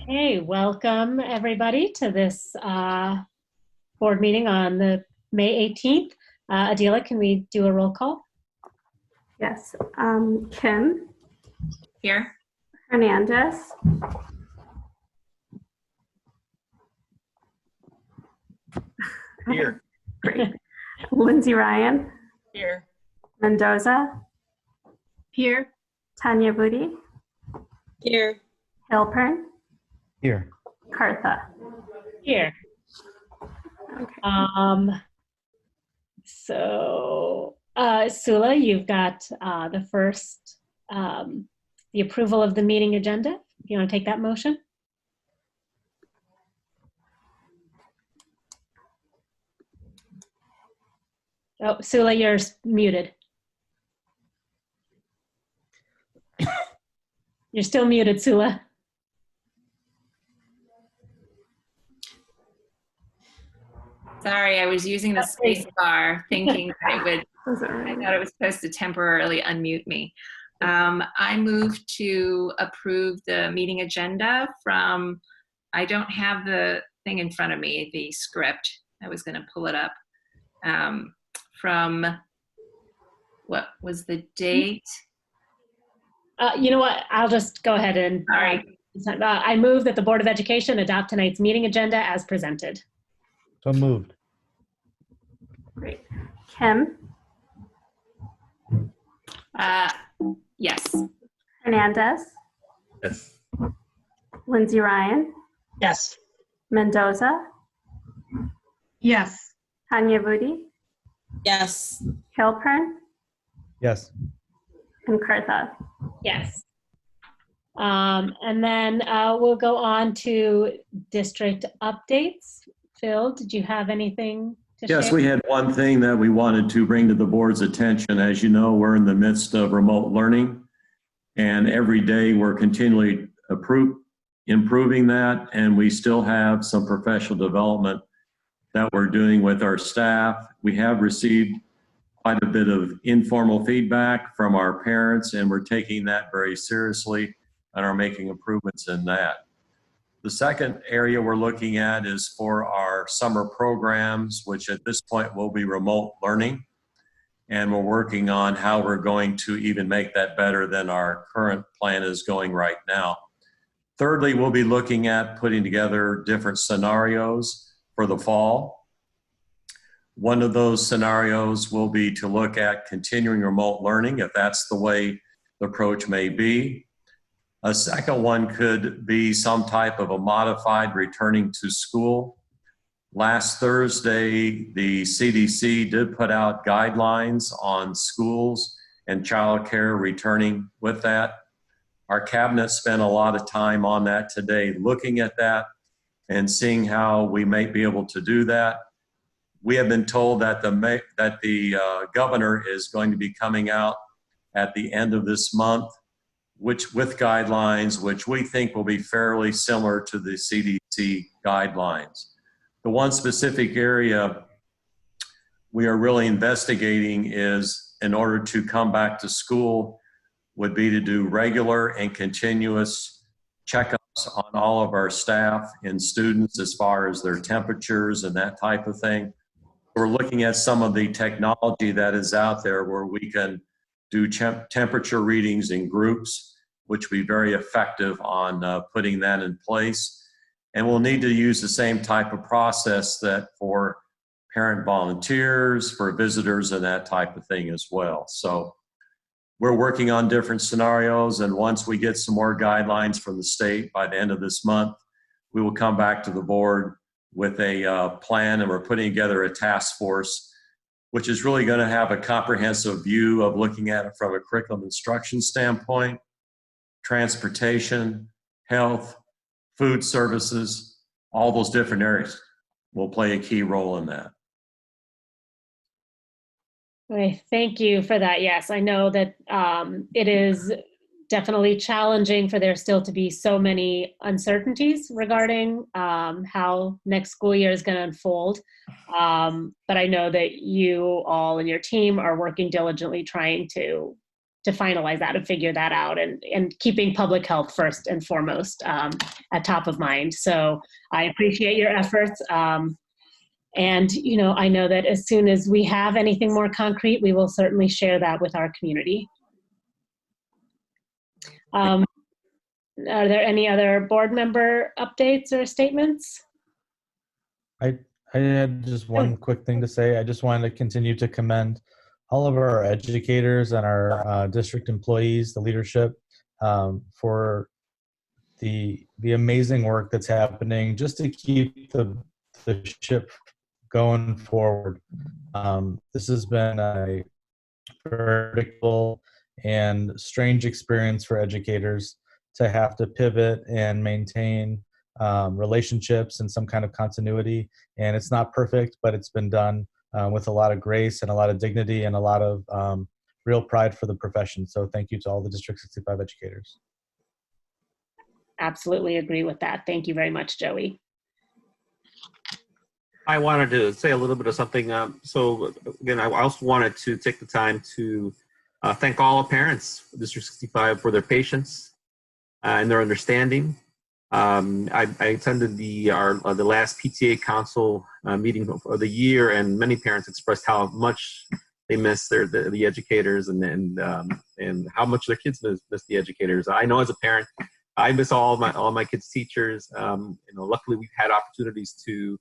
Okay, welcome everybody to this board meeting on the May 18th. Adila, can we do a roll call? Yes. Kim. Here. Hernandez. Here. Great. Lindsay Ryan. Here. Mendoza. Here. Tanya Booty. Here. Hilpern. Here. Cartha. Here. Okay. Sula, you've got the first, the approval of the meeting agenda. If you want to take that motion. Oh, Sula, you're muted. You're still muted, Sula. Sorry, I was using the space bar thinking that it would, I thought it was supposed to temporarily unmute me. I move to approve the meeting agenda from, I don't have the thing in front of me, the script. I was going to pull it up. From, what was the date? You know what? I'll just go ahead and All right. I move that the Board of Education adopt tonight's meeting agenda as presented. So moved. Great. Kim. Yes. Hernandez. Yes. Lindsay Ryan. Yes. Mendoza. Yes. Tanya Booty. Yes. Hilpern. Yes. And Cartha. Yes. And then we'll go on to district updates. Phil, did you have anything to share? Yes, we had one thing that we wanted to bring to the board's attention. As you know, we're in the midst of remote learning, and every day we're continually improving that, and we still have some professional development that we're doing with our staff. We have received quite a bit of informal feedback from our parents, and we're taking that very seriously and are making improvements in that. The second area we're looking at is for our summer programs, which at this point will be remote learning. And we're working on how we're going to even make that better than our current plan is going right now. Thirdly, we'll be looking at putting together different scenarios for the fall. One of those scenarios will be to look at continuing remote learning, if that's the way the approach may be. A second one could be some type of a modified returning to school. Last Thursday, the CDC did put out guidelines on schools and childcare returning with that. Our cabinet spent a lot of time on that today, looking at that and seeing how we may be able to do that. We have been told that the governor is going to be coming out at the end of this month, which with guidelines, which we think will be fairly similar to the CDC guidelines. The one specific area we are really investigating is, in order to come back to school, would be to do regular and continuous checkups on all of our staff and students as far as their temperatures and that type of thing. We're looking at some of the technology that is out there where we can do temperature readings in groups, which will be very effective on putting that in place. And we'll need to use the same type of process that for parent volunteers, for visitors, and that type of thing as well. So we're working on different scenarios, and once we get some more guidelines from the state by the end of this month, we will come back to the board with a plan, and we're putting together a task force which is really going to have a comprehensive view of looking at it from a curriculum instruction standpoint, transportation, health, food services, all those different areas will play a key role in that. Okay, thank you for that. Yes, I know that it is definitely challenging for there still to be so many uncertainties regarding how next school year is going to unfold. But I know that you all and your team are working diligently trying to finalize that and figure that out, and keeping public health first and foremost at top of mind. So I appreciate your efforts. And, you know, I know that as soon as we have anything more concrete, we will certainly share that with our community. Are there any other board member updates or statements? I had just one quick thing to say. I just wanted to continue to commend all of our educators and our district employees, the leadership, for the amazing work that's happening just to keep the ship going forward. This has been a predictable and strange experience for educators to have to pivot and maintain relationships and some kind of continuity. And it's not perfect, but it's been done with a lot of grace and a lot of dignity and a lot of real pride for the profession. So thank you to all the District 65 educators. Absolutely agree with that. Thank you very much, Joey. I wanted to say a little bit of something. So again, I also wanted to take the time to thank all the parents of District 65 for their patience and their understanding. I attended the last PTA Council meeting of the year, and many parents expressed how much they miss the educators and how much their kids miss the educators. I know as a parent, I miss all my kids' teachers. Luckily we've had opportunities to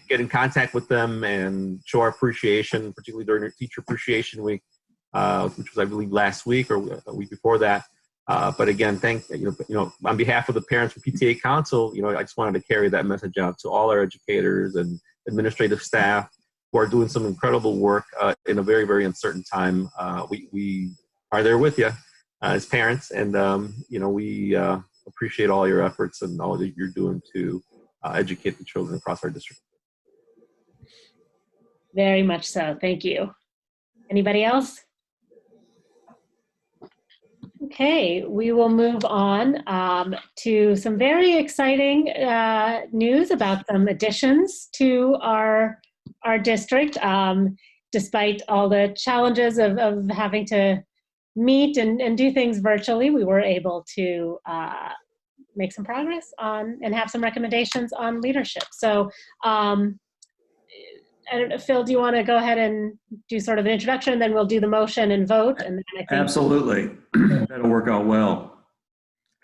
get in contact with them and show our appreciation, particularly during our Teacher Appreciation Week, which was, I believe, last week or a week before that. But again, on behalf of the parents from PTA Council, I just wanted to carry that message out to all our educators and administrative staff who are doing some incredible work in a very, very uncertain time. We are there with you as parents, and we appreciate all your efforts and all that you're doing to educate the children across our district. Very much so. Thank you. Anybody else? Okay, we will move on to some very exciting news about some additions to our district. Despite all the challenges of having to meet and do things virtually, we were able to make some progress on and have some recommendations on leadership. So I don't know, Phil, do you want to go ahead and do sort of an introduction, and then we'll do the motion and vote? And then I think Absolutely. That'll work out well.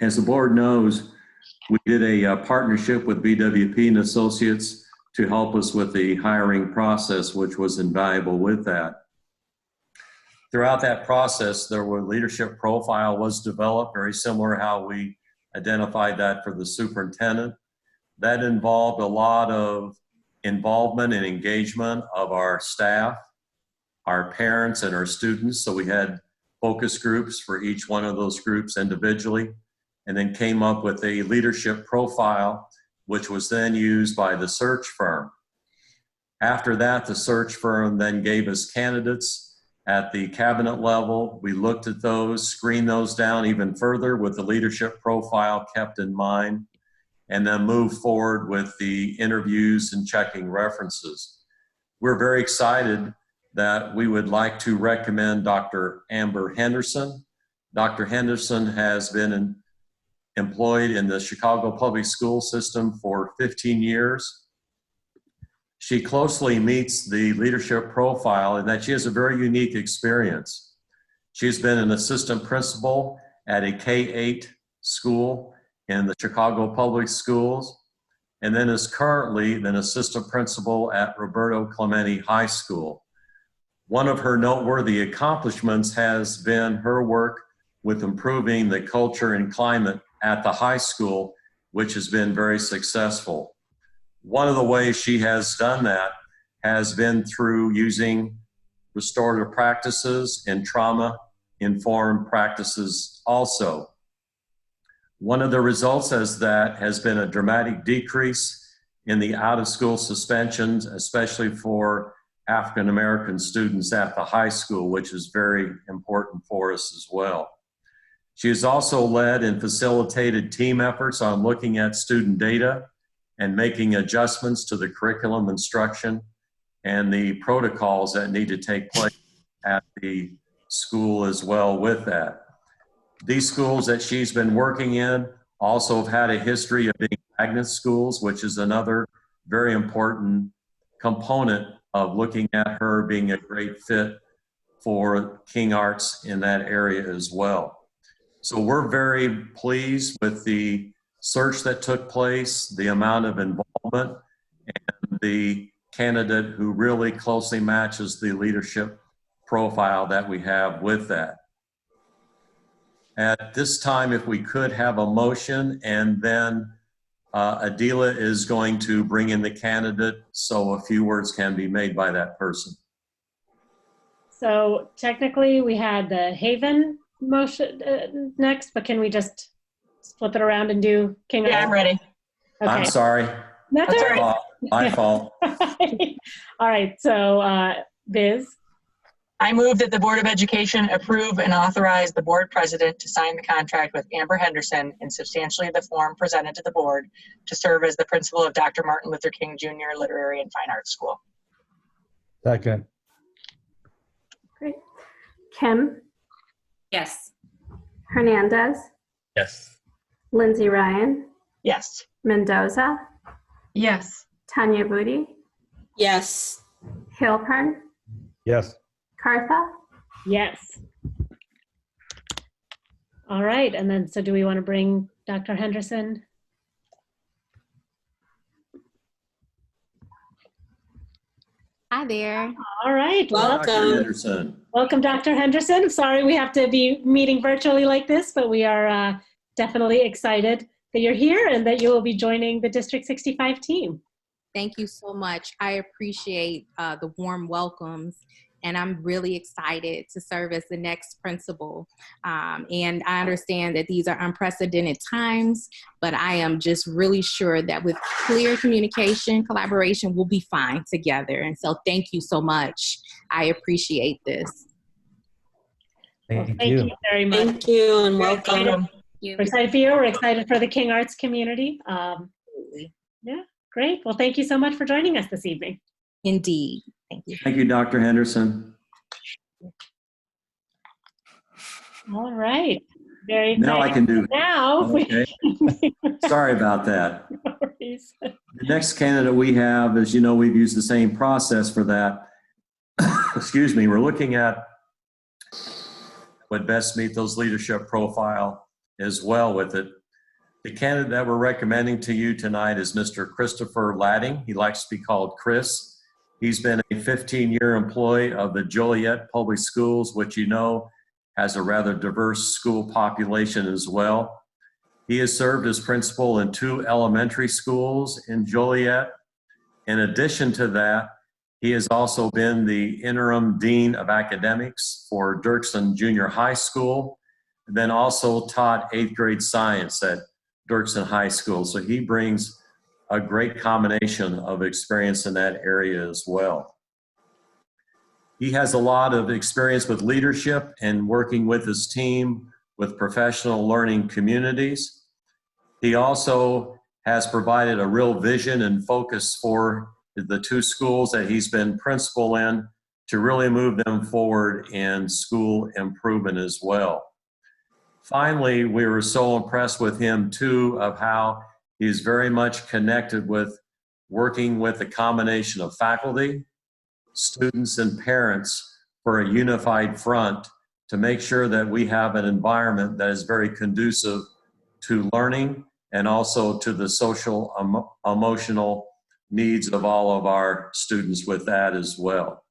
As the board knows, we did a partnership with BWP and Associates to help us with the hiring process, which was invaluable with that. Throughout that process, there were leadership profile was developed, very similar how we identified that for the superintendent. That involved a lot of involvement and engagement of our staff, our parents, and our students. So we had focus groups for each one of those groups individually, and then came up with a leadership profile, which was then used by the search firm. After that, the search firm then gave us candidates at the cabinet level. We looked at those, screened those down even further with the leadership profile kept in mind, and then moved forward with the interviews and checking references. We're very excited that we would like to recommend Dr. Amber Henderson. Dr. Henderson has been employed in the Chicago public school system for 15 years. She closely meets the leadership profile in that she has a very unique experience. She's been an assistant principal at a K-8 school in the Chicago public schools, and then is currently an assistant principal at Roberto Clemente High School. One of her noteworthy accomplishments has been her work with improving the culture and climate at the high school, which has been very successful. One of the ways she has done that has been through using restorative practices and trauma-informed practices also. One of the results of that has been a dramatic decrease in the out-of-school suspensions, especially for African American students at the high school, which is very important for us as well. She has also led and facilitated team efforts on looking at student data and making adjustments to the curriculum instruction and the protocols that need to take place at the school as well with that. These schools that she's been working in also have had a history of being magnet schools, which is another very important component of looking at her being a great fit for King Arts in that area as well. So we're very pleased with the search that took place, the amount of involvement, and the candidate who really closely matches the leadership profile that we have with that. At this time, if we could have a motion, and then Adila is going to bring in the candidate so a few words can be made by that person. So technically we had the Haven motion next, but can we just flip it around and do King Arts? Yeah, I'm ready. Okay. I'm sorry. That's all right. My fault. All right, so Biz. I move that the Board of Education approve and authorize the board president to sign the contract with Amber Henderson in substantially the form presented to the board to serve as the principal of Dr. Martin Luther King Jr. Literary and Fine Arts School. Second. Great. Kim, Yes. Hernandez, Yes. Lindsay Ryan, Yes. Mendoza, Yes. Tanya Booty, Yes. Hilpern, Yes. Cartha. Yes. All right, and then so do we want to bring Dr. Henderson? Hi there. All right. Welcome. Dr. Henderson. Welcome, Dr. Henderson. I'm sorry we have to be meeting virtually like this, but we are definitely excited that you're here and that you will be joining the District 65 team. Thank you so much. I appreciate the warm welcomes, and I'm really excited to serve as the next principal. And I understand that these are unprecedented times, but I am just really sure that with clear communication, collaboration, we'll be fine together. And so thank you so much. I appreciate this. Well, Thank thank you. you very much. Thank you and We're excited. welcome. We're excited for you. We're excited for the King Arts community. Yeah, great. Well, thank you so much for joining us this evening. Indeed. Thank you. Thank you, Dr. Henderson. All right. Very exciting. Now I can do. Now, Okay. Sorry about that. no worries. The next candidate we have, as you know, we've used the same process for that. Excuse me. We're looking at what best meet those leadership profile as well with it. The candidate that we're recommending to you tonight is Mr. Christopher Ladding. He likes to be called Chris. He's been a 15-year employee of the Joliet Public Schools, which you know has a rather diverse school population as well. He has served as principal in 2 elementary schools in Joliet. In addition to that, he has also been the interim dean of academics for Dirksen Junior High School, and then also taught 8th grade science at Dirksen High School. So he brings a great combination of experience in that area as well. He has a lot of experience with leadership and working with his team with professional learning communities. He also has provided a real vision and focus for the 2 schools that he's been principal in to really move them forward in school improvement as well. Finally, we were so impressed with him too of how he's very much connected with working with a combination of faculty, students, and parents for a unified front to make sure that we have an environment that is very conducive to learning and also to the social, emotional needs of all of our students with that as well.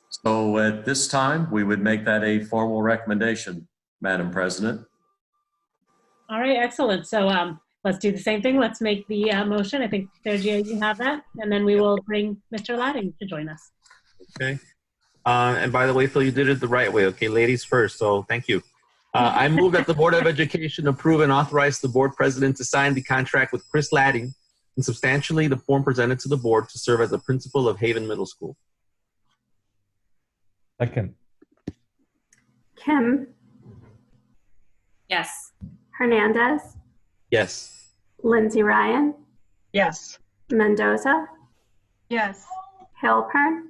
So at this time, we would make that a formal recommendation, Madam President. All right, excellent. So let's do the same thing. Let's make the motion. I think, Sergio, you have that. And then we will bring Mr. Ladding to join us. Okay. And by the way, Phil, you did it the right way. Okay, ladies first. So thank you. I move that the Board of Education approve and authorize the board president to sign the contract with Chris Ladding in substantially the form presented to the board to serve as the principal of Haven Middle School. Second. Kim, Yes. Hernandez, Yes. Lindsay Ryan, Yes. Mendoza, Yes. Halpern,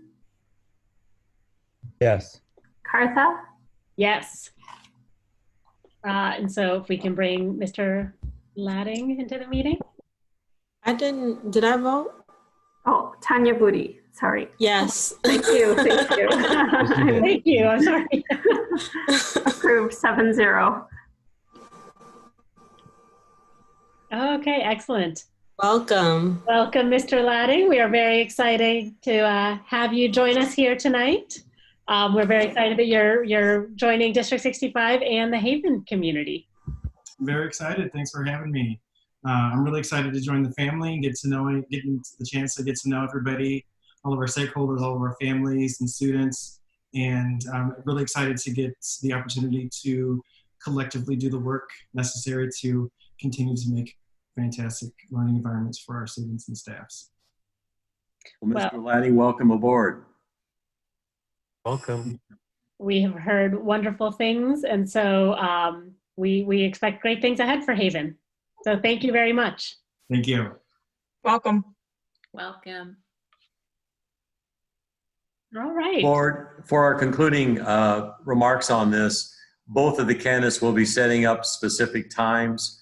Yes. Cartha, Yes. And so if we can bring Mr. Ladding into the meeting. Did I vote? oh, Tanya Booty, sorry. Yes. Thank you, thank you. Thank you. I'm sorry. Approved 7-0. Okay, excellent. Welcome. Welcome, Mr. Ladding. We are very excited to have you join us here tonight. We're very excited that you're joining District 65 and the Haven community. Very excited. Thanks for having me. I'm really excited to join the family and getting the chance to get to know everybody, all of our stakeholders, all of our families and students. And I'm really excited to get the opportunity to collectively do the work necessary to continue to make fantastic learning environments for our students and staffs. Well, Mr. Ladding, welcome aboard. Welcome. We have heard wonderful things, and so we expect great things ahead for Haven. So thank you very much. Thank you. Welcome. Welcome. All right. Board, for our concluding remarks on this, both of the candidates will be setting up specific times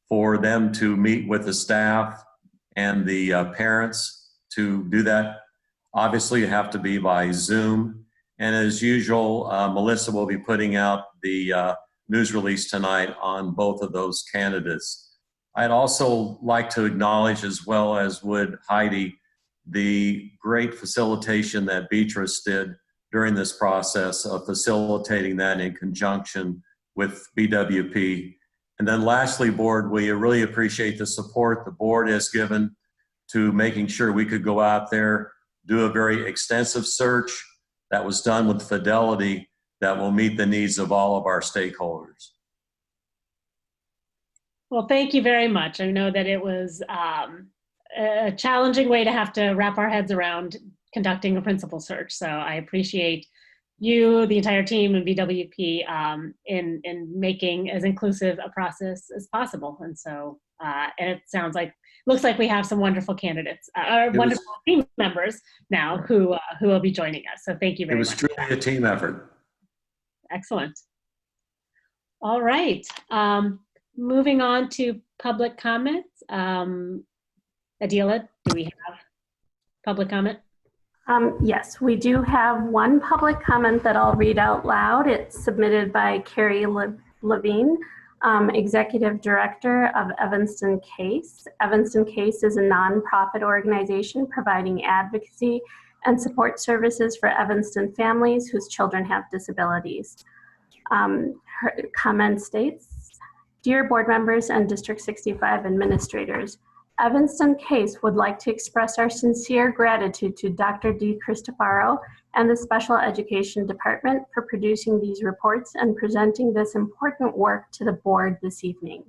for them to meet with the staff and the parents. To do that, obviously you have to be by Zoom. And as usual, Melissa will be putting out the news release tonight on both of those candidates. I'd also like to acknowledge, as well as would Heidi, the great facilitation that Beatrice did during this process of facilitating that in conjunction with BWP. And then lastly, board, we really appreciate the support the board has given to making sure we could go out there, do a very extensive search that was done with fidelity that will meet the needs of all of our stakeholders. Well, thank you very much. I know that it was a challenging way to have to wrap our heads around conducting a principal search. So I appreciate you, the entire team, and BWP in making as inclusive a process as possible. And so, and it looks like we have some wonderful candidates, wonderful team members now who will be joining us. So thank you very much. It was truly a team effort. Excellent. All right. Moving on to public comments. Adila, do we have public comment? Yes, we do have one public comment that I'll read out loud. It's submitted by Carrie Levine, Executive Director of Evanston Case. Evanston Case is a nonprofit organization providing advocacy and support services for Evanston families whose children have disabilities. Her comment states, "Dear board members and District 65 administrators, Evanston Case would like to express our sincere gratitude to Dr. D. Cristofaro and the Special Education Department for producing these reports and presenting this important work to the board this evening.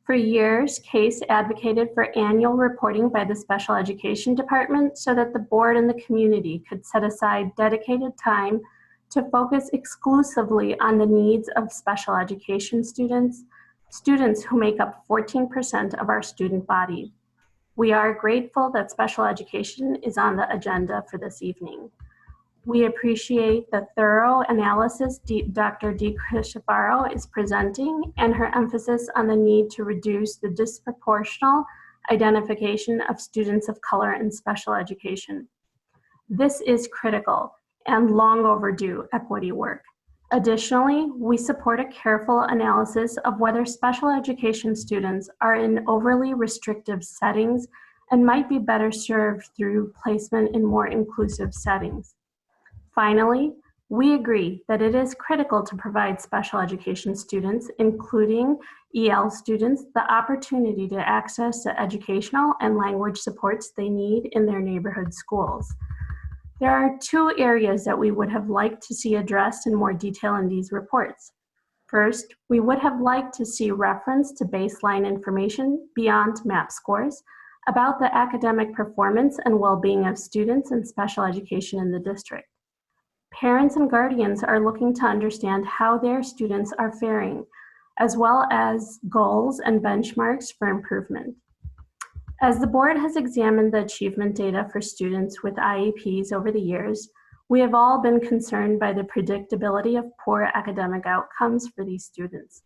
For years, Case advocated for annual reporting by the Special Education Department so that the board and the community could set aside dedicated time to focus exclusively on the needs of special education students who make up 14% of our student body. We are grateful that special education is on the agenda for this evening. We appreciate the thorough analysis Dr. D. Cristofaro is presenting and her emphasis on the need to reduce the disproportional identification of students of color in special education. This is critical and long overdue equity work. Additionally, we support a careful analysis of whether special education students are in overly restrictive settings and might be better served through placement in more inclusive settings. Finally, we agree that it is critical to provide special education students, including EL students, the opportunity to access the educational and language supports they need in their neighborhood schools. There are two areas that we would have liked to see addressed in more detail in these reports. First, we would have liked to see reference to baseline information beyond MAP scores about the academic performance and well-being of students in special education in the district. parents and guardians are looking to understand how their students are faring, as well as goals and benchmarks for improvement. As the board has examined the achievement data for students with IEPs over the years, we have all been concerned by the predictability of poor academic outcomes for these students.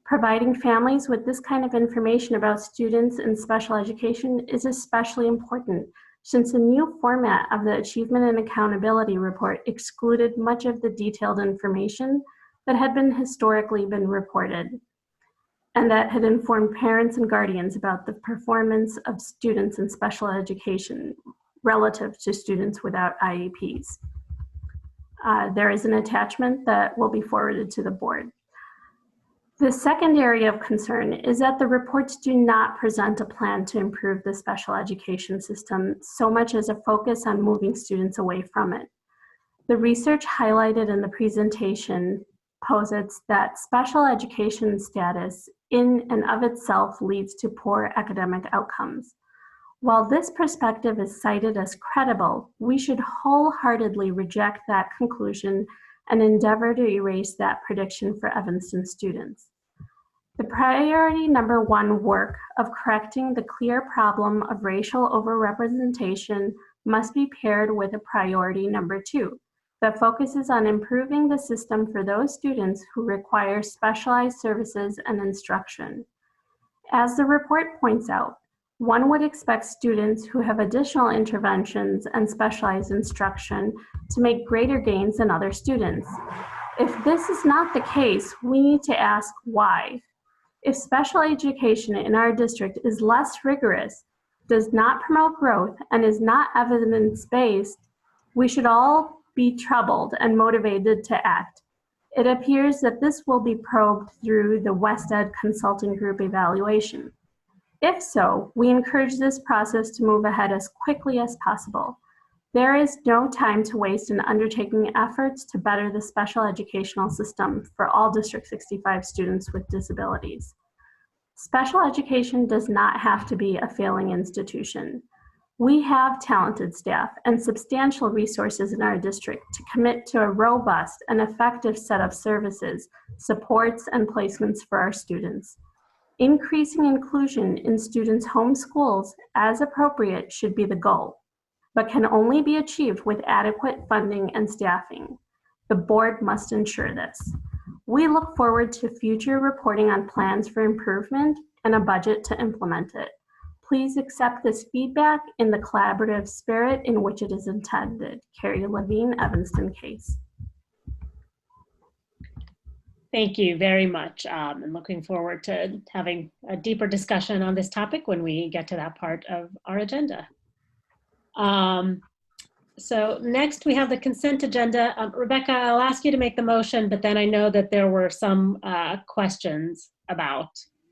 Providing families with this kind of information about students in special education is especially important, since the new format of the Achievement and Accountability Report excluded much of the detailed information that had historically been reported, and that had informed parents and guardians about the performance of students in special education relative to students without IEPs. There is an attachment that will be forwarded to the board. The second area of concern is that the reports do not present a plan to improve the special education system so much as a focus on moving students away from it. The research highlighted in the presentation posits that special education status in and of itself leads to poor academic outcomes. While this perspective is cited as credible, we should wholeheartedly reject that conclusion and endeavor to erase that prediction for Evanston students. The priority number one work of correcting the clear problem of racial overrepresentation must be paired with a priority number two that focuses on improving the system for those students who require specialized services and instruction. As the report points out, one would expect students who have additional interventions and specialized instruction to make greater gains than other students. If this is not the case, we need to ask why. If special education in our district is less rigorous, does not promote growth, and is not evidence-based, we should all be troubled and motivated to act. It appears that this will be probed through the WestEd Consulting Group evaluation. If so, we encourage this process to move ahead as quickly as possible. There is no time to waste in undertaking efforts to better the special educational system for all District 65 students with disabilities. Special education does not have to be a failing institution. We have talented staff and substantial resources in our district to commit to a robust and effective set of services, supports, and placements for our students. Increasing inclusion in students' home schools as appropriate should be the goal, but can only be achieved with adequate funding and staffing. The board must ensure this. We look forward to future reporting on plans for improvement and a budget to implement it. Please accept this feedback in the collaborative spirit in which it is intended. Carrie Levine, Evanston Case. Thank you very much. I'm looking forward to having a deeper discussion on this topic when we get to that part of our agenda. So next we have the consent agenda. Rebecca, I'll ask you to make the motion, but then I know that there were some questions about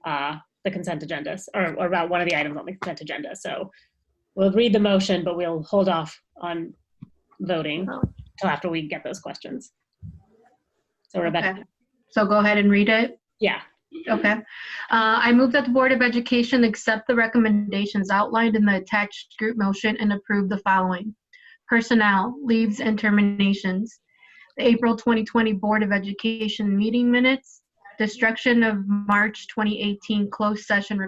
the consent agendas or about one of the items on the consent agenda. So we'll read the motion, but we'll hold off on voting until after we get those questions. So Rebecca. Okay. So go ahead and read it. Yeah. Okay. I move that the Board of Education accept the recommendations outlined in the attached group motion and approve the following. Personnel, leaves, and terminations. The April 2020 Board of Education meeting minutes. Destruction of March 2018 closed session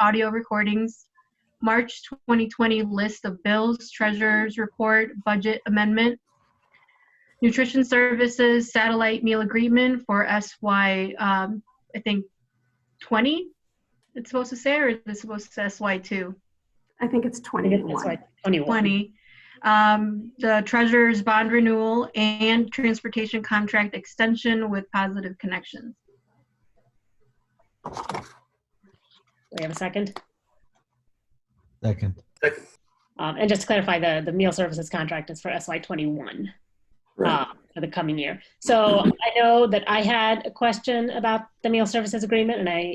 audio recordings. March 2020 list of bills, treasurer's report, budget amendment. Nutrition services, satellite meal agreement for SY, I think 20, it's supposed to say, or is it supposed to say SY2? I think it's 21. That's why 21. 20. The treasurer's bond renewal and transportation contract extension with Positive Connections. We have a second? Second. And just to clarify, the meal services contract is for SY21. Right. For the coming year. So I know that I had a question about the meal services agreement, and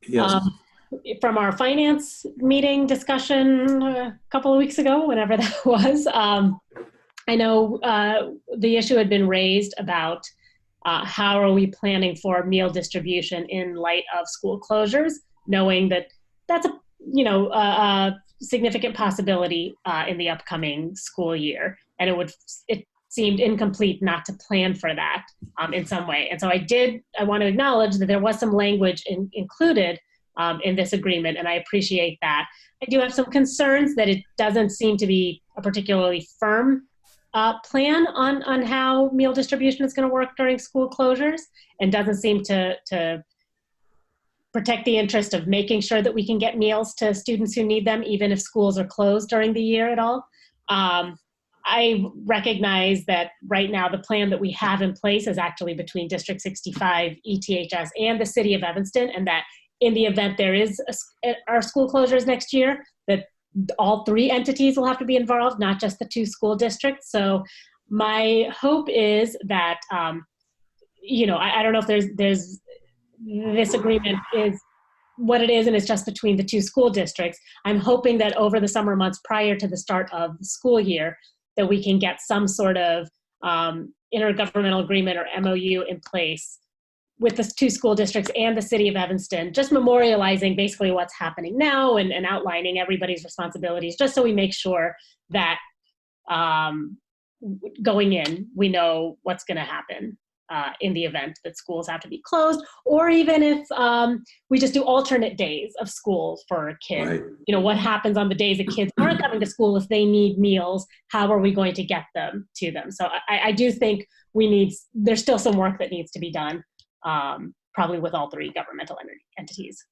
Yes. From our finance meeting discussion a couple of weeks ago, whenever that was, I know the issue had been raised about how are we planning for meal distribution in light of school closures, knowing that that's a significant possibility in the upcoming school year. and it seemed incomplete not to plan for that in some way. And so I want to acknowledge that there was some language included in this agreement, and I appreciate that. I do have some concerns that it doesn't seem to be a particularly firm plan on how meal distribution is going to work during school closures, and doesn't seem to protect the interest of making sure that we can get meals to students who need them, even if schools are closed during the year at all. I recognize that right now the plan that we have in place is actually between District 65, ETHS, and the City of Evanston, and that in the event there is our school closures next year, that all 3 entities will have to be involved, not just the 2 school districts. So my hope is that, I don't know if there's this agreement is what it is, and it's just between the 2 school districts. I'm hoping that over the summer months prior to the start of the school year, that we can get some sort of intergovernmental agreement or MOU in place with the 2 school districts and the City of Evanston, just memorializing basically what's happening now and outlining everybody's responsibilities, just so we make sure that going in, we know what's going to happen in the event that schools have to be closed, or even if we just do alternate days of school for kids. Right. What happens on the days that kids aren't coming to school if they need meals? How are we going to get them to them? So I do think there's still some work that needs to be done, probably with all 3 governmental entities.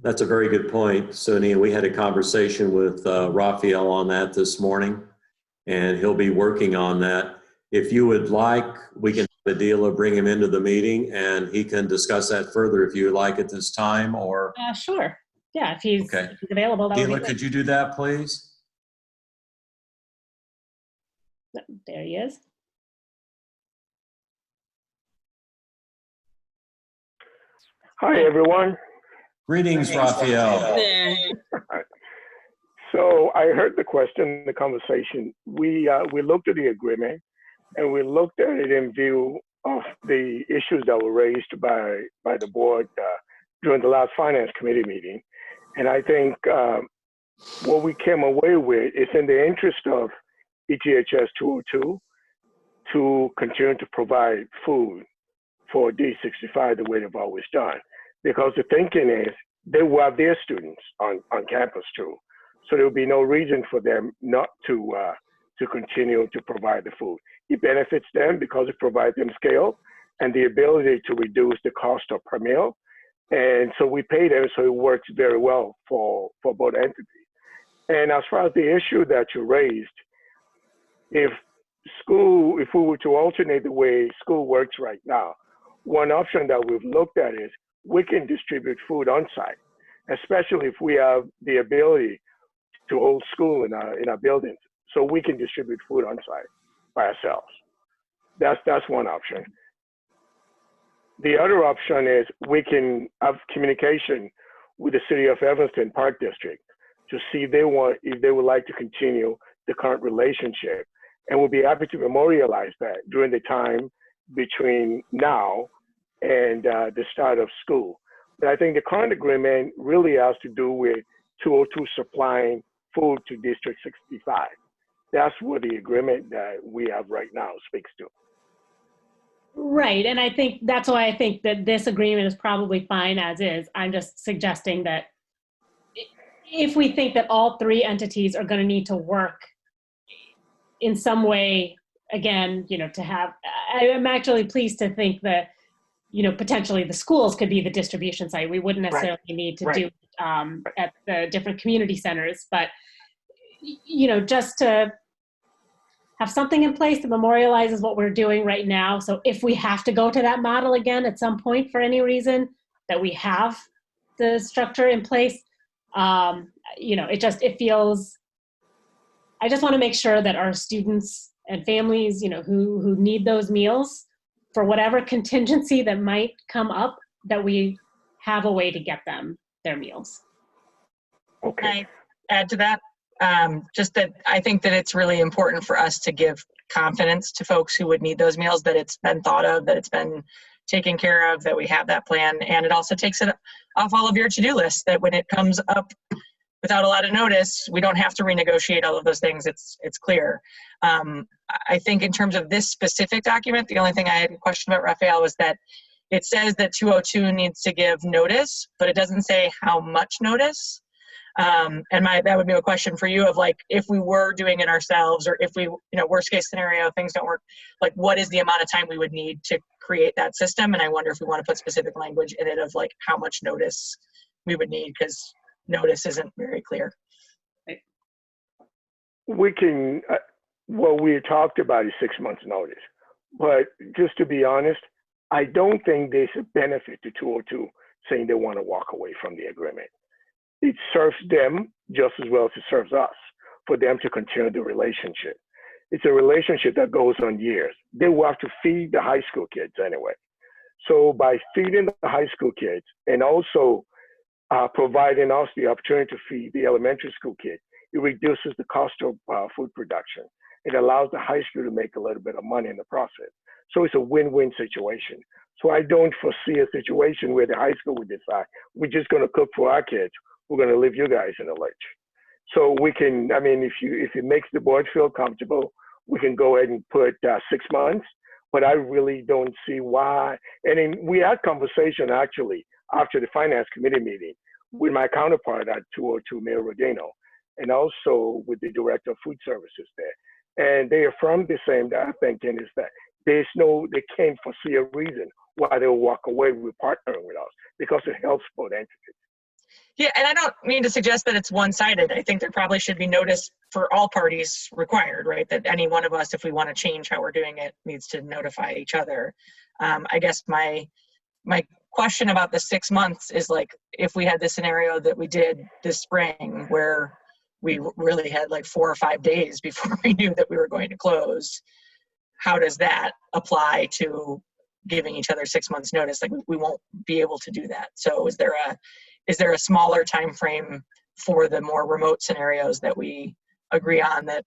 That's a very good point, Suni. We had a conversation with Raphael on that this morning, and he'll be working on that. If you would like, we can have a deal of bring him into the meeting, and he can discuss that further if you would like at this time, or... Sure. Yeah, if he's available. That Dila, could you do that, please? There he is. Hi, everyone. Greetings, Raphael. So I heard the question, the conversation. We looked at the agreement, and we looked at it in view of the issues that were raised by the board during the last Finance Committee meeting. And I think what we came away with is in the interest of ETHS 202 to continue to provide food for D65 the way they've always done. Because the thinking is they will have their students on campus too. So there will be no reason for them not to continue to provide the food. It benefits them because it provides them scale and the ability to reduce the cost of per meal. And so we pay them, so it works very well for both entities. And as far as the issue that you raised, if we were to alternate the way school works right now, one option that we've looked at is we can distribute food on site, especially if we have the ability to hold school in our buildings. So we can distribute food on site by ourselves. That's one option. The other option is we can have communication with the City of Evanston Park District to see if they would like to continue the current relationship. And we'll be happy to memorialize that during the time between now and the start of school. But I think the current agreement really has to do with 202 supplying food to District 65. That's what the agreement that we have right now speaks to. Right, and I think that's why I think that this agreement is probably fine as is. I'm just suggesting that if we think that all 3 entities are going to need to work in some way, again, to have, I'm actually pleased to think that, potentially the schools could be the distribution site. We wouldn't necessarily need to do at the different community centers, but, just to have something in place that memorializes what we're doing right now. So if we have to go to that model again at some point for any reason, that we have the structure in place, it feels, I just want to make sure that our students and families, who need those meals, for whatever contingency that might come up, that we have a way to get them their meals. Okay. Can I add to that? Just that I think that it's really important for us to give confidence to folks who would need those meals, that it's been thought of, that it's been taken care of, that we have that plan. And it also takes it off all of your to-do lists, that when it comes up without a lot of notice, we don't have to renegotiate all of those things. It's clear. I think in terms of this specific document, the only thing I had a question about, Raphael, was that it says that 202 needs to give notice, but it doesn't say how much notice. And that would be a question for you of like, if we were doing it ourselves, or if we, worst case scenario, things don't work, like what is the amount of time we would need to create that system? And I wonder if we want to put specific language in it of like how much notice we would need, because notice isn't very clear. We can, what we talked about is 6 months notice, but just to be honest, I don't think there's a benefit to 202 saying they want to walk away from the agreement. It serves them just as well as it serves us for them to continue the relationship. It's a relationship that goes on years. They will have to feed the high school kids anyway. So by feeding the high school kids and also providing us the opportunity to feed the elementary school kids, it reduces the cost of food production. It allows the high school to make a little bit of money in the process. So it's a win-win situation. So I don't foresee a situation where the high school would decide, we're just going to cook for our kids, we're going to leave you guys in the lurch. So we can, I mean, if it makes the board feel comfortable, we can go ahead and put 6 months, but I really don't see why. And then we had conversation actually after the finance committee meeting with my counterpart at 202, Mayor Rodino, and also with the director of food services there. And they affirmed the same that I'm thinking is that they can't foresee a reason why they'll walk away with partnering with us, because it helps both entities. Yeah, and I don't mean to suggest that it's one-sided. I think there probably should be notice for all parties required, right? That any one of us, if we want to change how we're doing it, needs to notify each other. I guess my question about the 6 months is like, if we had the scenario that we did this spring where we really had like 4 or 5 days before we knew that we were going to close, how does that apply to giving each other 6 months notice? Like we won't be able to do that. So is there a smaller time frame for the more remote scenarios that we agree on that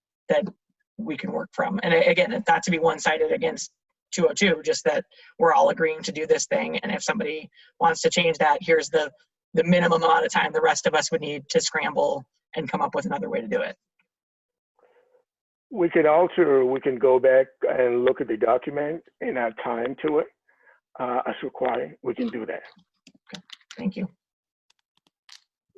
we can work from? And again, not to be one-sided against 202, just that we're all agreeing to do this thing. And if somebody wants to change that, here's the minimum amount of time the rest of us would need to scramble and come up with another way to do it. We can go back and look at the document and add time to it as required. We can do that. Okay. Thank you.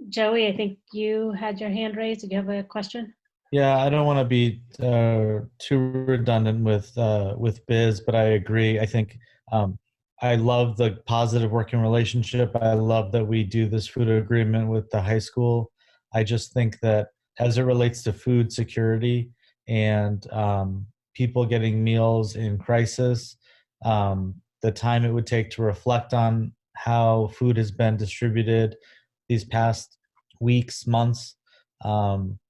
Joey, I think you had your hand raised. Did you have a question? Yeah, I don't want to be too redundant with Biz, but I agree. I think I love the positive working relationship. I love that we do this food agreement with the high school. I just think that as it relates to food security and people getting meals in crisis, the time it would take to reflect on how food has been distributed these past weeks, months,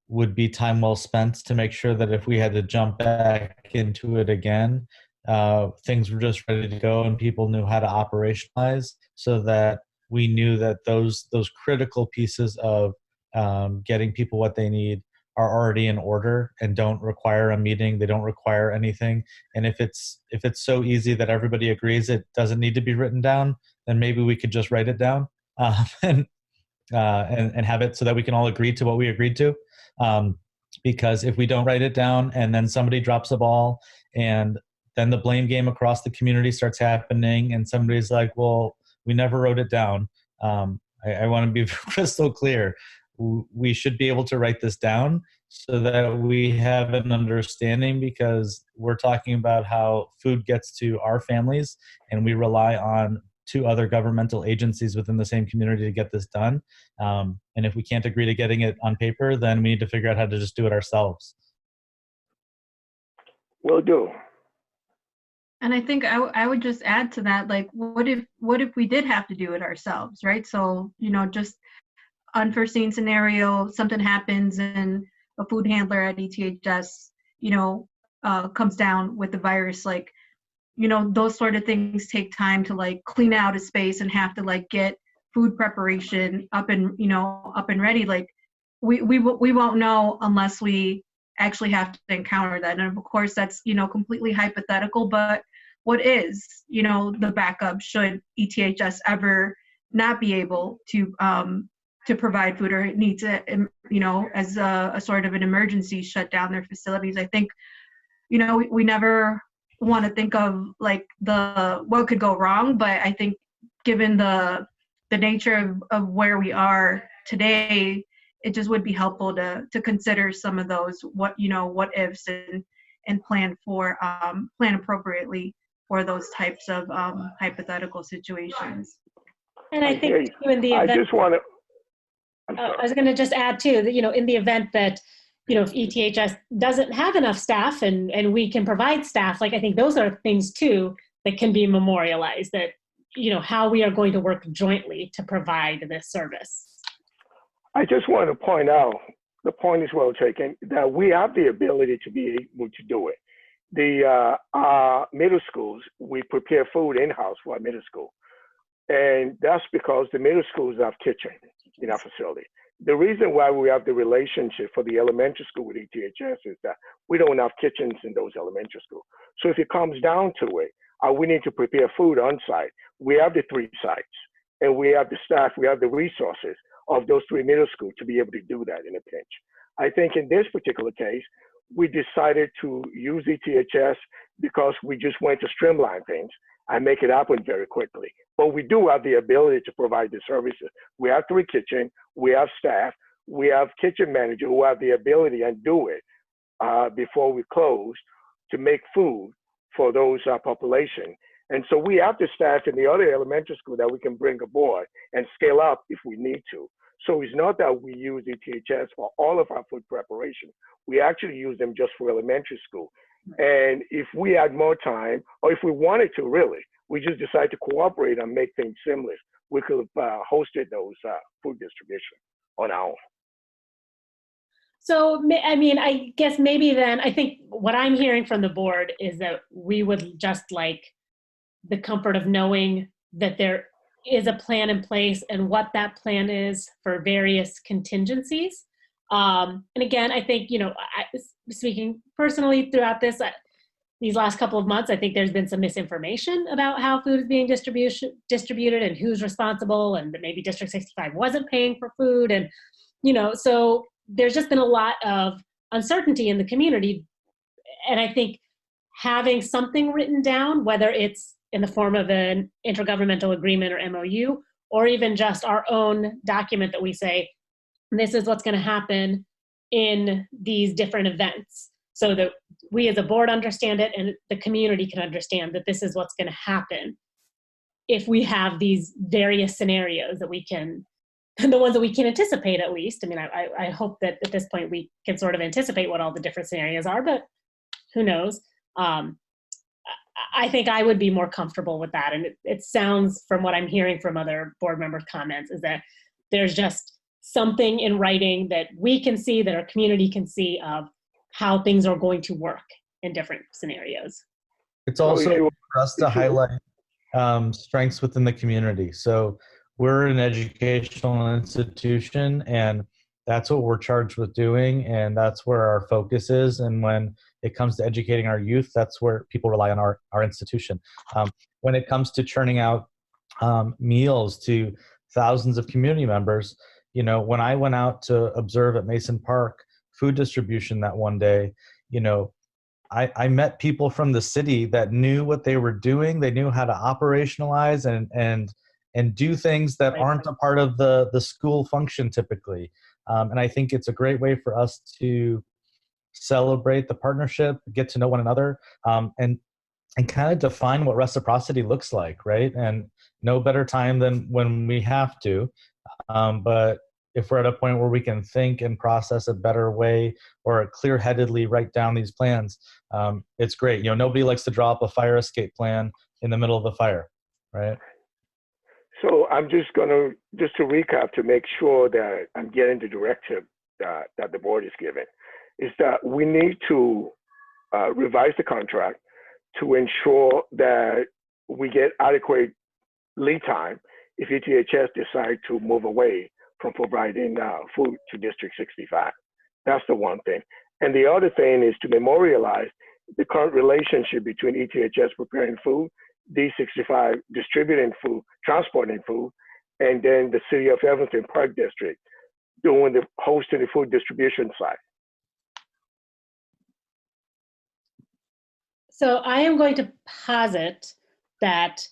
would be time well spent to make sure that if we had to jump back into it again, things were just ready to go and people knew how to operationalize, so that we knew that those critical pieces of getting people what they need are already in order and don't require a meeting. They don't require anything. And if it's so easy that everybody agrees it doesn't need to be written down, then maybe we could just write it down and have it so that we can all agree to what we agreed to. Because if we don't write it down and then somebody drops the ball and then the blame game across the community starts happening and somebody's like, well, we never wrote it down. I want to be crystal clear. We should be able to write this down so that we have an understanding, because we're talking about how food gets to our families and we rely on 2 other governmental agencies within the same community to get this done. And if we can't agree to getting it on paper, then we need to figure out how to just do it ourselves. Will do. And I think I would just add to that, like, what if we did have to do it ourselves, right? So, just unforeseen scenario, something happens and a food handler at ETHS, comes down with the virus, like, those sort of things take time to like clean out a space and have to like get food preparation up and ready. Like we won't know unless we actually have to encounter that. And of course that's, completely hypothetical, but what is, the backup should ETHS ever not be able to to provide food or need to, you know, as a sort of an emergency, shut down their facilities. I think, you know, we never want to think of like what could go wrong, but I think given the nature of where we are today, it just would be helpful to consider some of those what ifs and plan appropriately for those types of hypothetical situations. And I think too, in the event, I just want to. I was going to just add too that, you know, in the event that, you know, if ETHS doesn't have enough staff and we can provide staff, like I think those are things too that can be memorialized, that, you know, how we are going to work jointly to provide this service. I just want to point out, the point is well taken, that we have the ability to be able to do it. The middle schools, we prepare food in-house for our middle school. And that's because the middle schools have kitchen in our facility. The reason why we have the relationship for the elementary school with ETHS is that we don't have kitchens in those elementary schools. So if it comes down to it, we need to prepare food on site. We have the 3 sites, and we have the staff, we have the resources of those 3 middle schools to be able to do that in a pinch. I think in this particular case, we decided to use ETHS because we just want to streamline things and make it happen very quickly. But we do have the ability to provide the services. We have 3 kitchen, we have staff, we have kitchen manager who have the ability and do it before we close to make food for those population. And so we have the staff in the other elementary school that we can bring aboard and scale up if we need to. So it's not that we use ETHS for all of our food preparation. We actually use them just for elementary school. And if we had more time, or if we wanted to really, we just decide to cooperate and make things seamless, we could have hosted those food distribution on our own. So, I mean, I guess maybe then, I think what I'm hearing from the board is that we would just like the comfort of knowing that there is a plan in place and what that plan is for various contingencies. And again, I think, you know, speaking personally throughout these last couple of months, I think there's been some misinformation about how food is being distributed and who's responsible, and that maybe District 65 wasn't paying for food. And, you know, so there's just been a lot of uncertainty in the community. And I think having something written down, whether it's in the form of an intergovernmental agreement or MOU, or even just our own document that we say, this is what's going to happen in these different events, so that we as a board understand it and the community can understand that this is what's going to happen if we have these various scenarios that we can, the ones that we can anticipate at least. I mean, I hope that at this point we can sort of anticipate what all the different scenarios are, but who knows? I think I would be more comfortable with that. And it sounds, from what I'm hearing from other board members' comments, is that there's just something in writing that we can see, that our community can see, of how things are going to work in different scenarios. It's also for us to highlight strengths within the community. So we're an educational institution, and that's what we're charged with doing, and that's where our focus is. And when it comes to educating our youth, that's where people rely on our institution. When it comes to churning out meals to thousands of community members, you know, when I went out to observe at Mason Park food distribution that one day, you know, I met people from the city that knew what they were doing. They knew how to operationalize and do things that aren't a part of the school function typically. And I think it's a great way for us to celebrate the partnership, get to know one another, and kind of define what reciprocity looks like, right? And no better time than when we have to. But if we're at a point where we can think and process a better way, or clear-headedly write down these plans, it's great. You know, nobody likes to draw up a fire escape plan in the middle of the fire, right? So I'm just to recap to make sure that I'm getting the directive that the board is giving, is that we need to revise the contract to ensure that we get adequate lead time if ETHS decide to move away from providing food to District 65. That's the one thing. And the other thing is to memorialize the current relationship between ETHS preparing food, D65 distributing food, transporting food, and then the City of Evanston Park District doing the hosting the food distribution side. So I am going to posit that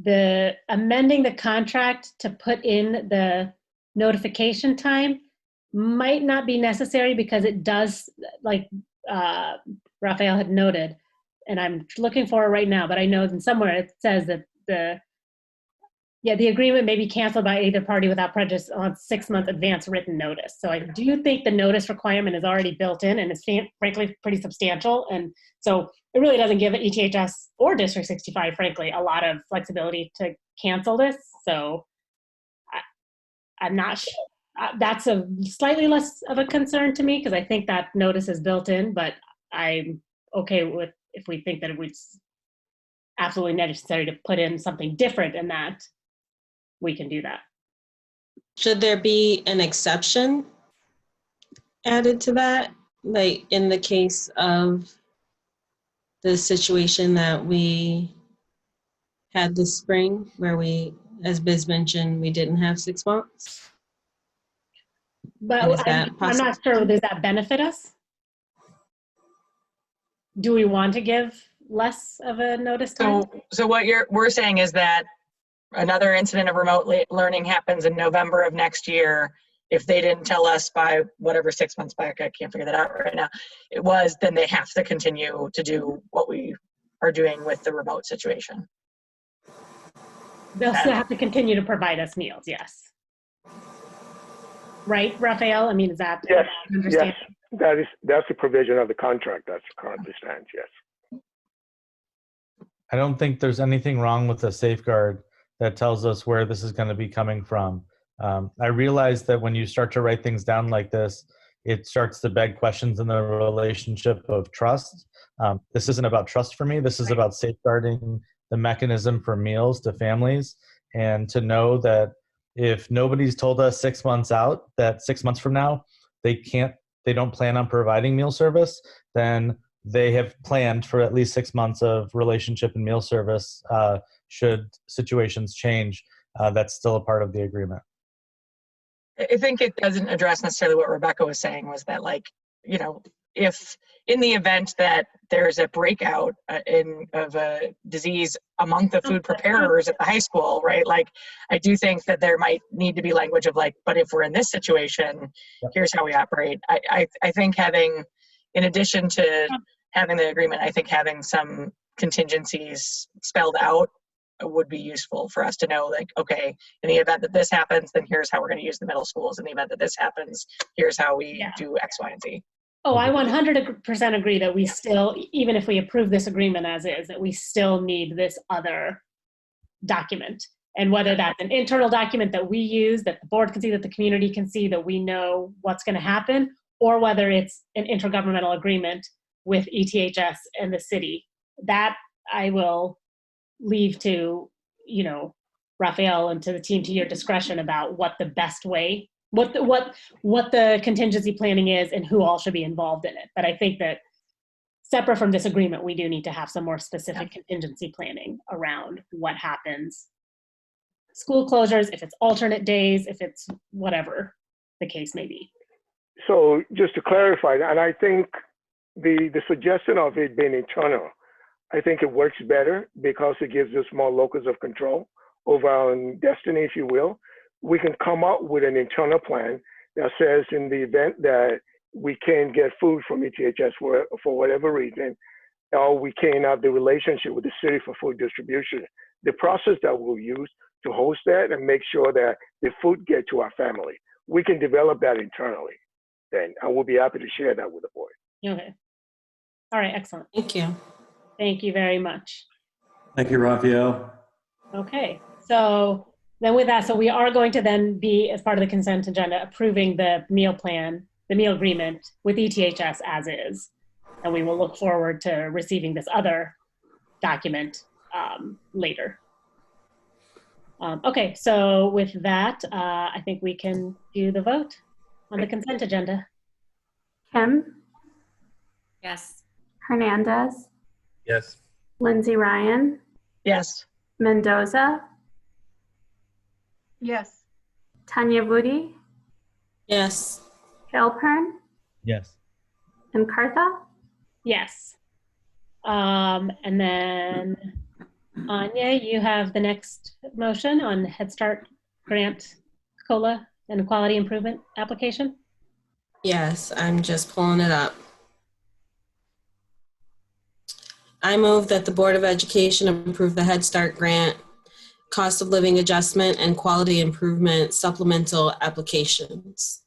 the amending the contract to put in the notification time might not be necessary because it does, like Raphael had noted, and I'm looking for it right now, but I know in somewhere it says that the agreement may be canceled by either party without prejudice on 6-month advance written notice. So I do think the notice requirement is already built in and it's frankly pretty substantial. And so it really doesn't give ETHS or District 65, frankly, a lot of flexibility to cancel this. So I'm not sure. That's a slightly less of a concern to me because I think that notice is built in, but I'm okay with if we think that it was absolutely necessary to put in something different in that, we can do that. Should there be an exception added to that? Like in the case of the situation that we had this spring where we, as Biz mentioned, we didn't have 6 months? But I'm not sure, does that benefit us? Do we want to give less of a notice time? So what we're saying is that another incident of remote learning happens in November of next year. If they didn't tell us by whatever 6 months back, I can't figure that out right now, it was, then they have to continue to do what we are doing with the remote situation. They'll still have to continue to provide us meals, yes. Right, Raphael? I mean, is that yes? Understand? Yes, that's the provision of the contract that currently stands. Yes. I don't think there's anything wrong with a safeguard that tells us where this is going to be coming from. I realize that when you start to write things down like this, it starts to beg questions in the relationship of trust. This isn't about trust for me. This is about safeguarding the mechanism for meals to families, and to know that if nobody's told us 6 months out that 6 months from now they don't plan on providing meal service, then they have planned for at least 6 months of relationship and meal service. Should situations change, that's still a part of the agreement. I think it doesn't address necessarily what Rebecca was saying, was that, like, you know, if in the event that there's a breakout of a disease among the food preparers at the high school, right? Like, I do think that there might need to be language of like, but if we're in this situation, here's how we operate. I think having, in addition to having the agreement, I think having some contingencies spelled out would be useful for us to know, like, okay, in the event that this happens, then here's how we're going to use the middle schools. In the event that this happens, here's how we do X, Y, and Z. Oh, I 100% agree that we still, even if we approve this agreement as is, that we still need this other document. And whether that's an internal document that we use, that the board can see, that the community can see, that we know what's going to happen, or whether it's an intergovernmental agreement with ETHS and the city, that I will leave to, you know, Raphael and to the team, to your discretion about what the best way, what the contingency planning is and who all should be involved in it. But I think that separate from this agreement, we do need to have some more specific contingency planning around what happens. School closures, if it's alternate days, if it's whatever the case may be. So just to clarify, and I think the suggestion of it being internal, I think it works better because it gives us more locus of control over our own destiny, if you will. We can come up with an internal plan that says in the event that we can't get food from ETHS for whatever reason, or we can't have the relationship with the city for food distribution, the process that we'll use to host that and make sure that the food get to our family, we can develop that internally. Then I will be happy to share that with the board. Okay. All right, excellent. Thank you. Thank you very much. Thank you, Raphael. Okay, so then with that, so we are going to then be, as part of the consent agenda, approving the meal plan, the meal agreement with ETHS as is. And we will look forward to receiving this other document later. Okay, so with that, I think we can do the vote on the consent agenda. Kim, Yes. Hernandez, Yes. Lindsay Ryan, Yes. Mendoza, Yes. Tanya Vudi, Yes. Halpern, Yes. and Kartha. Yes. And then Anya, you have the next motion on Headstart Grant COLA and Quality Improvement application. Yes, I'm just pulling it up. I move that the Board of Education approve the Head Start Grant Cost of Living Adjustment and Quality Improvement supplemental applications.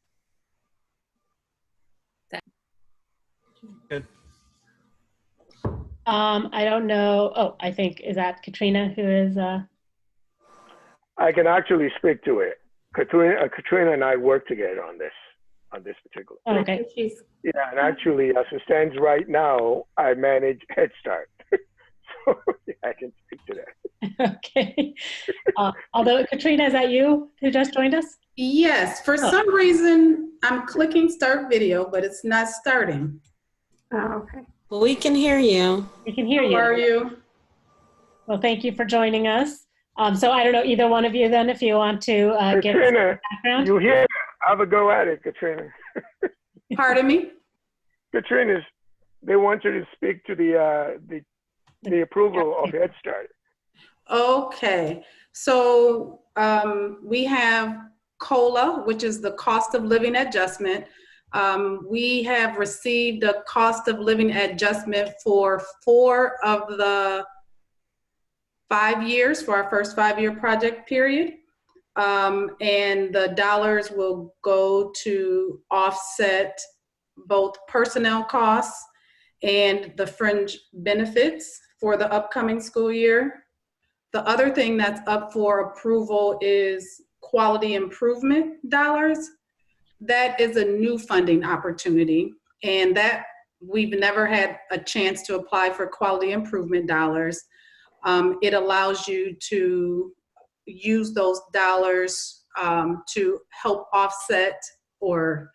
Good. I don't know. Oh, I think, is that Katrina who is, I can actually speak to it. Katrina and I work together on this particular. oh, okay. She's Yeah, and actually, as it stands right now, I manage Head Start, so yeah, I can speak to that. Okay. Although Katrina, is that you who just joined us? Yes, for some reason, I'm clicking start video, but it's not starting. oh, okay. Well, we can hear you. We can hear How you. are you? Well, thank you for joining us. So I don't know, either one of you then, if you want to give us Katrina, background. you hear? Have a go at it, Katrina. Pardon me? Katrina, they want you to speak to the approval of Head Start. Okay, so we have COLA, which is the cost of living adjustment. We have received a cost of living adjustment for 4 of the 5 years for our first 5-year project period. And the dollars will go to offset both personnel costs and the fringe benefits for the upcoming school year. The other thing that's up for approval is quality improvement dollars. That is a new funding opportunity, and that we've never had a chance to apply for quality improvement dollars. It allows you to use those dollars to help offset or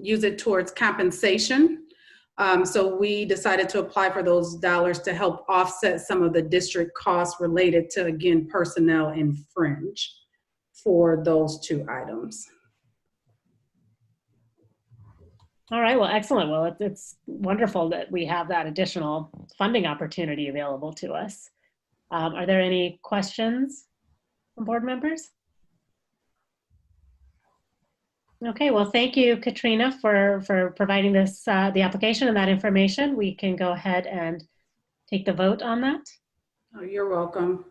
use it towards compensation. So we decided to apply for those dollars to help offset some of the district costs related to, again, personnel and fringe for those 2 items. All right, well, excellent. Well, it's wonderful that we have that additional funding opportunity available to us. Are there any questions from board members? Okay, well, thank you, Katrina, for providing this, the application and that information. We can go ahead and take the vote on that. Oh, you're welcome.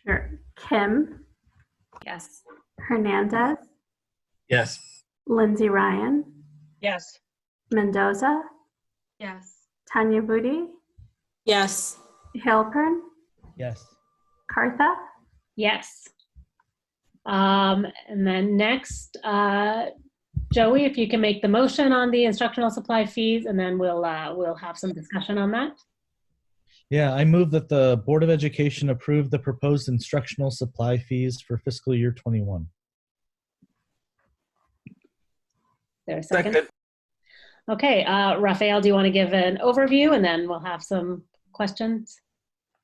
Sure. Kim, Yes. Hernandez, Yes. Lindsay Ryan, Yes. Mendoza, Yes. Tanya Vudi, Yes. Halpern, Yes. Kartha. Yes. And then next, Joey, if you can make the motion on the instructional supply fees, and then we'll have some discussion on that. Yeah, I move that the Board of Education approve the proposed instructional supply fees for fiscal year 21. There a second? Okay, Raphael, do you want to give an overview, and then we'll have some questions?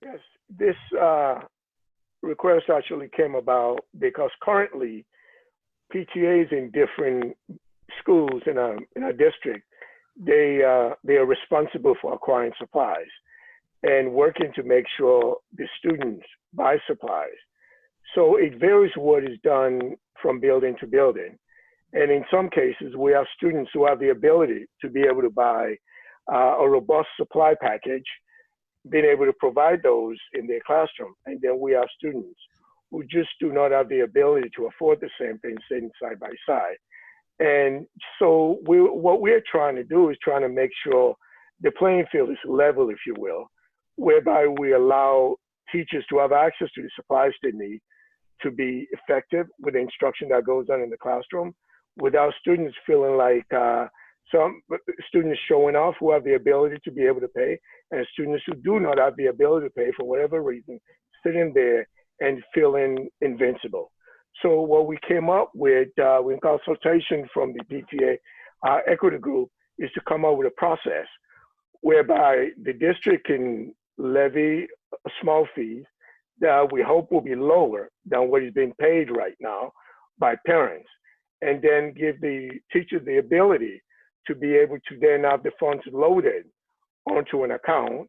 Yes, this request actually came about because currently PTAs in different schools in our district, they are responsible for acquiring supplies and working to make sure the students buy supplies. So it varies what is done from building to building. And in some cases, we have students who have the ability to be able to buy a robust supply package, being able to provide those in their classroom. And then we have students who just do not have the ability to afford the same thing sitting side by side. And so what we're trying to do is trying to make sure the playing field is level, if you will, whereby we allow teachers to have access to the supplies they need to be effective with the instruction that goes on in the classroom, without students feeling like some students showing off who have the ability to be able to pay, and students who do not have the ability to pay for whatever reason, sitting there and feeling invincible. So what we came up with in consultation from the PTA equity group is to come up with a process whereby the district can levy a small fee that we hope will be lower than what is being paid right now by parents, and then give the teachers the ability to be able to then have the funds loaded onto an account.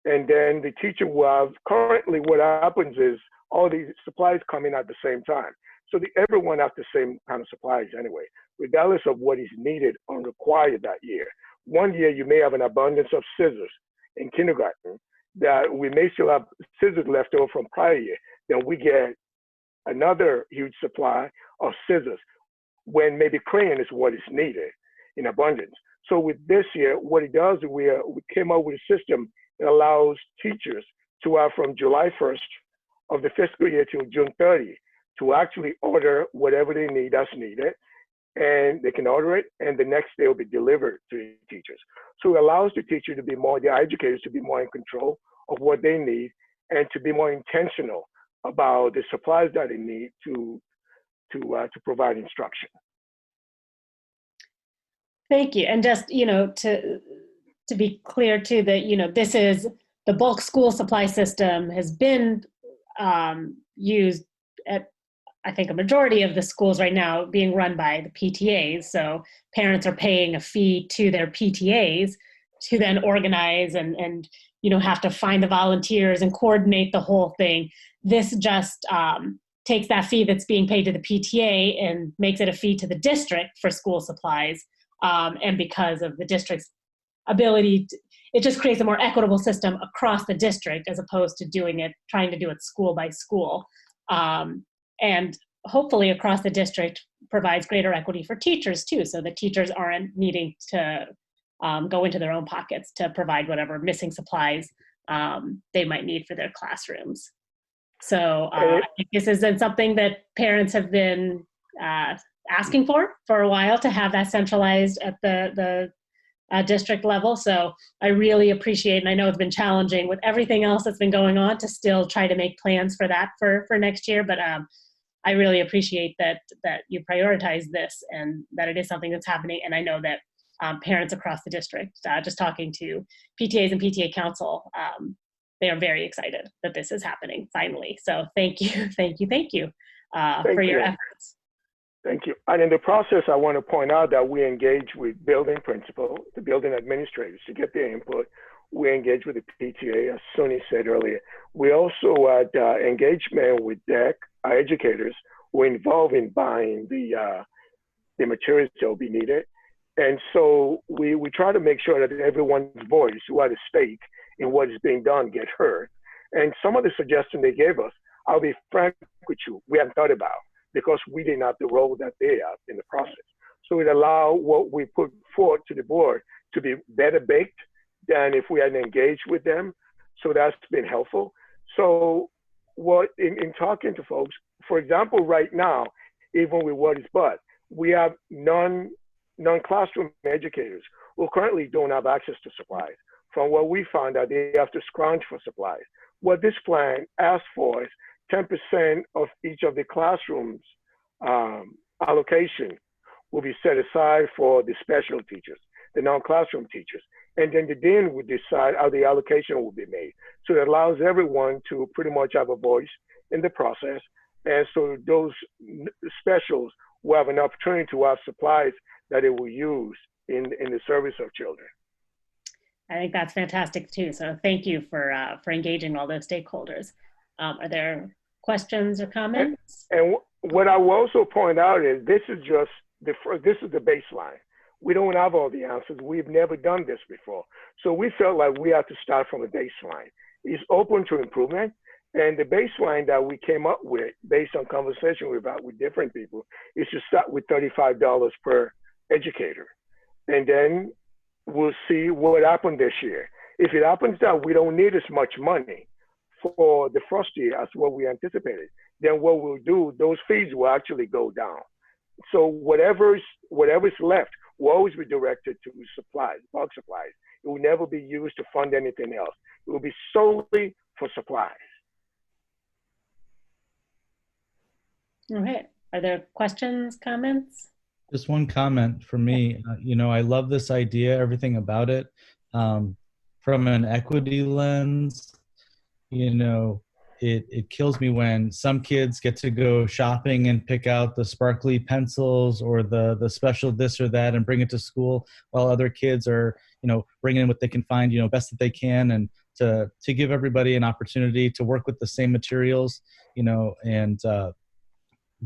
And then the teacher will have, currently what happens is all these supplies come in at the same time. So everyone has the same kind of supplies anyway, regardless of what is needed or required that year. One year you may have an abundance of scissors in kindergarten that we may still have scissors left over from prior year. Then we get another huge supply of scissors when maybe crayon is what is needed in abundance. So with this year, what it does, we came up with a system that allows teachers to have from July 1st of the fiscal year till June 30 to actually order whatever they need that's needed, and they can order it, and the next day will be delivered to the teachers. So it allows the teacher to be more, the educators to be more in control of what they need and to be more intentional about the supplies that they need to provide instruction. Thank you. And just, to be clear too, that, this is the bulk school supply system has been used at, I think, a majority of the schools right now being run by the PTAs. So parents are paying a fee to their PTAs to then organize and have to find the volunteers and coordinate the whole thing. This just takes that fee that's being paid to the PTA and makes it a fee to the district for school supplies. And because of the district's ability, it just creates a more equitable system across the district as opposed to trying to do it school by school. And hopefully across the district provides greater equity for teachers too, so that teachers aren't needing to go into their own pockets to provide whatever missing supplies they might need for their classrooms. So I think this isn't something that parents have been asking for a while, to have that centralized at the district level. So I really appreciate, and I know it's been challenging with everything else that's been going on, to still try to make plans for that for next year. But I really appreciate that you prioritize this and that it is something that's happening. And I know that parents across the district, just talking to PTAs and PTA council, they are very excited that this is happening finally. So thank you for your efforts. Thank you. And in the process, I want to point out that we engage with building principal, the building administrators to get their input. We engage with the PTA, as Sunny said earlier. We also had engagement with DEC, our educators, who are involved in buying the materials that will be needed. And so we try to make sure that everyone's voice who had a stake in what is being done get heard. And some of the suggestions they gave us, I'll be frank with you, we haven't thought about, because we didn't have the role that they have in the process. So it allowed what we put forward to the board to be better baked than if we hadn't engaged with them. So that's been helpful. So in talking to folks, for example, right now, even with what is but, we have non-classroom educators who currently don't have access to supplies. From what we found out, they have to scrounge for supplies. What this plan asks for is 10% of each of the classrooms allocation will be set aside for the special teachers, the non-classroom teachers. And then the dean would decide how the allocation will be made. So it allows everyone to pretty much have a voice in the process. And so those specials will have an opportunity to have supplies that they will use in the service of children. I think that's fantastic too. So thank you for engaging all those stakeholders. Are there questions or comments? And what I will also point out is this is just this is the baseline. We don't have all the answers. We've never done this before. So we felt like we have to start from a baseline. It's open to improvement. And the baseline that we came up with based on conversation we've had with different people is to start with $35 per educator. And then we'll see what happened this year. If it happens that we don't need as much money for the first year as what we anticipated, then what we'll do, those fees will actually go down. So whatever's left will always be directed to supplies, bulk supplies. It will never be used to fund anything else. It will be solely for supplies. All right. Are there questions, comments? Just one comment from me. I love this idea, everything about it. From an equity lens, it kills me when some kids get to go shopping and pick out the sparkly pencils or the special this or that and bring it to school, while other kids are, bringing in what they can find, best that they can, and to give everybody an opportunity to work with the same materials, and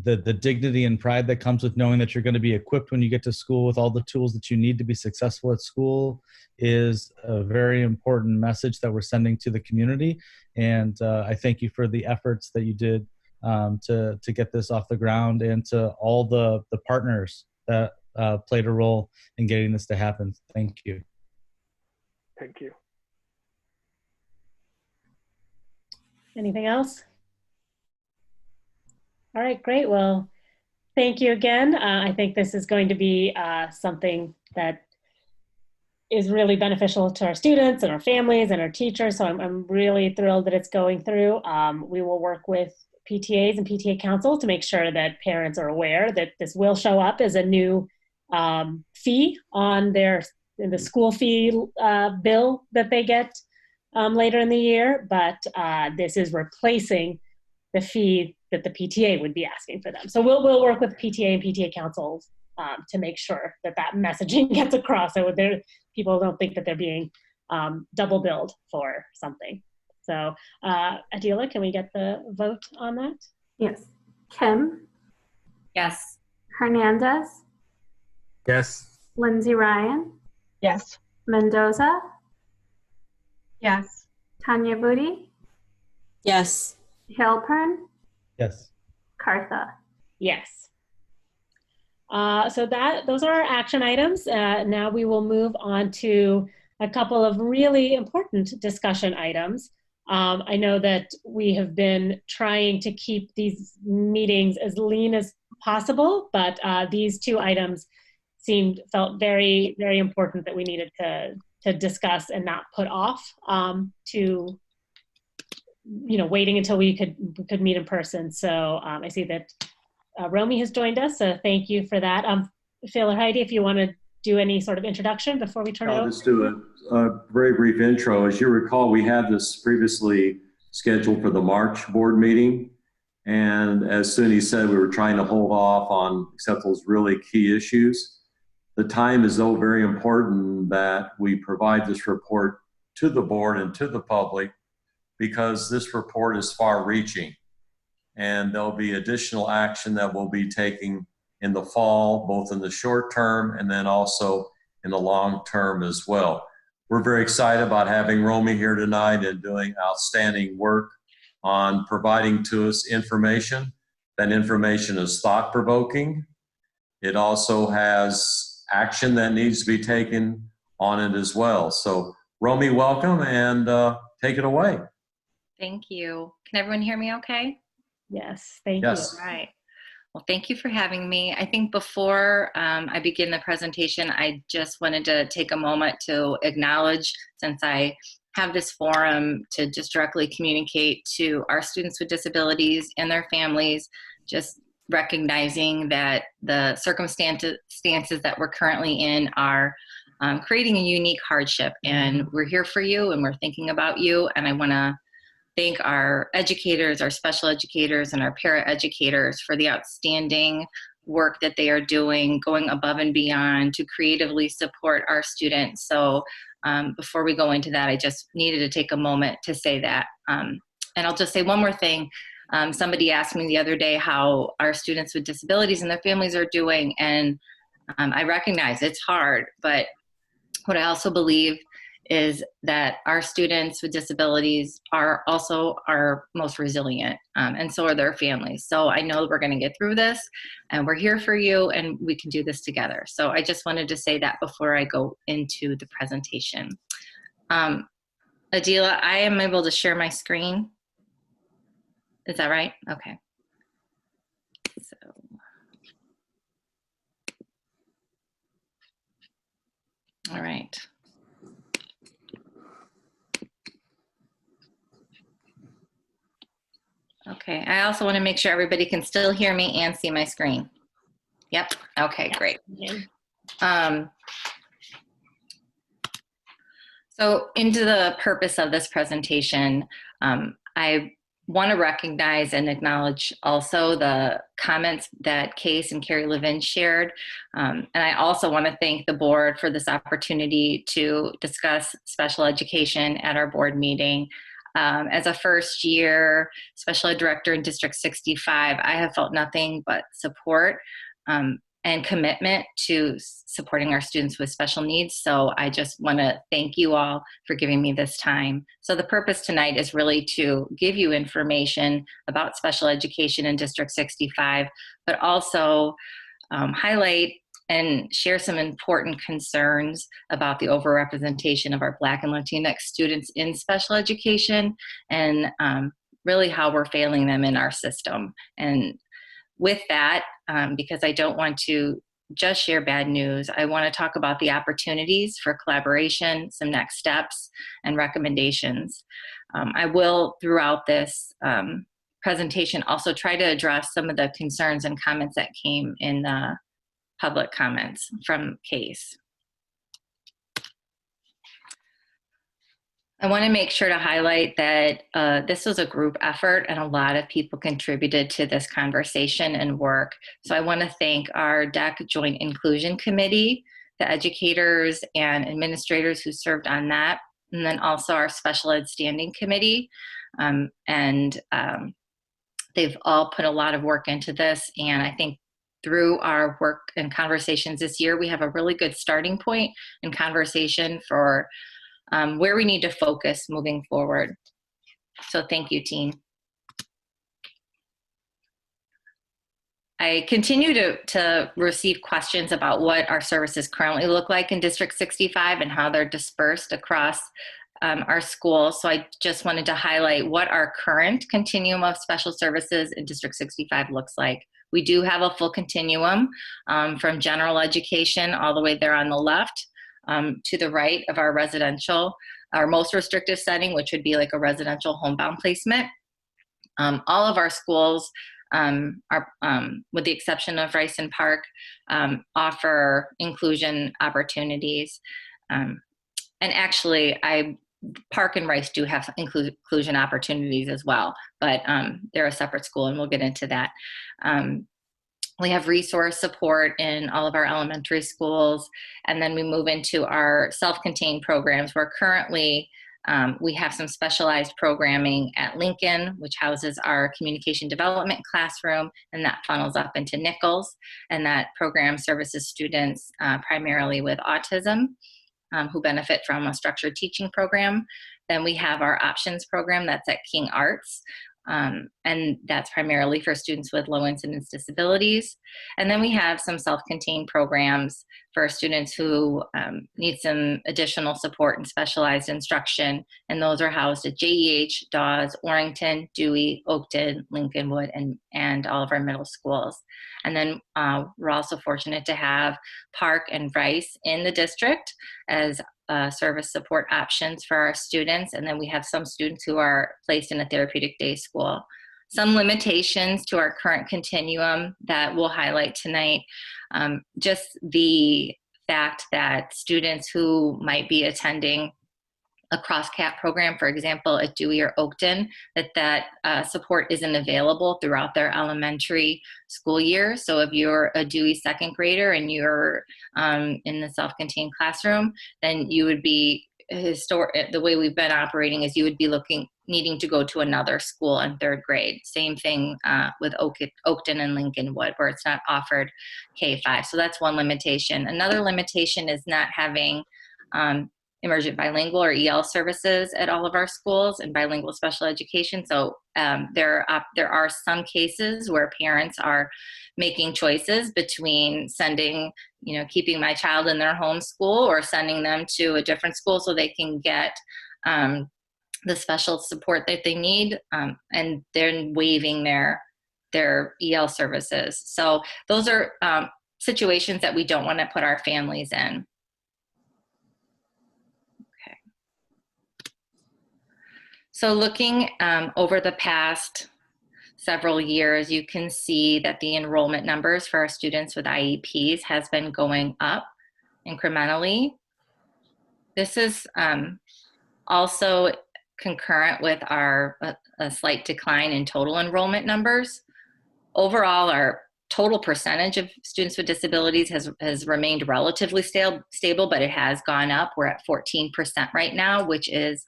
the dignity and pride that comes with knowing that you're going to be equipped when you get to school with all the tools that you need to be successful at school is a very important message that we're sending to the community. And I thank you for the efforts that you did to get this off the ground, and to all the partners that played a role in getting this to happen. Thank you. Thank you. Anything else? All right, great. Well, thank you again. I think this is going to be something that is really beneficial to our students and our families and our teachers. So I'm really thrilled that it's going through. We will work with PTAs and PTA council to make sure that parents are aware that this will show up as a new fee on the school fee bill that they get later in the year. But this is replacing the fee that the PTA would be asking for them. So we'll work with PTA and PTA councils to make sure that messaging gets across, so people don't think that they're being double billed for something. So Adila, can we get the vote on that? Yes. Kim? Yes. Hernandez? Yes. Lindsay Ryan? Yes. Mendoza? Yes. Tanya Booty? Yes. Halpern? Yes. Cartha? Yes. So those are our action items. Now we will move on to a couple of really important discussion items. I know that we have been trying to keep these meetings as lean as possible, but these two items felt very, very important that we needed to discuss and not put off to waiting until we could meet in person. So I see that Romy has joined us, so thank you for that. Phil or Heidi, if you want to do any sort of introduction before we turn it over. I'll just do a very brief intro. As you recall, we had this previously scheduled for the March board meeting. And as Suni said, we were trying to hold off on except those really key issues. The time is though very important that we provide this report to the board and to the public, because this report is far reaching. And there'll be additional action that we'll be taking in the fall, both in the short term and then also in the long term as well. We're very excited about having Romy here tonight and doing outstanding work on providing to us information. That information is thought-provoking. It also has action that needs to be taken on it as well. So Romy, welcome, and take it away. Thank you. Can everyone hear me okay? Yes, thank Yes. you. All right. Well, thank you for having me. I think before I begin the presentation, I just wanted to take a moment to acknowledge, since I have this forum to just directly communicate to our students with disabilities and their families, just recognizing that the circumstances that we're currently in are creating a unique hardship. And we're here for you, and we're thinking about you. And I want to thank our educators, our special educators, and our para-educators for the outstanding work that they are doing, going above and beyond to creatively support our students. So before we go into that, I just needed to take a moment to say that. And I'll just say one more thing. Somebody asked me the other day how our students with disabilities and their families are doing, and I recognize it's hard, but what I also believe is that our students with disabilities are also our most resilient, and so are their families. So I know we're going to get through this, and we're here for you, and we can do this together. So I just wanted to say that before I go into the presentation. Adila, I am able to share my screen. Is that right? Okay. So. All right. Okay, I also want to make sure everybody can still hear me and see my screen. Yep, okay, great. So into the purpose of this presentation, I want to recognize and acknowledge also the comments that Case and Carrie Levin shared. And I also want to thank the board for this opportunity to discuss special education at our board meeting. As a first year special ed director in District 65, I have felt nothing but support and commitment to supporting our students with special needs. So I just want to thank you all for giving me this time. So the purpose tonight is really to give you information about special education in District 65, but also highlight and share some important concerns about the overrepresentation of our Black and Latinx students in special education, and really how we're failing them in our system. And with that, because I don't want to just share bad news, I want to talk about the opportunities for collaboration, some next steps, and recommendations. I will, throughout this presentation, also try to address some of the concerns and comments that came in the public comments from Case. I want to make sure to highlight that this was a group effort and a lot of people contributed to this conversation and work. So I want to thank our DEC Joint Inclusion Committee, the educators and administrators who served on that, and then also our Special Ed Standing Committee. They've all put a lot of work into this, and I think through our work and conversations this year, we have a really good starting point and conversation for where we need to focus moving forward. So thank you, team. I continue to receive questions about what our services currently look like in District 65 and how they're dispersed across our schools. So I just wanted to highlight what our current continuum of special services in District 65 looks like. We do have a full continuum from general education all the way there on the left to the right of our residential, our most restrictive setting, which would be like a residential homebound placement. All of our schools are, with the exception of Rice and Park, offer inclusion opportunities. And actually, Park and Rice do have inclusion opportunities as well, but they're a separate school, and we'll get into that. We have resource support in all of our elementary schools, and then we move into our self-contained programs, where currently we have some specialized programming at Lincoln, which houses our communication development classroom, and that funnels up into Nichols, and that program services students primarily with autism who benefit from a structured teaching program. Then we have our options program that's at King Arts, and that's primarily for students with low incidence disabilities. And then we have some self-contained programs for students who need some additional support and specialized instruction, and those are housed at JEH, Dawes, Orrington, Dewey, Oakton, Lincolnwood, and all of our middle schools. And then we're also fortunate to have Park and Rice in the district as service support options for our students. And then we have some students who are placed in a therapeutic day school. Some limitations to our current continuum that we'll highlight tonight. Just the fact that students who might be attending a cross-cap program, for example, at Dewey or Oakton, that support isn't available throughout their elementary school year. So if you're a Dewey second grader and you're in the self-contained classroom, then you would be, the way we've been operating is you would be needing to go to another school in third grade. Same thing with Oakton and Lincolnwood, where it's not offered K-5. So that's one limitation. Another limitation is not having emergent bilingual or EL services at all of our schools and bilingual special education. So there are some cases where parents are making choices between keeping my child in their home school or sending them to a different school so they can get the special support that they need, and they're waiving their EL services. So those are situations that we don't want to put our families in. So looking over the past several years, you can see that the enrollment numbers for our students with IEPs has been going up incrementally. This is also concurrent with our a slight decline in total enrollment numbers. Overall, our total percentage of students with disabilities has remained relatively stable, but it has gone up. We're at 14% right now, which is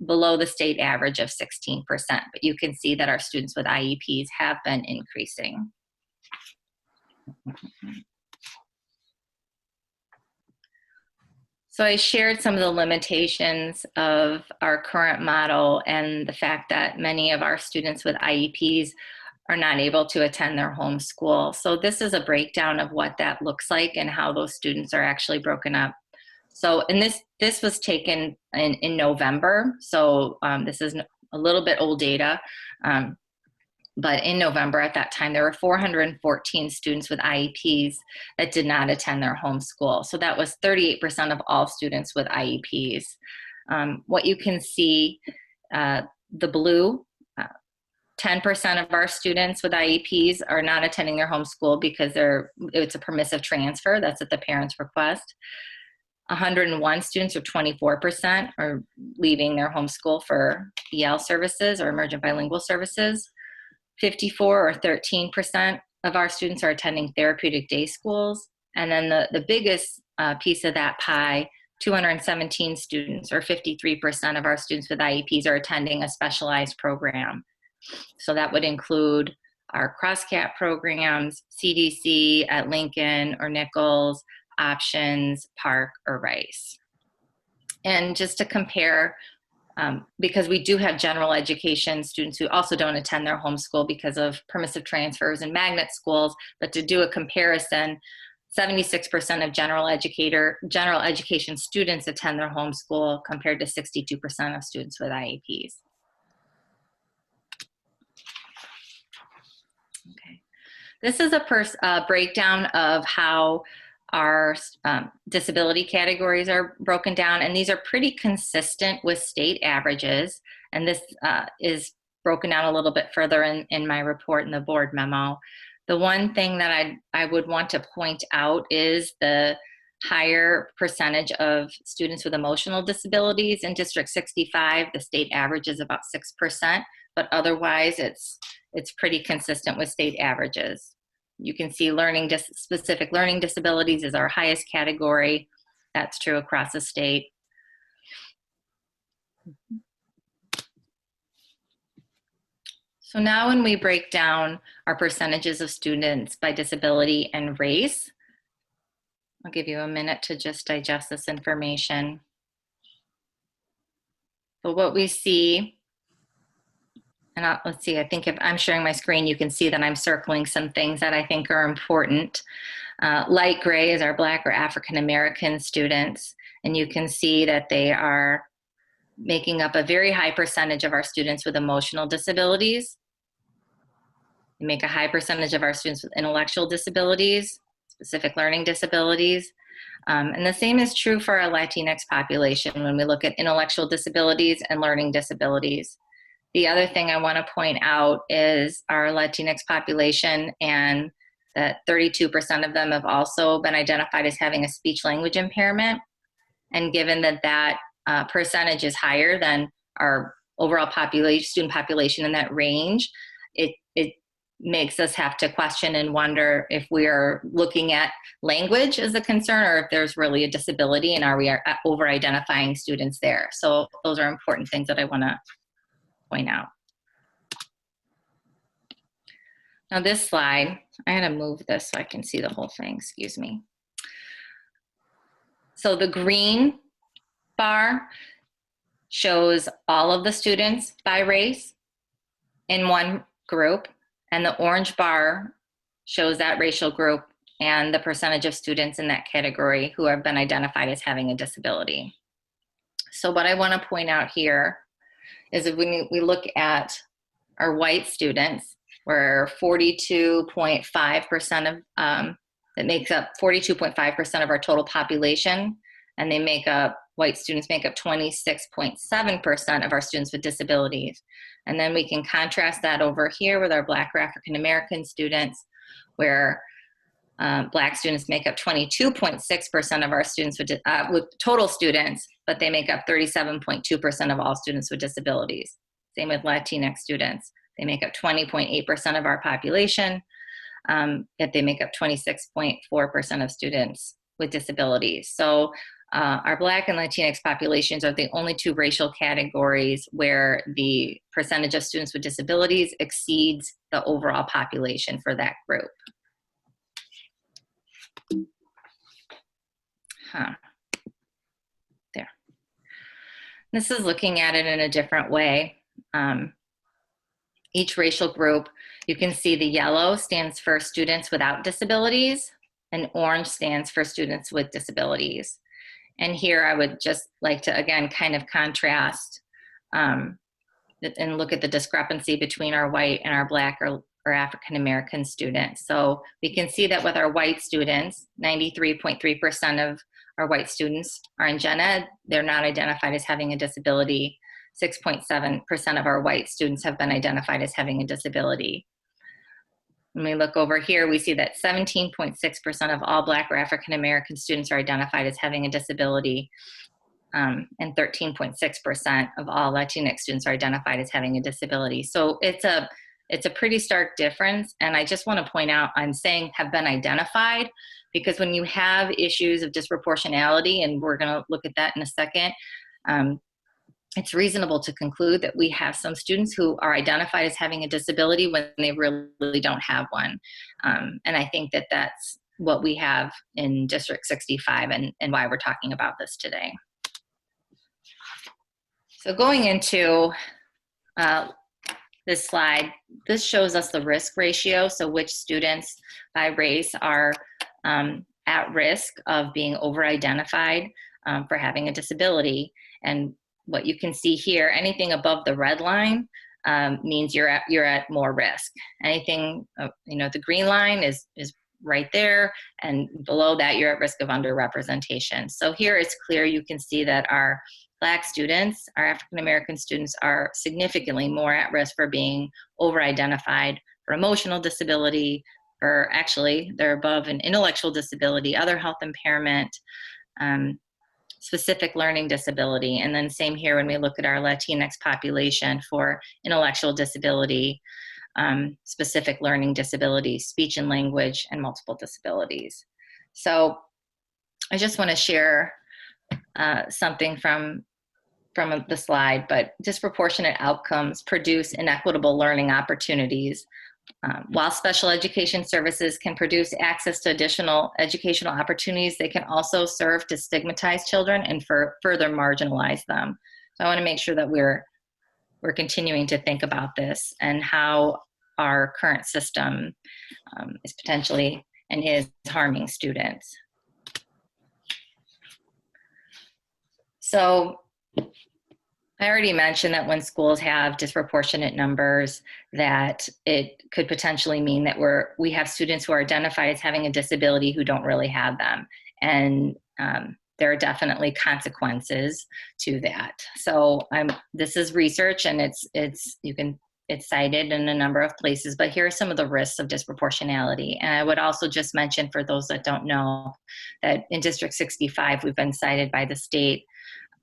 below the state average of 16%. But you can see that our students with IEPs have been increasing. So I shared some of the limitations of our current model and the fact that many of our students with IEPs are not able to attend their home school. So this is a breakdown of what that looks like and how those students are actually broken up. So, and this was taken in November. So this is a little bit old data. But in November at that time, there were 414 students with IEPs that did not attend their home school. So that was 38% of all students with IEPs. What you can see, the blue, 10% of our students with IEPs are not attending their home school because it's a permissive transfer. That's at the parent's request. 101 students, or 24%, are leaving their home school for EL services or emergent bilingual services. 54 or 13% of our students are attending therapeutic day schools. And then the biggest piece of that pie, 217 students, or 53% of our students with IEPs are attending a specialized program. So that would include our cross-cap programs, CDC at Lincoln or Nichols, Options, Park, or Rice. And just to compare, because we do have general education students who also don't attend their home school because of permissive transfers and magnet schools, but to do a comparison, 76% of general education students attend their home school compared to 62% of students with IEPs. Okay. This is a breakdown of how our disability categories are broken down, and these are pretty consistent with state averages. And this is broken down a little bit further in my report in the board memo. The one thing that I would want to point out is the higher percentage of students with emotional disabilities in District 65. The state average is about 6%, but otherwise it's pretty consistent with state averages. You can see specific learning disabilities is our highest category. That's true across the state. So now when we break down our percentages of students by disability and race, I'll give you a minute to just digest this information. But what we see, and let's see, I think if I'm sharing my screen, you can see that I'm circling some things that I think are important. Light gray is our Black or African American students, and you can see that they are making up a very high percentage of our students with emotional disabilities. They make a high percentage of our students with intellectual disabilities, specific learning disabilities. And the same is true for our Latinx population when we look at intellectual disabilities and learning disabilities. The other thing I want to point out is our Latinx population, and that 32% of them have also been identified as having a speech language impairment. And given that percentage is higher than our overall student population in that range, it makes us have to question and wonder if we are looking at language as a concern or if there's really a disability and are we over-identifying students there. So those are important things that I want to point out. Now this slide, I had to move this so I can see the whole thing, excuse me. So the green bar shows all of the students by race in one group, and the orange bar shows that racial group and the percentage of students in that category who have been identified as having a disability. So what I want to point out here is if we look at our white students, where 42.5% of, that makes up 42.5% of our total population, and white students make up 26.7% of our students with disabilities. And then we can contrast that over here with our Black or African American students, where Black students make up 22.6% of our students with total students, but they make up 37.2% of all students with disabilities. Same with Latinx students. They make up 20.8% of our population, yet they make up 26.4% of students with disabilities. So our Black and Latinx populations are the only two racial categories where the percentage of students with disabilities exceeds the overall population for that group. There. This is looking at it in a different way. Each racial group, you can see the yellow stands for students without disabilities, and orange stands for students with disabilities. And here I would just like to, again, kind of contrast and look at the discrepancy between our white and our Black or African-American students. So we can see that with our white students, 93.3% of our white students are in gen ed. They're not identified as having a disability. 6.7% of our white students have been identified as having a disability. When we look over here, we see that 17.6% of all Black or African-American students are identified as having a disability, and 13.6% of all Latinx students are identified as having a disability. So it's a pretty stark difference, and I just want to point out, I'm saying have been identified, because when you have issues of disproportionality, and we're going to look at that in a second, it's reasonable to conclude that we have some students who are identified as having a disability when they really don't have one. And I think that that's what we have in District 65 and why we're talking about this today. So going into this slide, this shows us the risk ratio, so which students by race are at risk of being over-identified for having a disability. And what you can see here, anything above the red line means you're at more risk. Anything, the green line is right there, and below that you're at risk of underrepresentation. So here it's clear, you can see that our Black students, our African-American students, are significantly more at risk for being over-identified for emotional disability, or actually they're above an intellectual disability, other health impairment, specific learning disability. And then same here when we look at our Latinx population for intellectual disability, specific learning disabilities, speech and language, and multiple disabilities. So I just want to share something from the slide, but disproportionate outcomes produce inequitable learning opportunities. While special education services can produce access to additional educational opportunities, they can also serve to stigmatize children and further marginalize them. So I want to make sure that we're continuing to think about this and how our current system is potentially and is harming students. So I already mentioned that when schools have disproportionate numbers, that it could potentially mean that we have students who are identified as having a disability who don't really have them. And there are definitely consequences to that. So this is research, and it's cited in a number of places, but here are some of the risks of disproportionality. And I would also just mention, for those that don't know, that in District 65, we've been cited by the state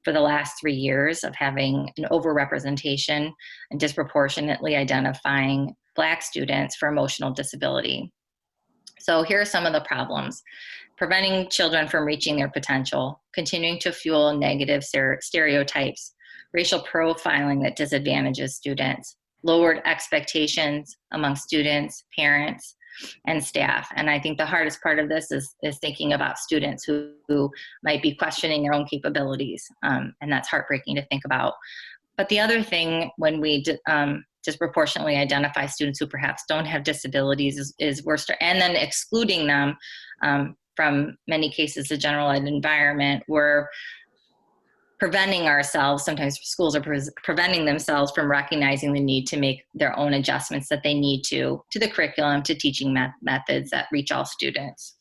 for the last 3 years of having an overrepresentation and disproportionately identifying Black students for emotional disability. So here are some of the problems: preventing children from reaching their potential, continuing to fuel negative stereotypes, racial profiling that disadvantages students, lowered expectations among students, parents, and staff. And I think the hardest part of this is thinking about students who might be questioning their own capabilities. And that's heartbreaking to think about. But the other thing, when we disproportionately identify students who perhaps don't have disabilities, is and then excluding them from many cases the general ed environment, we're preventing ourselves, sometimes schools are preventing themselves from recognizing the need to make their own adjustments that they need to the curriculum, to teaching methods that reach all students.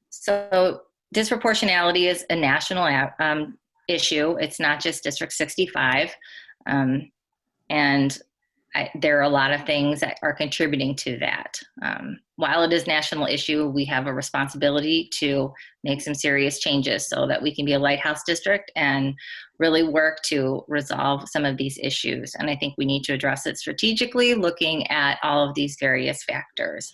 So disproportionality is a national issue. It's not just District 65. And there are a lot of things that are contributing to that. While it is a national issue, we have a responsibility to make some serious changes so that we can be a lighthouse district and really work to resolve some of these issues. And I think we need to address it strategically, looking at all of these various factors.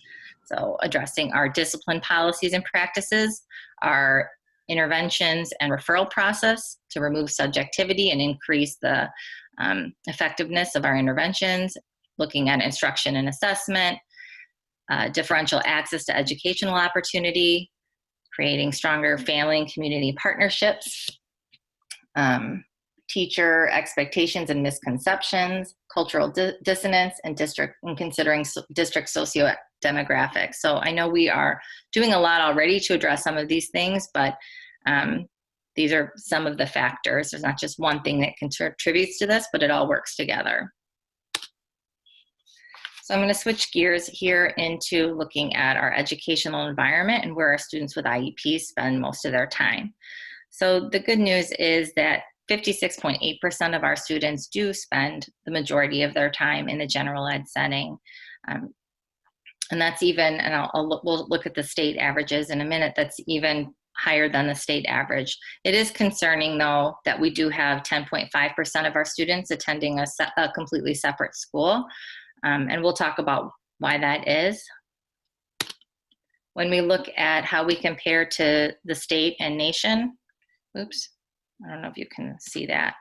So addressing our discipline policies and practices, our interventions and referral process to remove subjectivity and increase the effectiveness of our interventions, looking at instruction and assessment, differential access to educational opportunity, creating stronger family and community partnerships, teacher expectations and misconceptions, cultural dissonance, and considering district socio-demographics. So I know we are doing a lot already to address some of these things, but these are some of the factors. There's not just one thing that contributes to this, but it all works together. So I'm going to switch gears here into looking at our educational environment and where our students with IEPs spend most of their time. So the good news is that 56.8% of our students do spend the majority of their time in the general ed setting. And that's even, and we'll look at the state averages in a minute, that's even higher than the state average. It is concerning, though, that we do have 10.5% of our students attending a completely separate school. And we'll talk about why that is. When we look at how we compare to the state and nation, oops, I don't know if you can see that.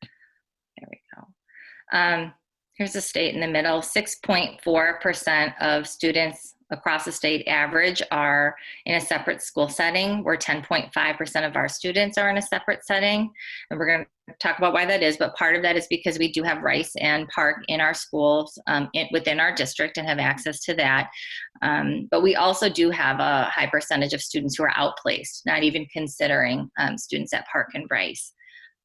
There we go. Here's the state in the middle. 6.4% of students across the state average are in a separate school setting, where 10.5% of our students are in a separate setting. And we're going to talk about why that is, but part of that is because we do have Rice and Park in our schools within our district and have access to that. But we also do have a high percentage of students who are outplaced, not even considering students at Park and Rice.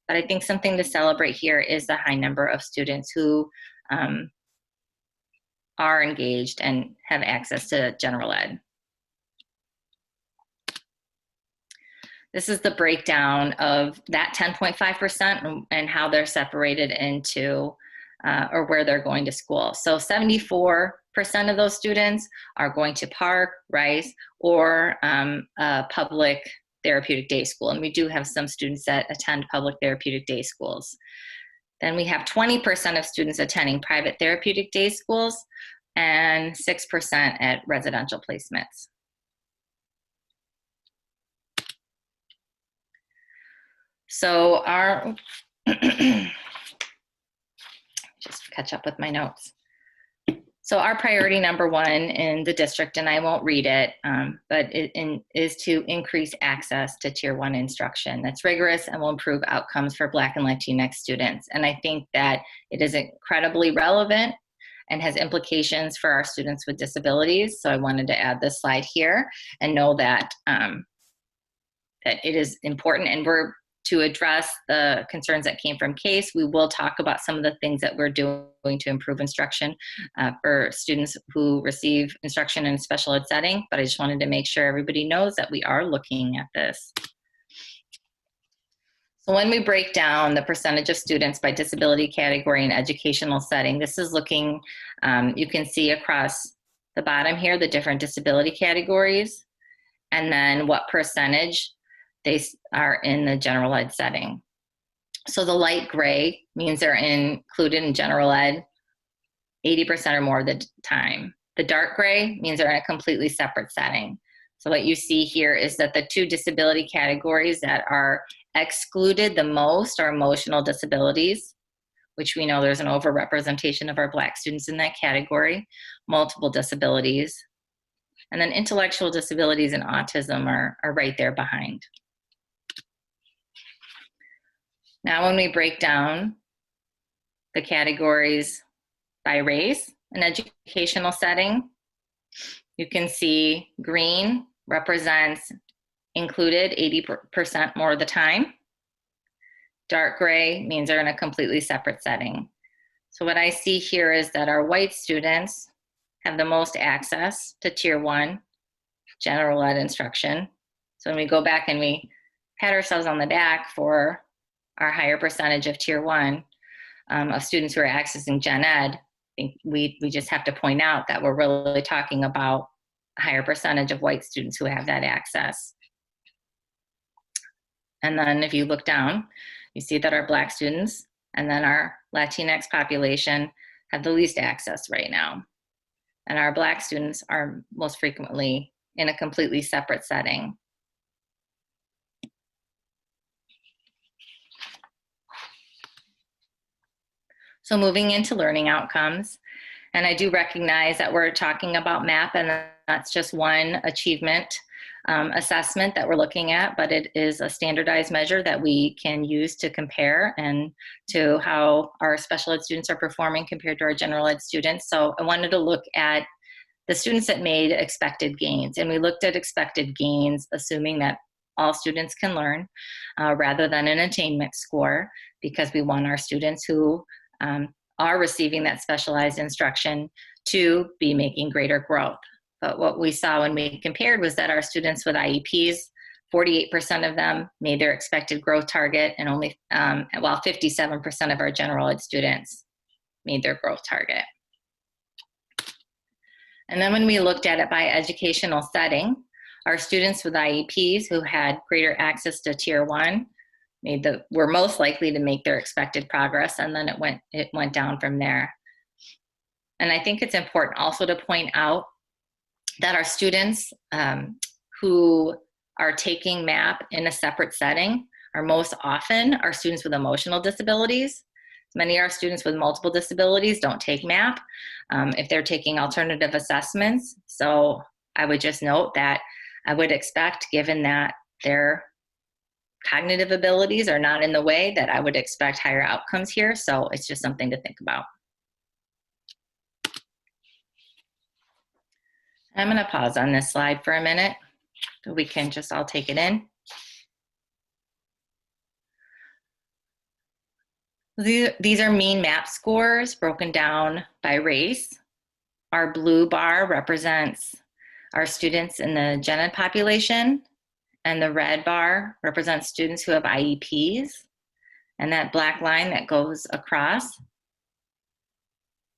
But I think something to celebrate here is the high number of students who are engaged and have access to general ed. This is the breakdown of that 10.5% and how they're separated into or where they're going to school. So 74% of those students are going to Park, Rice, or a public therapeutic day school. And we do have some students that attend public therapeutic day schools. Then we have 20% of students attending private therapeutic day schools and 6% at residential placements. So our, just catch up with my notes. So our priority number one in the district, and I won't read it, but is to increase access to Tier 1 instruction that's rigorous and will improve outcomes for Black and Latinx students. And I think that it is incredibly relevant and has implications for our students with disabilities. So I wanted to add this slide here and know that, that it is important, and we're to address the concerns that came from CASE. We will talk about some of the things that we're doing to improve instruction for students who receive instruction in a special ed setting, but I just wanted to make sure everybody knows that we are looking at this. So when we break down the percentage of students by disability category and educational setting, this is looking, you can see across the bottom here, the different disability categories, and then what percentage they are in the general ed setting. So the light gray means they're included in general ed 80% or more of the time. The dark gray means they're in a completely separate setting. So what you see here is that the two disability categories that are excluded the most are emotional disabilities, which we know there's an overrepresentation of our Black students in that category, multiple disabilities, and then intellectual disabilities and autism are right there behind. Now, when we break down the categories by race and educational setting, you can see green represents included 80% more of the time. Dark gray means they're in a completely separate setting. So what I see here is that our white students have the most access to Tier 1 general ed instruction. So when we go back and we pat ourselves on the back for our higher percentage of Tier 1 of students who are accessing gen ed, think we just have to point out that we're really talking about a higher percentage of white students who have that access. And then if you look down, you see that our Black students and then our Latinx population have the least access right now. And our Black students are most frequently in a completely separate setting. So moving into learning outcomes, and I do recognize that we're talking about MAP, and that's just one achievement assessment that we're looking at, but it is a standardized measure that we can use to compare and to how our special ed students are performing compared to our general ed students. So I wanted to look at the students that made expected gains, and we looked at expected gains assuming that all students can learn rather than an attainment score, because we want our students who are receiving that specialized instruction to be making greater growth. But what we saw when we compared was that our students with IEPs, 48% of them made their expected growth target, and only, while 57% of our general ed students made their growth target. And then when we looked at it by educational setting, our students with IEPs who had greater access to Tier 1 were most likely to make their expected progress, and then it went down from there. And I think it's important also to point out that our students who are taking MAP in a separate setting are most often our students with emotional disabilities. Many of our students with multiple disabilities don't take MAP if they're taking alternative assessments. So I would just note that I would expect, given that their cognitive abilities are not in the way, that I would expect higher outcomes here. So it's just something to think about. I'm going to pause on this slide for a minute so we can just all take it in. These are mean MAP scores broken down by race. Our blue bar represents our students in the gen ed population, and the red bar represents students who have IEPs. And that black line that goes across,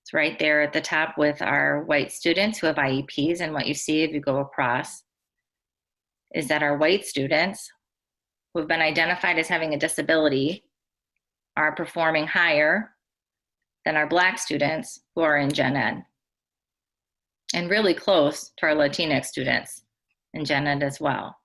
it's right there at the top with our white students who have IEPs. And what you see if you go across is that our white students who have been identified as having a disability are performing higher than our Black students who are in gen ed, and really close to our Latinx students in gen ed as well.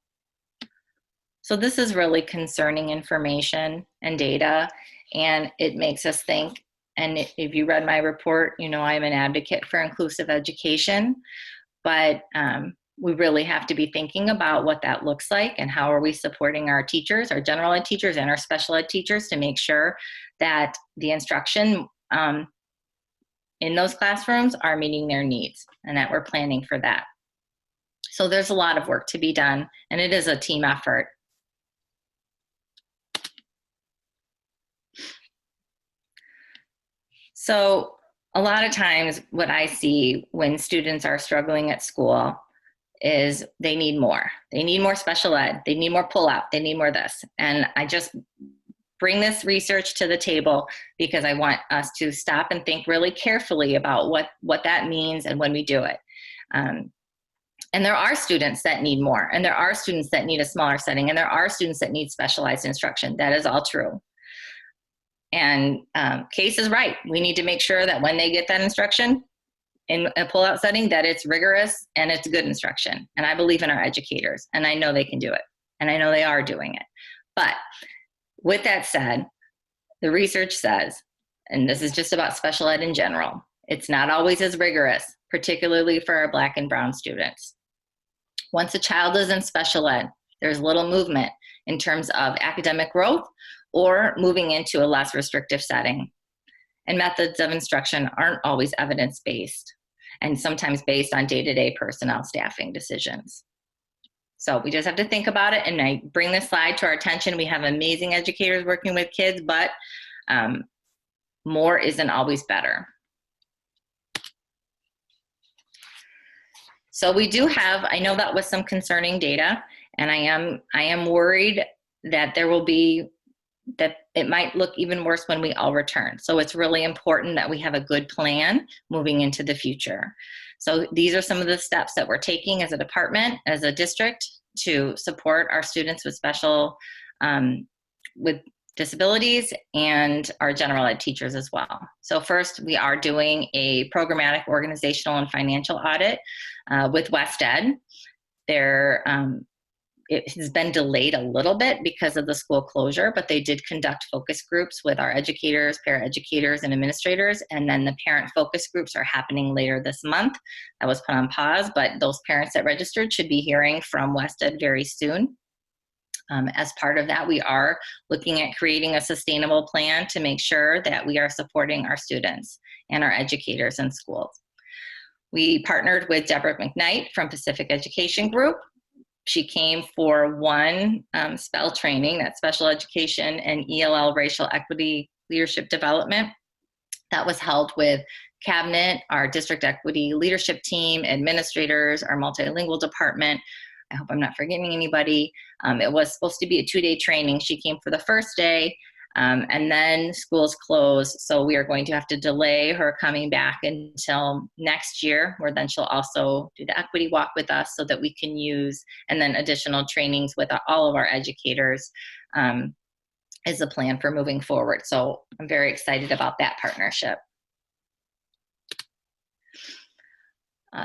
So this is really concerning information and data, and it makes us think. And if you read my report, you know I'm an advocate for inclusive education, but we really have to be thinking about what that looks like and how are we supporting our teachers, our general ed teachers and our special ed teachers, to make sure that the instruction in those classrooms are meeting their needs and that we're planning for that. So there's a lot of work to be done, and it is a team effort. So a lot of times what I see when students are struggling at school is they need more. They need more special ed. They need more pull-out. They need more this. And I just bring this research to the table because I want us to stop and think really carefully about what that means and when we do it. And there are students that need more, and there are students that need a smaller setting, and there are students that need specialized instruction. That is all true. And Case is right. We need to make sure that when they get that instruction in a pull-out setting, that it's rigorous and it's good instruction. And I believe in our educators, and I know they can do it, and I know they are doing it. But with that said, the research says, and this is just about special ed in general, it's not always as rigorous, particularly for our Black and brown students. Once a child is in special ed, there's little movement in terms of academic growth or moving into a less restrictive setting. And methods of instruction aren't always evidence-based, and sometimes based on day-to-day personnel staffing decisions. So we just have to think about it, and I bring this slide to our attention. We have amazing educators working with kids, but more isn't always better. So we do have, I know that was some concerning data, and I am worried that there will be that it might look even worse when we all return. So it's really important that we have a good plan moving into the future. So these are some of the steps that we're taking as a department, as a district, to support our students with special, with disabilities, and our general ed teachers as well. So first, we are doing a programmatic, organizational, and financial audit with West Ed. It has been delayed a little bit because of the school closure, but they did conduct focus groups with our educators, paraeducators, and administrators, and then the parent focus groups are happening later this month. That was put on pause, but those parents that registered should be hearing from West Ed very soon. As part of that, we are looking at creating a sustainable plan to make sure that we are supporting our students and our educators in schools. We partnered with Deborah McKnight from Pacific Education Group. She came for one SPEL training, that's Special Education and ELL Racial Equity Leadership Development. That was held with Cabinet, our District Equity Leadership Team, administrators, our multilingual department. I hope I'm not forgetting anybody. It was supposed to be a 2-day training. She came for the first day, and then schools closed. So we are going to have to delay her coming back until next year, where then she'll also do the equity walk with us so that we can use, and then additional trainings with all of our educators is a plan for moving forward. So I'm very excited about that partnership.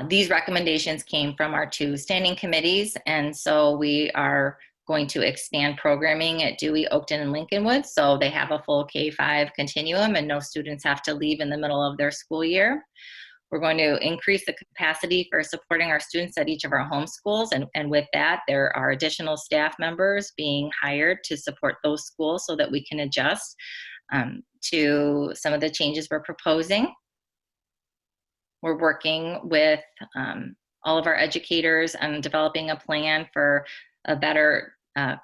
These recommendations came from our 2 standing committees, and so we are going to expand programming at Dewey, Oakton, and Lincolnwood, so they have a full K-5 continuum and no students have to leave in the middle of their school year. We're going to increase the capacity for supporting our students at each of our home schools, and with that, there are additional staff members being hired to support those schools so that we can adjust to some of the changes we're proposing. We're working with all of our educators on developing a plan for a better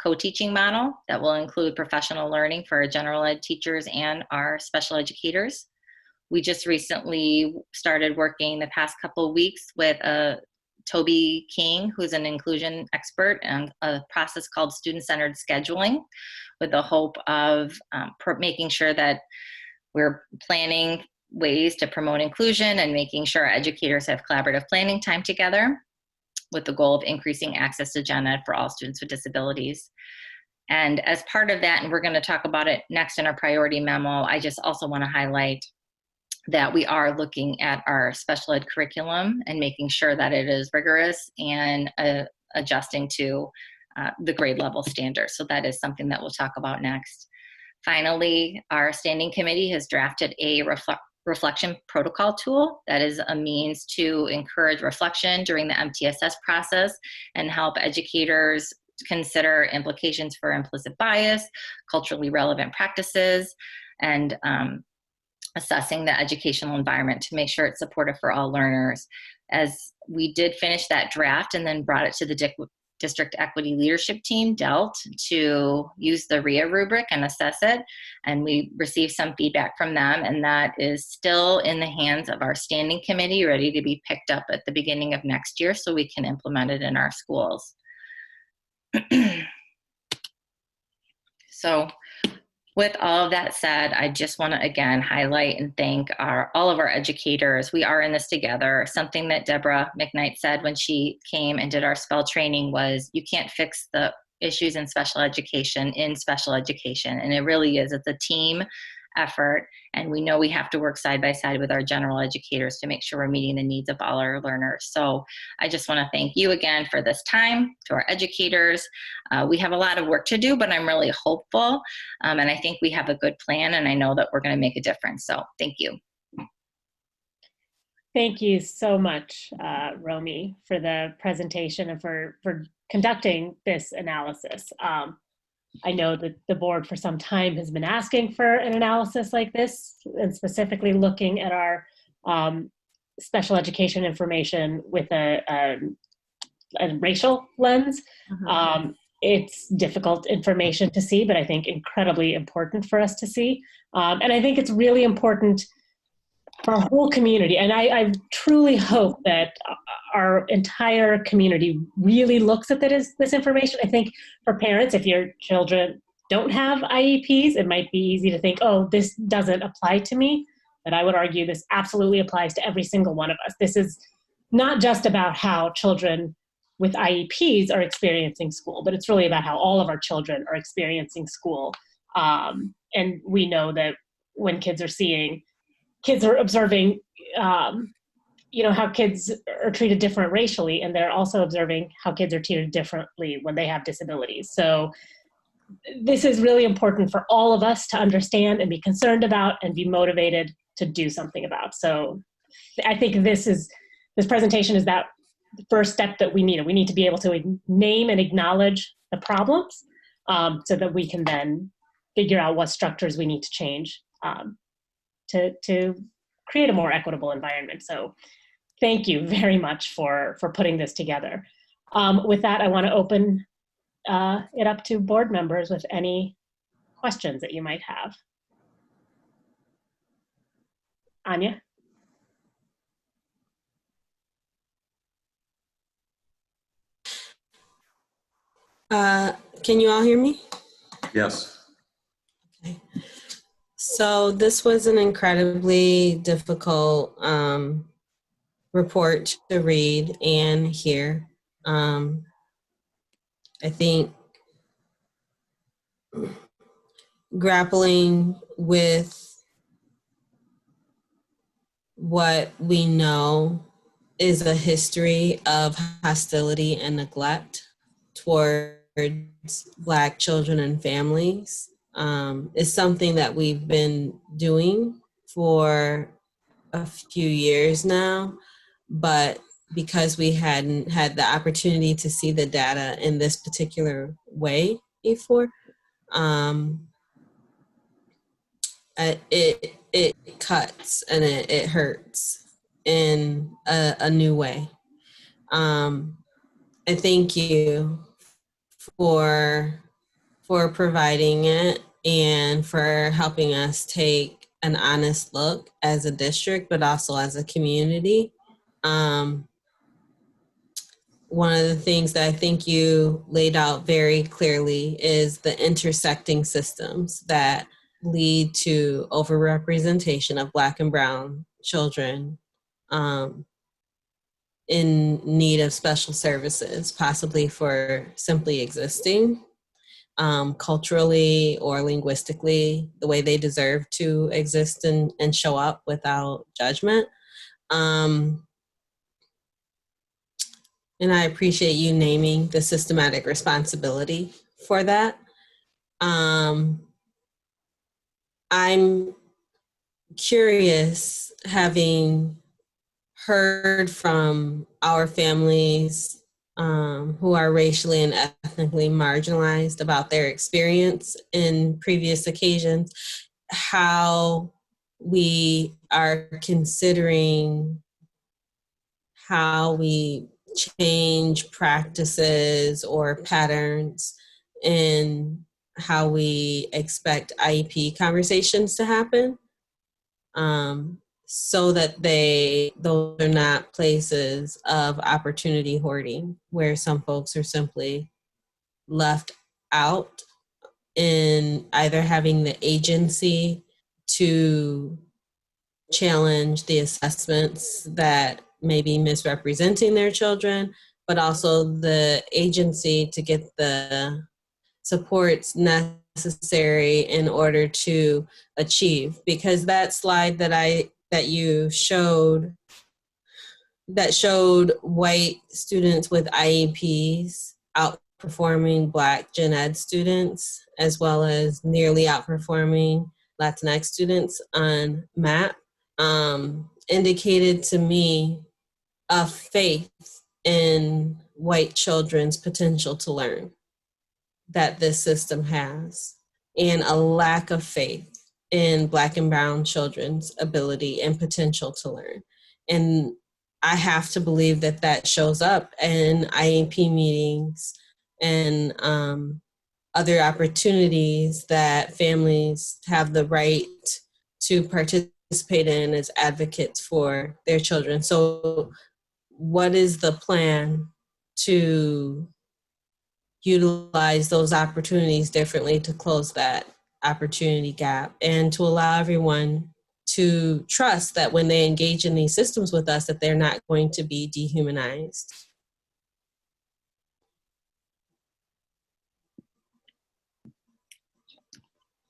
co-teaching model that will include professional learning for our general ed teachers and our special educators. We just recently started working the past couple of weeks with Toby King, who's an inclusion expert, and a process called student-centered scheduling, with the hope of making sure that we're planning ways to promote inclusion and making sure our educators have collaborative planning time together, with the goal of increasing access to gen ed for all students with disabilities. And as part of that, and we're going to talk about it next in our priority memo, I just also want to highlight that we are looking at our special ed curriculum and making sure that it is rigorous and adjusting to the grade level standards. So that is something that we'll talk about next. Finally, our standing committee has drafted a reflection protocol tool that is a means to encourage reflection during the MTSS process and help educators consider implications for implicit bias, culturally relevant practices, and assessing the educational environment to make sure it's supportive for all learners. As we did finish that draft and then brought it to the District Equity Leadership Team, DELT, to use the RIA rubric and assess it. And we received some feedback from them, and that is still in the hands of our standing committee, ready to be picked up at the beginning of next year so we can implement it in our schools. So with all of that said, I just want to again highlight and thank all of our educators. We are in this together. Something that Deborah McKnight said when she came and did our SPEL training was, you can't fix the issues in special education. And it really is. It's a team effort, and we know we have to work side by side with our general educators to make sure we're meeting the needs of all our learners. So I just want to thank you again for this time, to our educators. We have a lot of work to do, but I'm really hopeful, and I think we have a good plan, and I know that we're going to make a difference. So thank you. Thank you so much, Romy, for the presentation and for conducting this analysis. I know that the board for some time has been asking for an analysis like this, and specifically looking at our special education information with a racial lens. It's difficult information to see, but I think incredibly important for us to see. And I think it's really important for our whole community. And I truly hope that our entire community really looks at this information. I think for parents, if your children don't have IEPs, it might be easy to think, oh, this doesn't apply to me. But I would argue this absolutely applies to every single one of us. This is not just about how children with IEPs are experiencing school, but it's really about how all of our children are experiencing school. And we know that when kids are observing, how kids are treated different racially, and they're also observing how kids are treated differently when they have disabilities. So this is really important for all of us to understand and be concerned about and be motivated to do something about. So I think this presentation is that first step that we need. We need to be able to name and acknowledge the problems so that we can then figure out what structures we need to change to create a more equitable environment. So thank you very much for putting this together. With that, I want to open it up to board members with any questions that you might have. Anya? Can you all hear me? Yes. Okay. So this was an incredibly difficult report to read and hear. I think grappling with what we know is a history of hostility and neglect towards Black children and families is something that we've been doing for a few years now, but because we hadn't had the opportunity to see the data in this particular way before, it cuts and it hurts in a new way. I thank you for providing it and for helping us take an honest look as a district, but also as a community. One of the things that I think you laid out very clearly is the intersecting systems that lead to overrepresentation of Black and Brown children in need of special services, possibly for simply existing culturally or linguistically the way they deserve to exist and show up without judgment. And I appreciate you naming the systematic responsibility for that. I'm curious, having heard from our families who are racially and ethnically marginalized about their experience in previous occasions, how we are considering how we change practices or patterns in how we expect IEP conversations to happen, so that those are not places of opportunity hoarding where some folks are simply left out in either having the agency to challenge the assessments that may be misrepresenting their children, but also the agency to get the supports necessary in order to achieve. Because that slide that you showed, that showed white students with IEPs outperforming Black gen ed students, as well as nearly outperforming Latinx students on MAP, indicated to me a faith in white children's potential to learn that this system has, and a lack of faith in Black and Brown children's ability and potential to learn. And I have to believe that that shows up in IEP meetings and other opportunities that families have the right to participate in as advocates for their children. So what is the plan to utilize those opportunities differently to close that opportunity gap, and to allow everyone to trust that when they engage in these systems with us, that they're not going to be dehumanized.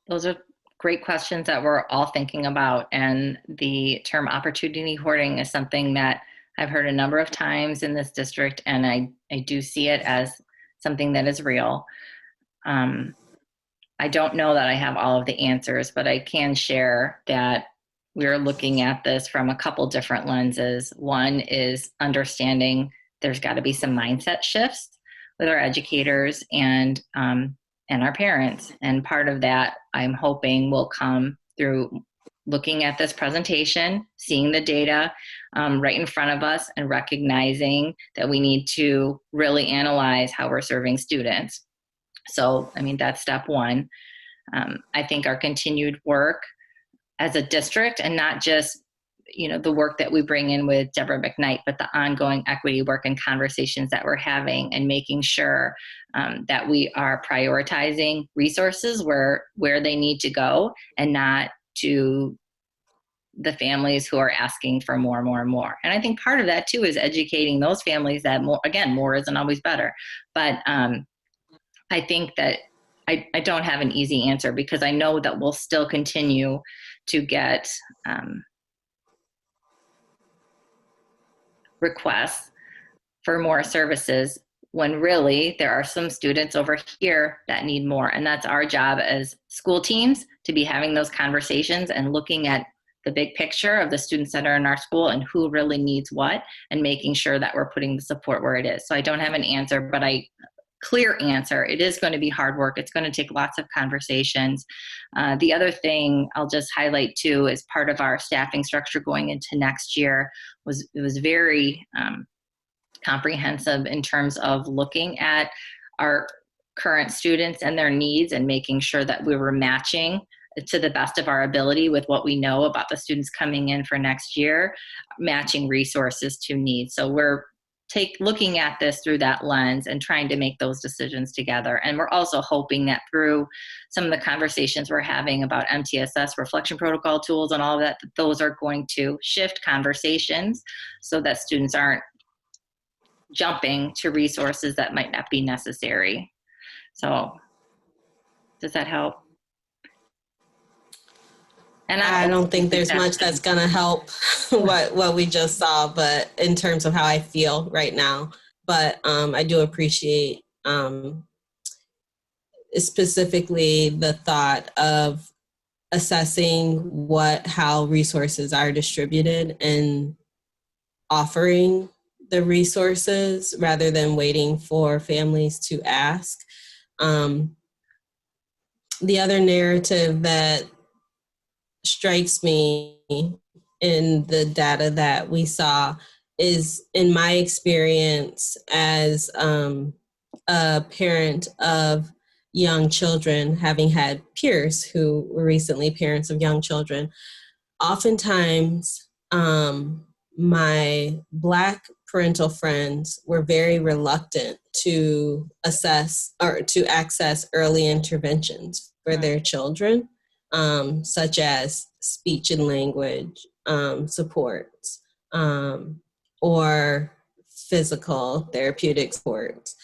Those are great questions that we're all thinking about. And the term opportunity hoarding is something that I've heard a number of times in this district, and I do see it as something that is real. I don't know that I have all of the answers, but I can share that we're looking at this from a couple different lenses. One is understanding there's got to be some mindset shifts with our educators and our parents. And part of that, I'm hoping, will come through looking at this presentation, seeing the data right in front of us, and recognizing that we need to really analyze how we're serving students. So, I mean, that's step one. I think our continued work as a district, and not just, you know, the work that we bring in with Deborah McKnight, but the ongoing equity work and conversations that we're having, and making sure that we are prioritizing resources where they need to go, and not to the families who are asking for more and more and more. And I think part of that too is educating those families that more isn't always better. But I think that I don't have an easy answer, because I know that we'll still continue to get requests for more services, when really there are some students over here that need more. And that's our job as school teams, to be having those conversations and looking at the big picture of the students that are in our school and who really needs what, and making sure that we're putting the support where it is. So I don't have an answer, but clear answer, it is going to be hard work. It's going to take lots of conversations. The other thing I'll just highlight too, is part of our staffing structure going into next year was very comprehensive in terms of looking at our current students and their needs, and making sure that we were matching to the best of our ability with what we know about the students coming in for next year, matching resources to needs. So we're looking at this through that lens and trying to make those decisions together. And we're also hoping that through some of the conversations we're having about MTSS reflection protocol tools and all of that, those are going to shift conversations so that students aren't jumping to resources that might not be necessary. So does that help? And I don't think there's much that's going to help what we just saw, but in terms of how I feel right now. But I do appreciate specifically the thought of assessing how resources are distributed and offering the resources rather than waiting for families to ask. The other narrative that strikes me in the data that we saw is, in my experience as a parent of young children, having had peers who were recently parents of young children, oftentimes my Black parental friends were very reluctant to assess or to access early interventions for their children, such as speech and language supports or physical therapeutic supports.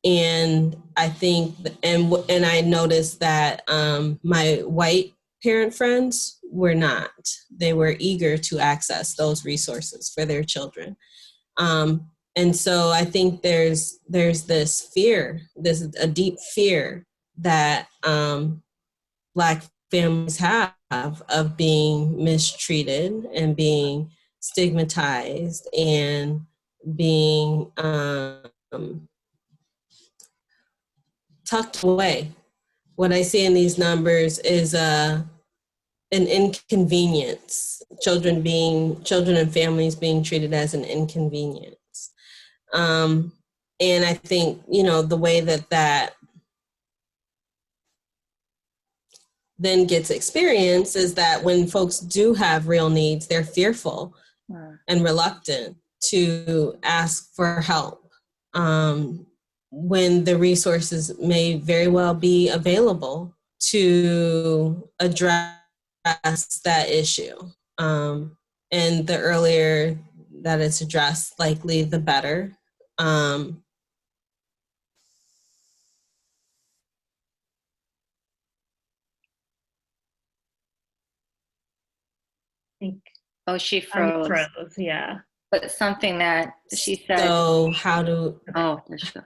And I think, and I noticed that my white parent friends were not. They were eager to access those resources for their children. And so I think there's this fear, a deep fear that Black families have of being mistreated and being stigmatized and being tucked away. What I see in these numbers is an inconvenience. Children and families being treated as an inconvenience. And I think, the way that then gets experienced is that when folks do have real needs, they're fearful and reluctant to ask for help. when the resources may very well be available to address that issue. And the earlier that it's addressed, likely the better. Oh, she froze. Froze, yeah. But something that she said. So how do, Oh, there she goes.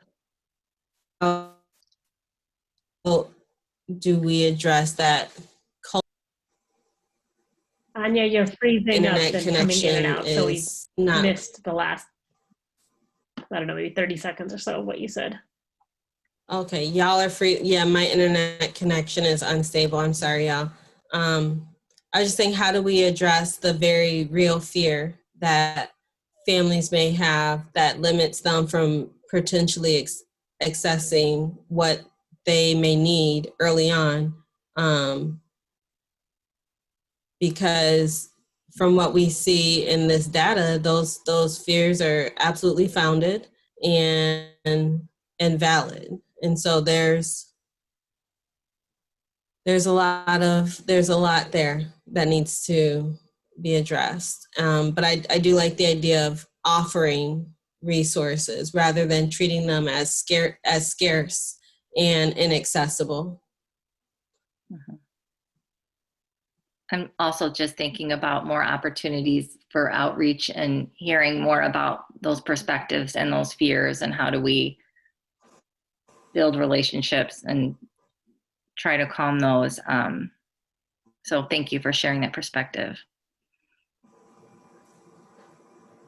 how do we address that? Anya, you're freezing Internet up and coming in and connection out, so we is not, missed the last, I don't know, maybe 30 seconds or so of what you said. okay, y'all are free. Yeah, my internet connection is unstable. I'm sorry, y'all. I just think, how do we address the very real fear that families may have that limits them from potentially accessing what they may need early on? Because from what we see in this data, those fears are absolutely founded and valid. And so there's a lot there that needs to be addressed. But I do like the idea of offering resources rather than treating them as scarce and inaccessible. Mm-hmm. I'm also just thinking about more opportunities for outreach and hearing more about those perspectives and those fears, and how do we build relationships and try to calm those. So thank you for sharing that perspective.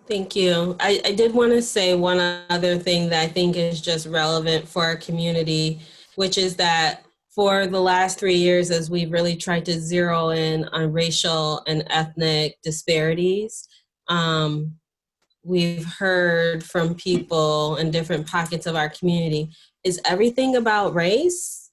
Thank you. I did want to say one other thing that I think is just relevant for our community, which is that for the last 3 years, as we've really tried to zero in on racial and ethnic disparities, we've heard from people in different pockets of our community, is everything about race?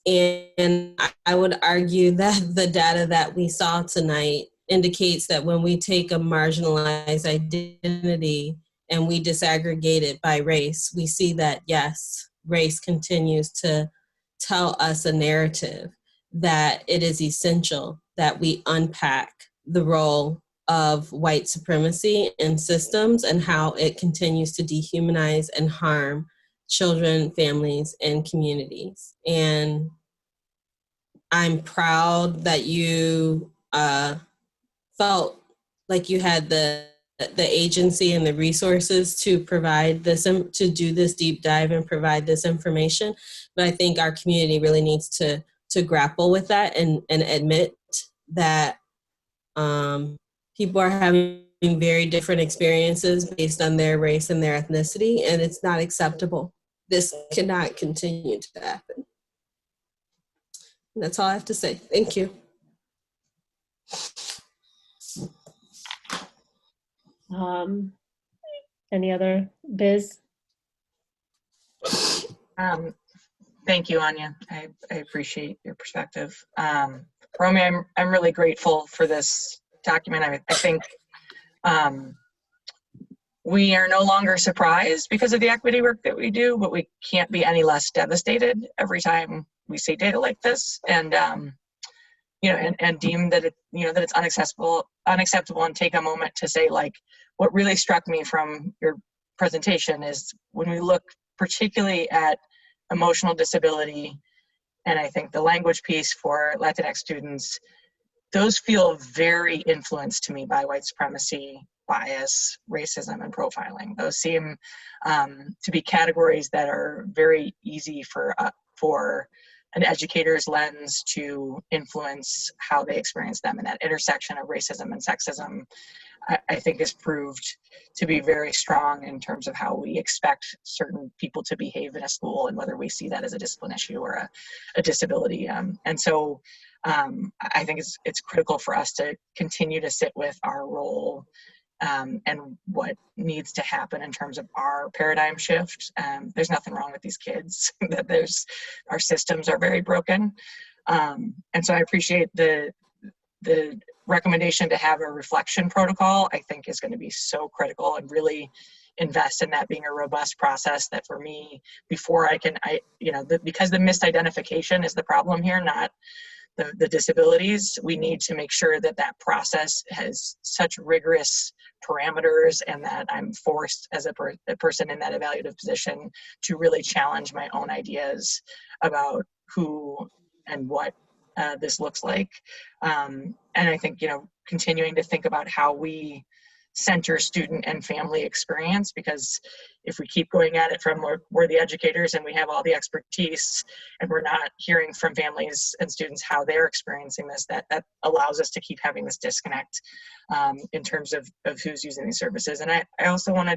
And I would argue that the data that we saw tonight indicates that when we take a marginalized identity and we disaggregate it by race, we see that, yes, race continues to tell us a narrative that it is essential that we unpack the role of white supremacy in systems and how it continues to dehumanize and harm children, families, and communities. And I'm proud that you felt like you had the agency and the resources to provide this, to do this deep dive and provide this information. But I think our community really needs to grapple with that and admit that people are having very different experiences based on their race and their ethnicity, and it's not acceptable. This cannot continue to happen. And that's all I have to say. Thank you. Any other biz? Thank you, Anya. I appreciate your perspective. Romy, I'm really grateful for this document. I think we are no longer surprised because of the equity work that we do, but we can't be any less devastated every time we see data like this, and and deem that that it's unacceptable, and take a moment to say, like, what really struck me from your presentation is when we look particularly at emotional disability, and I think the language piece for Latinx students, those feel very influenced to me by white supremacy, bias, racism, and profiling. Those seem to be categories that are very easy for an educator's lens to influence how they experience them. And that intersection of racism and sexism, I think, is proved to be very strong in terms of how we expect certain people to behave in a school, and whether we see that as a discipline issue or a disability. And so I think it's critical for us to continue to sit with our role and what needs to happen in terms of our paradigm shift. There's nothing wrong with these kids. That our systems are very broken. And so I appreciate the the recommendation to have a reflection protocol, I think, is going to be so critical, and really invest in that being a robust process that for me, before because the misidentification is the problem here, not the disabilities, we need to make sure that that process has such rigorous parameters, and that I'm forced as a person in that evaluative position to really challenge my own ideas about who and what this looks like. And I think, continuing to think about how we center student and family experience, because if we keep going at it from we're the educators and we have all the expertise, and we're not hearing from families and students how they're experiencing this, that allows us to keep having this disconnect in terms of who's using these services. And I also want to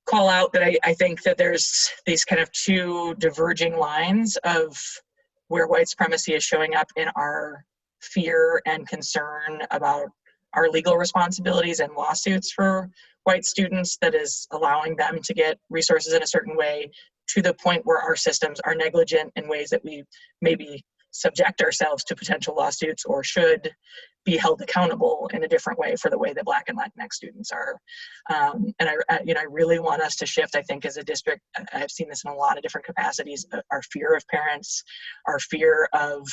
call out that I think that there's these kind of two diverging lines of where white supremacy is showing up in our fear and concern about our legal responsibilities and lawsuits for white students, that is allowing them to get resources in a certain way, to the point where our systems are negligent in ways that we maybe subject ourselves to potential lawsuits, or should be held accountable in a different way for the way that Black and Latinx students are. And I really want us to shift, I think, as a district. I've seen this in a lot of different capacities, our fear of parents, our fear of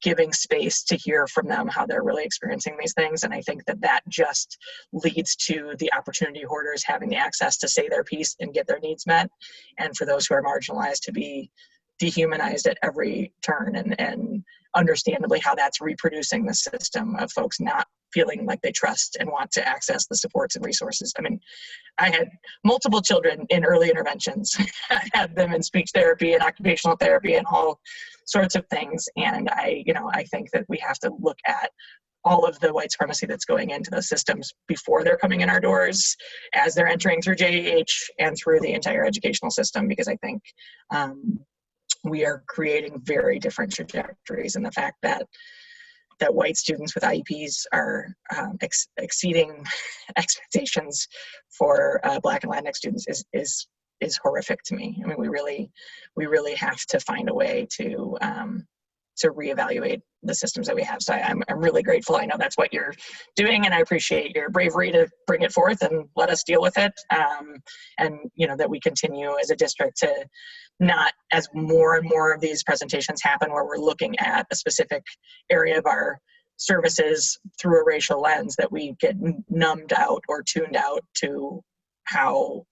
giving space to hear from them how they're really experiencing these things. And I think that just leads to the opportunity hoarders having the access to say their piece and get their needs met, and for those who are marginalized to be dehumanized at every turn, and understandably how that's reproducing the system of folks not feeling like they trust and want to access the supports and resources. I mean, I had multiple children in early interventions. I had them in speech therapy and occupational therapy and all sorts of things. And I think that we have to look at all of the white supremacy that's going into those systems before they're coming in our doors, as they're entering through JEH and through the entire educational system, because I think we are creating very different trajectories, and the fact that white students with IEPs are exceeding expectations for Black and Latinx students is horrific to me. I mean, we really have to find a way to reevaluate the systems that we have. So I'm really grateful. I know that's what you're doing, and I appreciate your bravery to bring it forth and let us deal with it. And that we continue as a district to not, as more and more of these presentations happen where we're looking at a specific area of our services through a racial lens, that we get numbed out or tuned out to how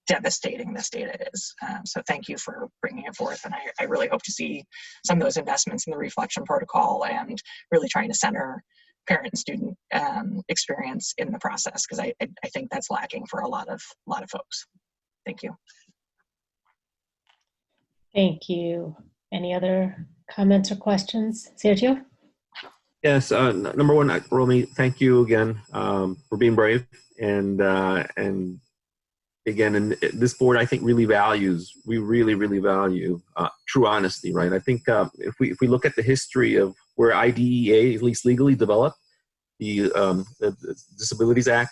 devastating this data is. So thank you for bringing it forth. And I really hope to see some of those investments in the reflection protocol, and really trying to center parent and student experience in the process, because I think that's lacking for a lot of folks. Thank you. Thank you. Any other comments or questions? Sergio? Yes, number one, Romy, thank you again for being brave, and again, and this board, I think, really value true honesty, right? I think if we look at the history of where IDEA, at least legally, developed the Disabilities Act,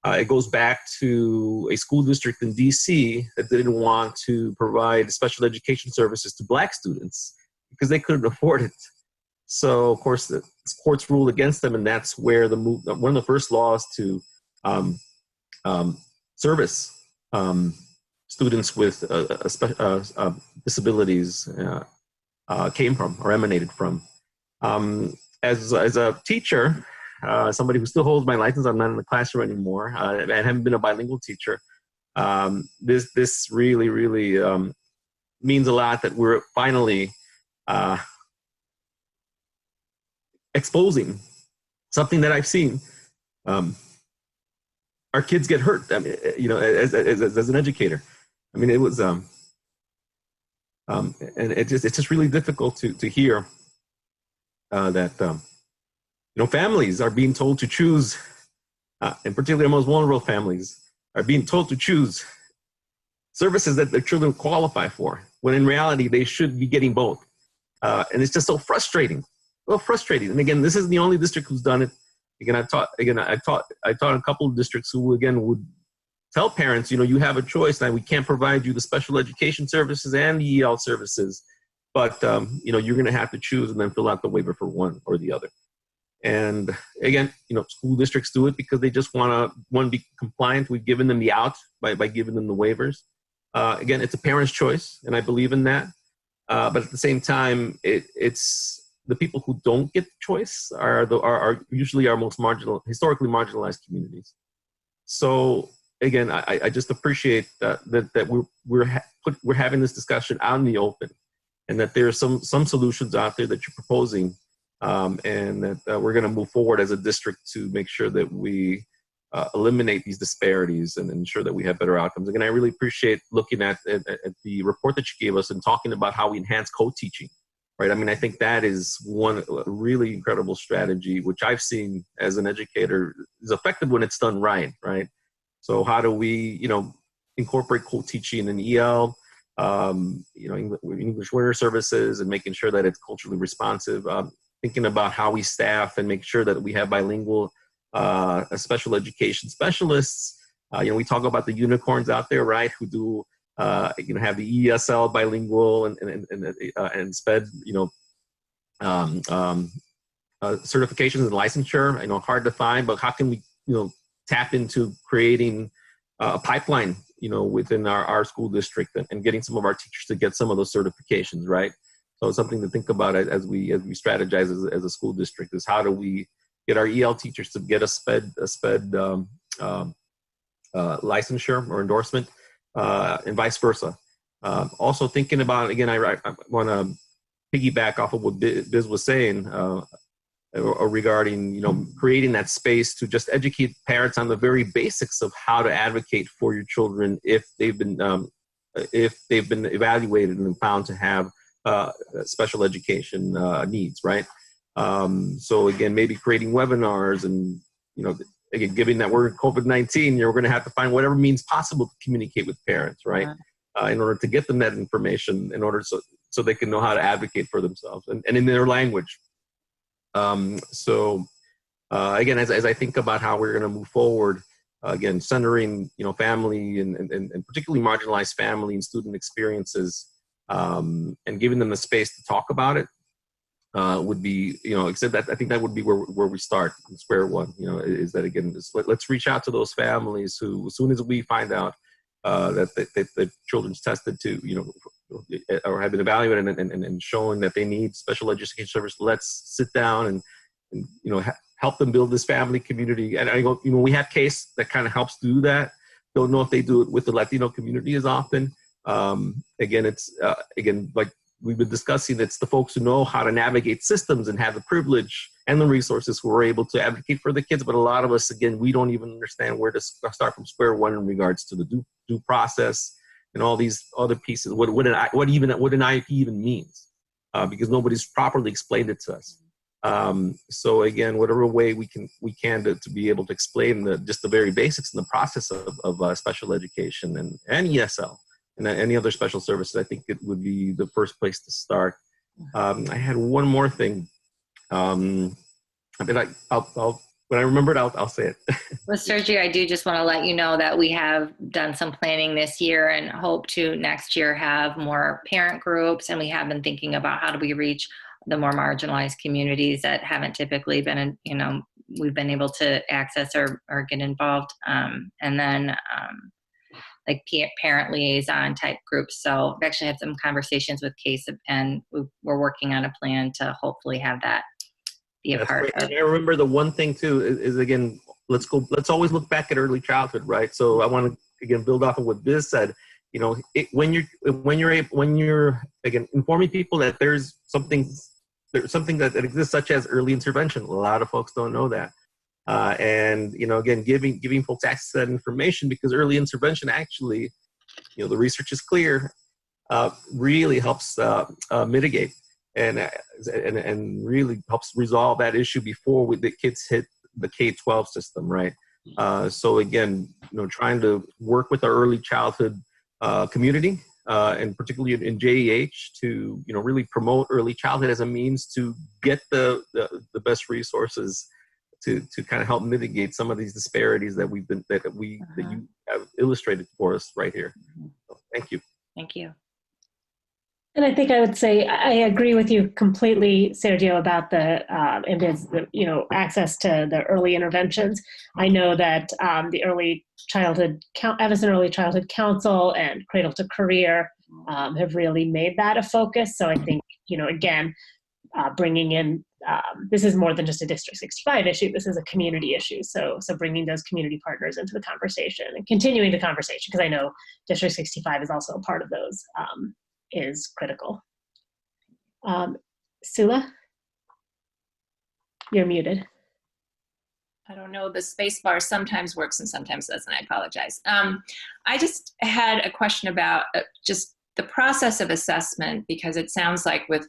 it goes back to a school district in DC that didn't want to provide special education services to Black students because they couldn't afford it. So, of course, the courts ruled against them, and that's where one of the first laws to service students with disabilities came from, or emanated from. As a teacher, somebody who still holds my license, I'm not in the classroom anymore, and haven't been a bilingual teacher, this really means a lot that we're finally exposing something that I've seen. Our kids get hurt. I mean, as an educator, I mean, it was, and it's just really difficult to hear that families are being told to choose, and particularly our most vulnerable families are being told to choose services that their children qualify for, when in reality they should be getting both. And it's just so frustrating. Well, frustrating. And again, this isn't the only district who's done it. Again, I taught a couple of districts who, again, would tell parents, you have a choice now. We can't provide you the special education services and the EL services, but you're going to have to choose and then fill out the waiver for one or the other. And again, school districts do it because they just want to be compliant. We've given them the out by giving them the waivers. Again, it's a parent's choice, and I believe in that. But at the same time, it's the people who don't get the choice are usually our most historically marginalized communities. So again, I just appreciate that we're having this discussion out in the open, and that there are some solutions out there that you're proposing. And that we're going to move forward as a district to make sure that we eliminate these disparities and ensure that we have better outcomes. Again, I really appreciate looking at the report that you gave us and talking about how we enhance co-teaching, right? I mean, I think that is one really incredible strategy, which I've seen as an educator is effective when it's done right? So how do we, incorporate co-teaching in EL, English learner services, and making sure that it's culturally responsive? Thinking about how we staff and make sure that we have bilingual special education specialists. We talk about the unicorns out there, right? Who do have the ESL bilingual and SPED, certifications and licensure. Hard to find, but how can we tap into creating a pipeline within our school district and getting some of our teachers to get some of those certifications, right? So it's something to think about as we strategize as a school district, is how do we get our EL teachers to get a SPED licensure or endorsement, and vice versa. Also thinking about, again, I want to piggyback off of what Biz was saying regarding, creating that space to just educate parents on the very basics of how to advocate for your children if they've been evaluated and found to have special education needs, right? So again, maybe creating webinars and, again, given that we're in COVID-19, we're going to have to find whatever means possible to communicate with parents, right? In order to get them that information, in order so they can know how to advocate for themselves and in their language. Again, as I think about how we're going to move forward, again, centering, family and particularly marginalized family and student experiences, and giving them the space to talk about it, would be, except that I think that would be where we start, square one, is that, again, let's reach out to those families who, as soon as we find out that the children's tested to, or have been evaluated and showing that they need special education service, let's sit down and help them build this family community. And I go, we have CASE that kind of helps do that. Don't know if they do it with the Latino community as often. Again, it's like we've been discussing, it's the folks who know how to navigate systems and have the privilege and the resources who are able to advocate for the kids. But a lot of us, again, we don't even understand where to start from square one in regards to the due process and all these other pieces. What an IEP even means, because nobody's properly explained it to us. So again, whatever way we can to be able to explain just the very basics in the process of special education and ESL. And any other special services, I think it would be the first place to start. I had one more thing. When I remember it, I'll say it. Well, Sergio, I do just want to let you know that we have done some planning this year and hope to next year have more parent groups. And we have been thinking about how do we reach the more marginalized communities that haven't typically been, we've been able to access or get involved. And then like parent liaison type groups. So we actually had some conversations with CASE, and we're working on a plan to hopefully have that be a part of. And I remember the one thing too is again, let's always look back at early childhood, right? So I want to again build off of what Biz said. When you're again informing people that there's something that exists, such as early intervention. A lot of folks don't know that. And again, giving folks access to that information, because early intervention actually, the research is clear, really helps mitigate and really helps resolve that issue before the kids hit the K-12 system, right? So again, trying to work with our early childhood community, and particularly in JEH, to really promote early childhood as a means to get the best resources to kind of help mitigate some of these disparities that you have illustrated for us right here. So, thank you. Thank you. And I think I would say I agree with you completely, Sergio, about access to the early interventions. I know that the Evanston Early Childhood Council and Cradle to Career have really made that a focus. So I think, again, bringing in, this is more than just a District 65 issue. This is a community issue. So bringing those community partners into the conversation and continuing the conversation, because I know District 65 is also a part of those, is critical. Sula, you're muted. I don't know, the space bar sometimes works and sometimes doesn't. I apologize. I just had a question about just the process of assessment, because it sounds like with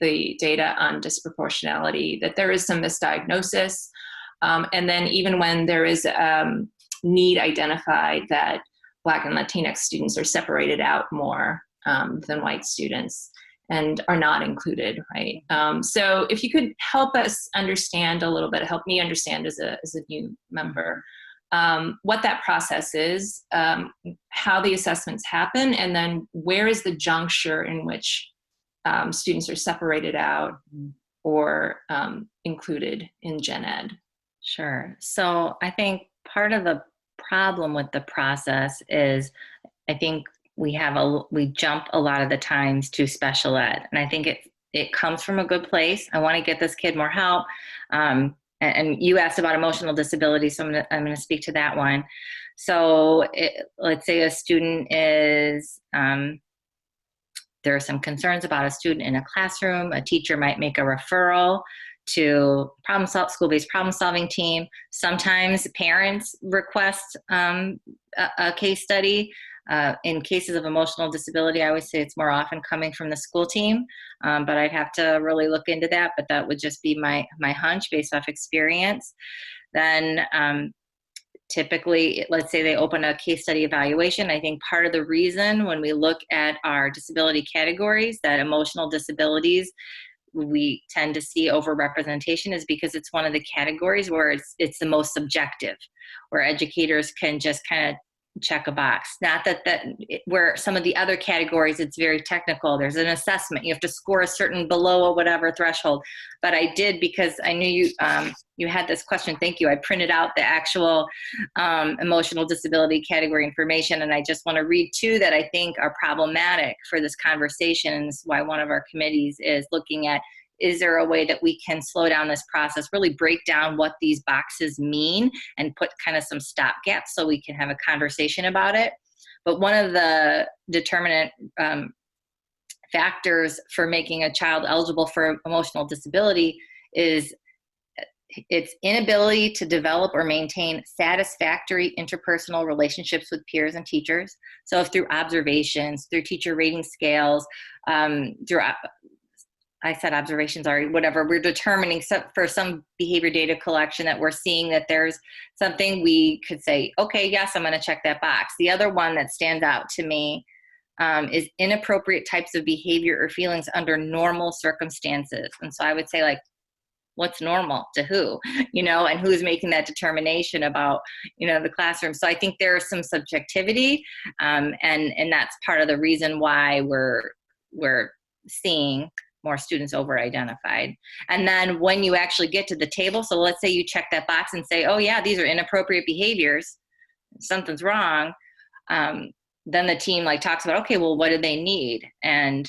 the data on disproportionality that there is some misdiagnosis. And then even when there is need identified, that Black and Latinx students are separated out more than white students and are not included, right? So if you could help us understand a little bit, help me understand as a new member, what that process is, how the assessments happen, and then where is the juncture in which students are separated out or included in gen ed? Sure. So I think part of the problem with the process is I think we jump a lot of the times to special ed. And I think it comes from a good place. I want to get this kid more help. And you asked about emotional disability, so I'm going to speak to that one. So let's say a student is, there are some concerns about a student in a classroom. A teacher might make a referral to school-based problem-solving team. Sometimes parents request a case study. In cases of emotional disability, I would say it's more often coming from the school team, but I'd have to really look into that. But that would just be my hunch based off experience. Then typically, let's say they open a case study evaluation. I think part of the reason when we look at our disability categories that emotional disabilities we tend to see overrepresentation is because it's one of the categories where it's the most subjective, where educators can just kind of check a box. Not that where some of the other categories, it's very technical. There's an assessment. You have to score a certain below a whatever threshold. But I did, because I knew you had this question. Thank you. I printed out the actual emotional disability category information. And I just want to read two that I think are problematic for this conversation. And this is why one of our committees is looking at, is there a way that we can slow down this process, really break down what these boxes mean and put kind of some stopgaps so we can have a conversation about it. But one of the determinant factors for making a child eligible for emotional disability is its inability to develop or maintain satisfactory interpersonal relationships with peers and teachers. So if through observations, through teacher rating scales, I said observations already, whatever, we're determining for some behavior data collection that we're seeing that there's something we could say, okay, yes, I'm going to check that box. The other one that stands out to me is inappropriate types of behavior or feelings under normal circumstances. And so I would say, like, what's normal to who, and who's making that determination about, the classroom. So I think there is some subjectivity, and that's part of the reason why we're seeing more students over-identified. And then when you actually get to the table, so let's say you check that box and say, oh yeah, these are inappropriate behaviors, something's wrong, then the team talks about, okay, well, what do they need? And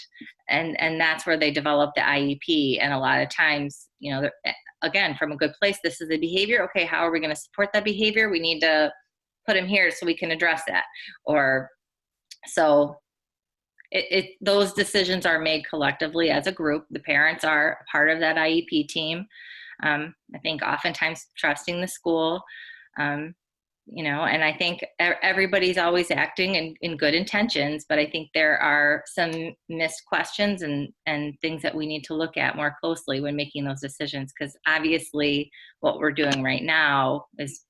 that's where they develop the IEP. And a lot of times, again, from a good place, this is a behavior. Okay, how are we going to support that behavior? We need to put them here so we can address that. Or so those decisions are made collectively as a group. The parents are part of that IEP team. I think oftentimes trusting the school, and I think everybody's always acting in good intentions, but I think there are some missed questions and things that we need to look at more closely when making those decisions, because obviously what we're doing right now is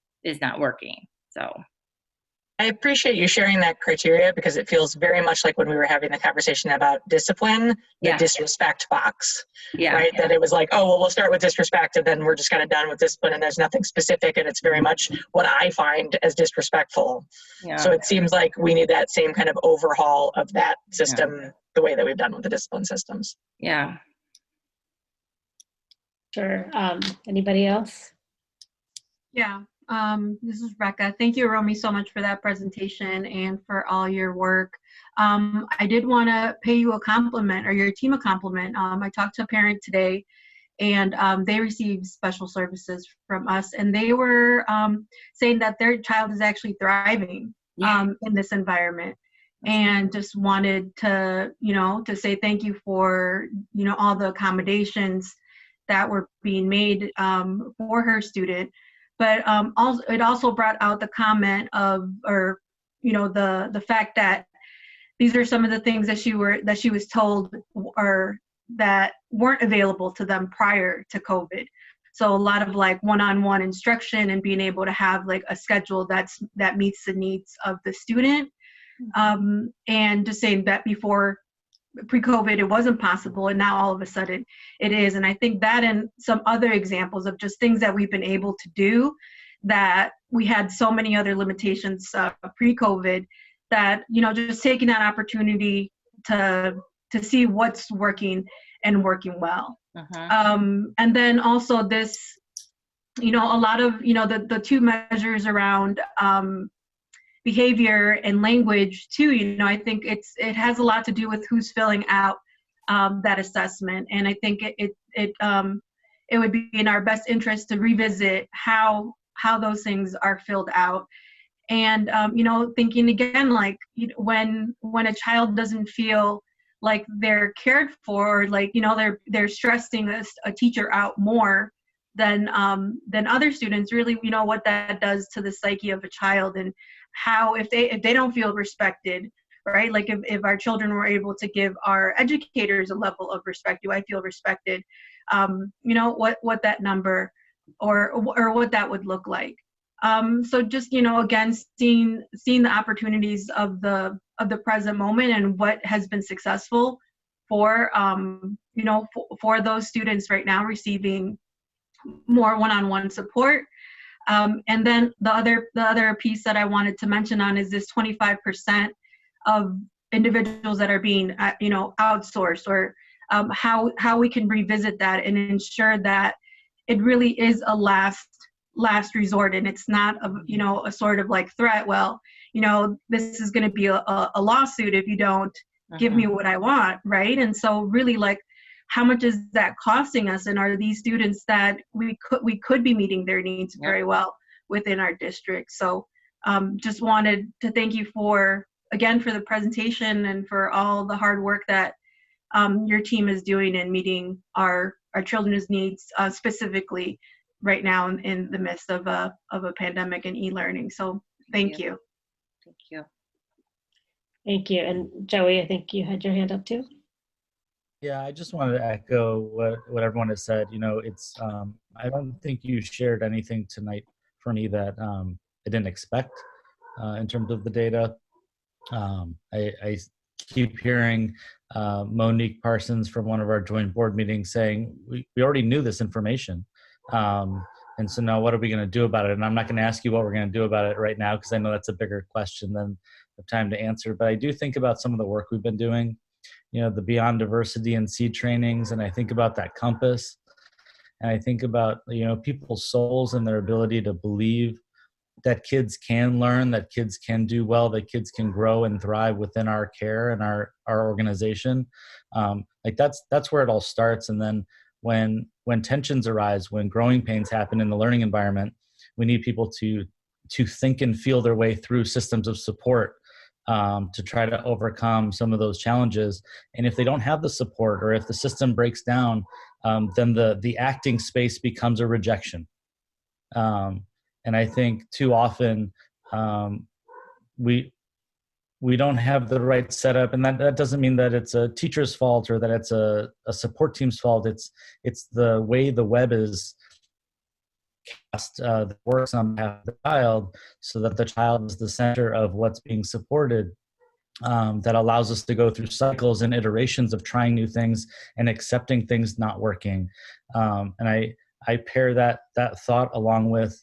not working. So. I appreciate you sharing that criteria because it feels very much like when we were having the conversation about discipline, the Yeah. disrespect box, Yeah. right? That it was like, oh, well, we'll start with disrespect and then we're just kind of done with discipline and there's nothing specific and it's very much what I find as disrespectful. Yeah. So it seems like we need that same kind of overhaul of that system, the way that we've done with the discipline systems. Yeah. Sure. Anybody else? Yeah, this is Rebecca. Thank you, Romy, so much for that presentation and for all your work. I did want to pay you a compliment, or your team a compliment. I talked to a parent today, and they received special services from us, and they were saying that their child is actually thriving in this environment, and just wanted to, to say thank you for, all the accommodations that were being made for her student. But also, it also brought out the comment of, or the fact that these are some of the things that she was told, or that weren't available to them prior to COVID. So a lot of like one-on-one instruction and being able to have like a schedule that meets the needs of the student. And just saying that before pre-COVID, it wasn't possible, and now all of a sudden it is. And I think that, and some other examples of just things that we've been able to do, that we had so many other limitations pre-COVID, that just taking that opportunity to see what's working and working well. And then also this, a lot of the two measures around behavior and language too. I think it has a lot to do with who's filling out that assessment, and I think it would be in our best interest to revisit how those things are filled out. And thinking again, like when a child doesn't feel like they're cared for, or like they're stressing a teacher out more than other students, really, what that does to the psyche of a child, and how if they don't feel respected, right? Like if our children were able to give our educators a level of respect, do I feel respected? What that number or what that would look like. So just again, seeing the opportunities of the present moment and what has been successful for for those students right now receiving more one-on-one support. And then the other piece that I wanted to mention on is this 25% of individuals that are being outsourced, or how we can revisit that and ensure that it really is a last resort, and it's not a sort of like threat. Well, this is going to be a lawsuit if you don't give me what I want, right? And so really, like, how much is that costing us, and are these students that we could be meeting their needs very well within our district? So just wanted to thank you for the presentation and for all the hard work that your team is doing in meeting our children's needs, specifically right now in the midst of a pandemic and e-learning. So thank you. Thank you. Thank you. And Joey, I think you had your hand up too. Yeah, I just wanted to echo what everyone has said. It's I don't think you shared anything tonight for me that I didn't expect in terms of the data. I keep hearing Monique Parsons from one of our joint board meetings saying, we already knew this information. And so now what are we going to do about it? And I'm not going to ask you what we're going to do about it right now, because I know that's a bigger question than the time to answer. But I do think about some of the work we've been doing, the Beyond Diversity and Seed trainings, and I think about that compass, and I think about, people's souls and their ability to believe that kids can learn, that kids can do well, that kids can grow and thrive within our care and our organization. Like that's where it all starts. And then when tensions arise, when growing pains happen in the learning environment, we need people to think and feel their way through systems of support to try to overcome some of those challenges. And if they don't have the support, or if the system breaks down, then the acting space becomes a rejection. And I think too often we don't have the right setup, and that doesn't mean that it's a teacher's fault or that it's a support team's fault. It's the way the web is cast that works on behalf of the child, so that the child is the center of what's being supported. That allows us to go through cycles and iterations of trying new things and accepting things not working. And I pair that thought along with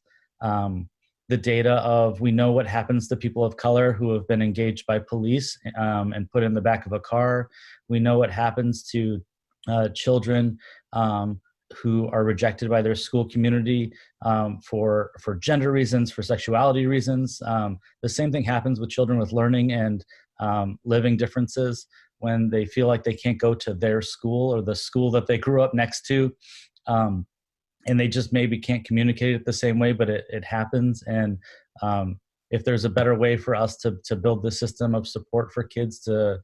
the data of, we know what happens to people of color who have been engaged by police and put in the back of a car. We know what happens to children who are rejected by their school community for gender reasons, for sexuality reasons. The same thing happens with children with learning and living differences when they feel like they can't go to their school or the school that they grew up next to. And they just maybe can't communicate it the same way, but it happens. And if there's a better way for us to build the system of support for kids to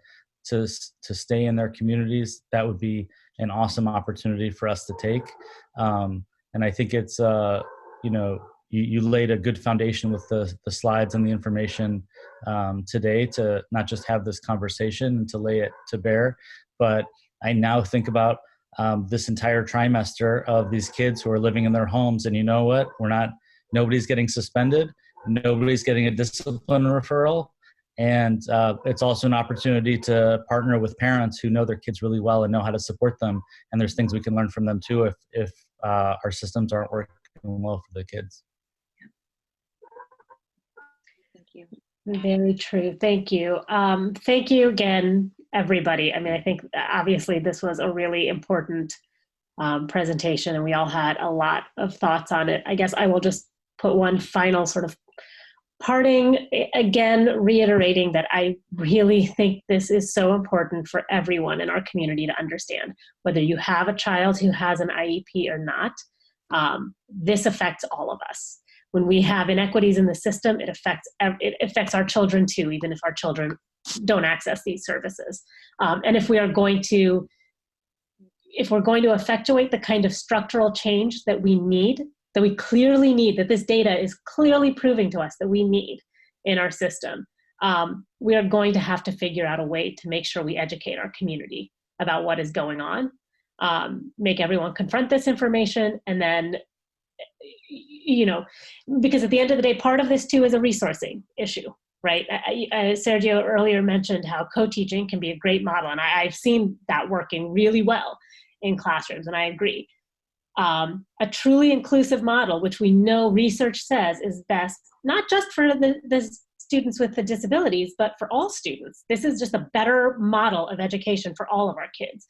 stay in their communities, that would be an awesome opportunity for us to take. And I think it's, you laid a good foundation with the slides and the information today to not just have this conversation and to lay it to bear, but I now think about this entire trimester of these kids who are living in their homes. And you know what? Nobody's getting suspended. Nobody's getting a discipline referral. And it's also an opportunity to partner with parents who know their kids really well and know how to support them. And there's things we can learn from them too if our systems aren't working well for the kids. Thank you. Very true. Thank you. Thank you again, everybody. I mean, I think obviously this was a really important presentation, and we all had a lot of thoughts on it. I guess I will just put one final sort of parting, again, reiterating that I really think this is so important for everyone in our community to understand. Whether you have a child who has an IEP or not, this affects all of us. When we have inequities in the system, it affects our children too, even if our children don't access these services. And if we're going to effectuate the kind of structural change that we need, that we clearly need, that this data is clearly proving to us that we need in our system, we are going to have to figure out a way to make sure we educate our community about what is going on, make everyone confront this information, and then, because at the end of the day, part of this too is a resourcing issue, right? Sergio earlier mentioned how co-teaching can be a great model, and I've seen that working really well in classrooms, and I agree. A truly inclusive model, which we know research says is best, not just for the students with the disabilities, but for all students. This is just a better model of education for all of our kids.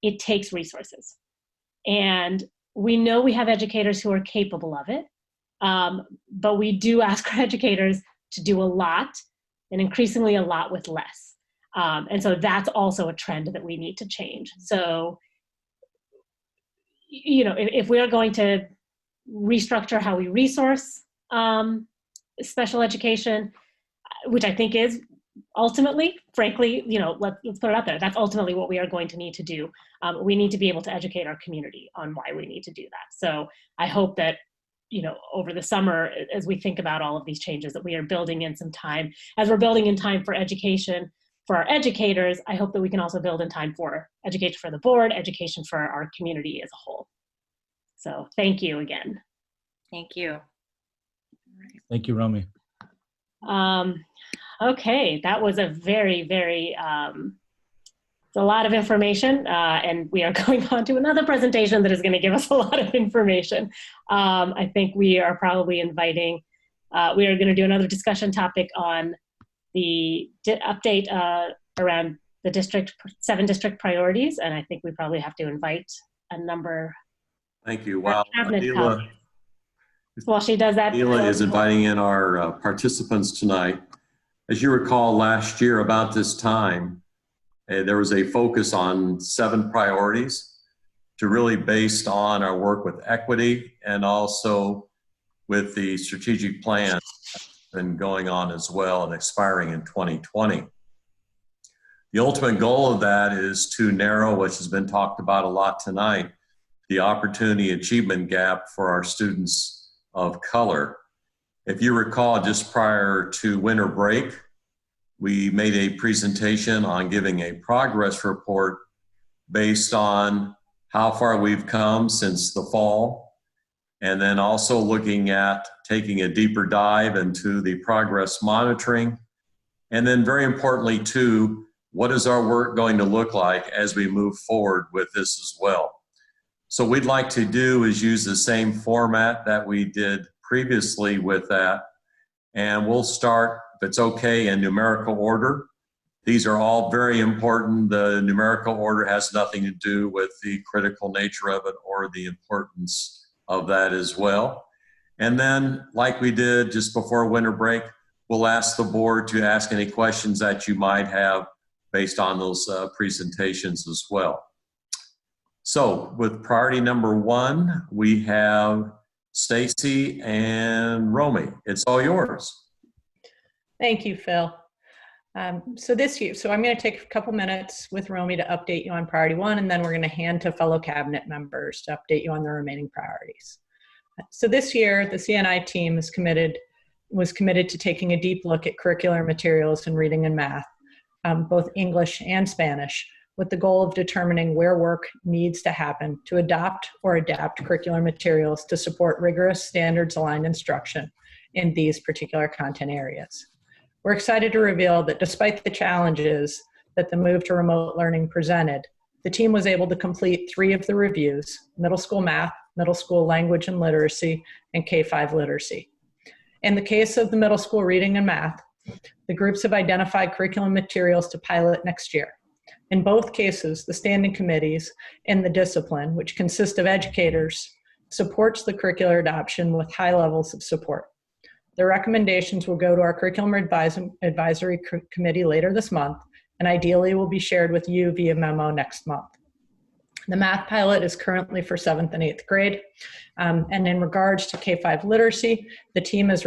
It takes resources. And we know we have educators who are capable of it, but we do ask our educators to do a lot, and increasingly a lot with less. And so that's also a trend that we need to change. So, if we are going to restructure how we resource special education, which I think is ultimately, frankly, let's put it out there, that's ultimately what we are going to need to do. We need to be able to educate our community on why we need to do that. So I hope that, over the summer, as we think about all of these changes, that we are building in some time. As we're building in time for education for our educators, I hope that we can also build in time for education for the board, education for our community as a whole. So thank you again. Thank you. Thank you, Romy. Okay, that was a very, very, it's a lot of information, and we are going on to another presentation that is going to give us a lot of information. I think we are probably inviting, we are going to do another discussion topic on the update around the 7 district priorities, and I think we probably have to invite a number. Thank you. Wow. While she does that, Neela is inviting in our participants tonight. As you recall, last year about this time, there was a focus on 7 priorities to really based on our work with equity and also with the strategic plan that's been going on as well and expiring in 2020. The ultimate goal of that is to narrow, which has been talked about a lot tonight, the opportunity achievement gap for our students of color. If you recall, just prior to winter break, we made a presentation on giving a progress report based on how far we've come since the fall And then also looking at taking a deeper dive into the progress monitoring. And then very importantly too, what is our work going to look like as we move forward with this as well? So what we'd like to do is use the same format that we did previously with that. And we'll start, if it's okay, in numerical order. These are all very important. The numerical order has nothing to do with the critical nature of it or the importance of that as well. And then, like we did just before winter break, we'll ask the board to ask any questions that you might have based on those presentations as well. So with priority number 1, we have Stacy and Romy. It's all yours. Thank you, Phil. So I'm going to take a couple minutes with Romy to update you on priority 1, and then we're going to hand to fellow cabinet members to update you on the remaining priorities. So this year, the CNI team was committed to taking a deep look at curricular materials in reading and math, both English and Spanish, with the goal of determining where work needs to happen to adopt or adapt curricular materials to support rigorous standards-aligned instruction in these particular content areas. We're excited to reveal that despite the challenges that the move to remote learning presented, the team was able to complete 3 of the reviews: middle school math, middle school language and literacy, and K-5 literacy. In the case of the middle school reading and math, the groups have identified curriculum materials to pilot next year. In both cases, the standing committees in the discipline, which consist of educators, supports the curricular adoption with high levels of support. The recommendations will go to our Curriculum Advisory Committee later this month, and ideally will be shared with you via memo next month. The math pilot is currently for 7th and 8th grade. And in regards to K-5 literacy, the team is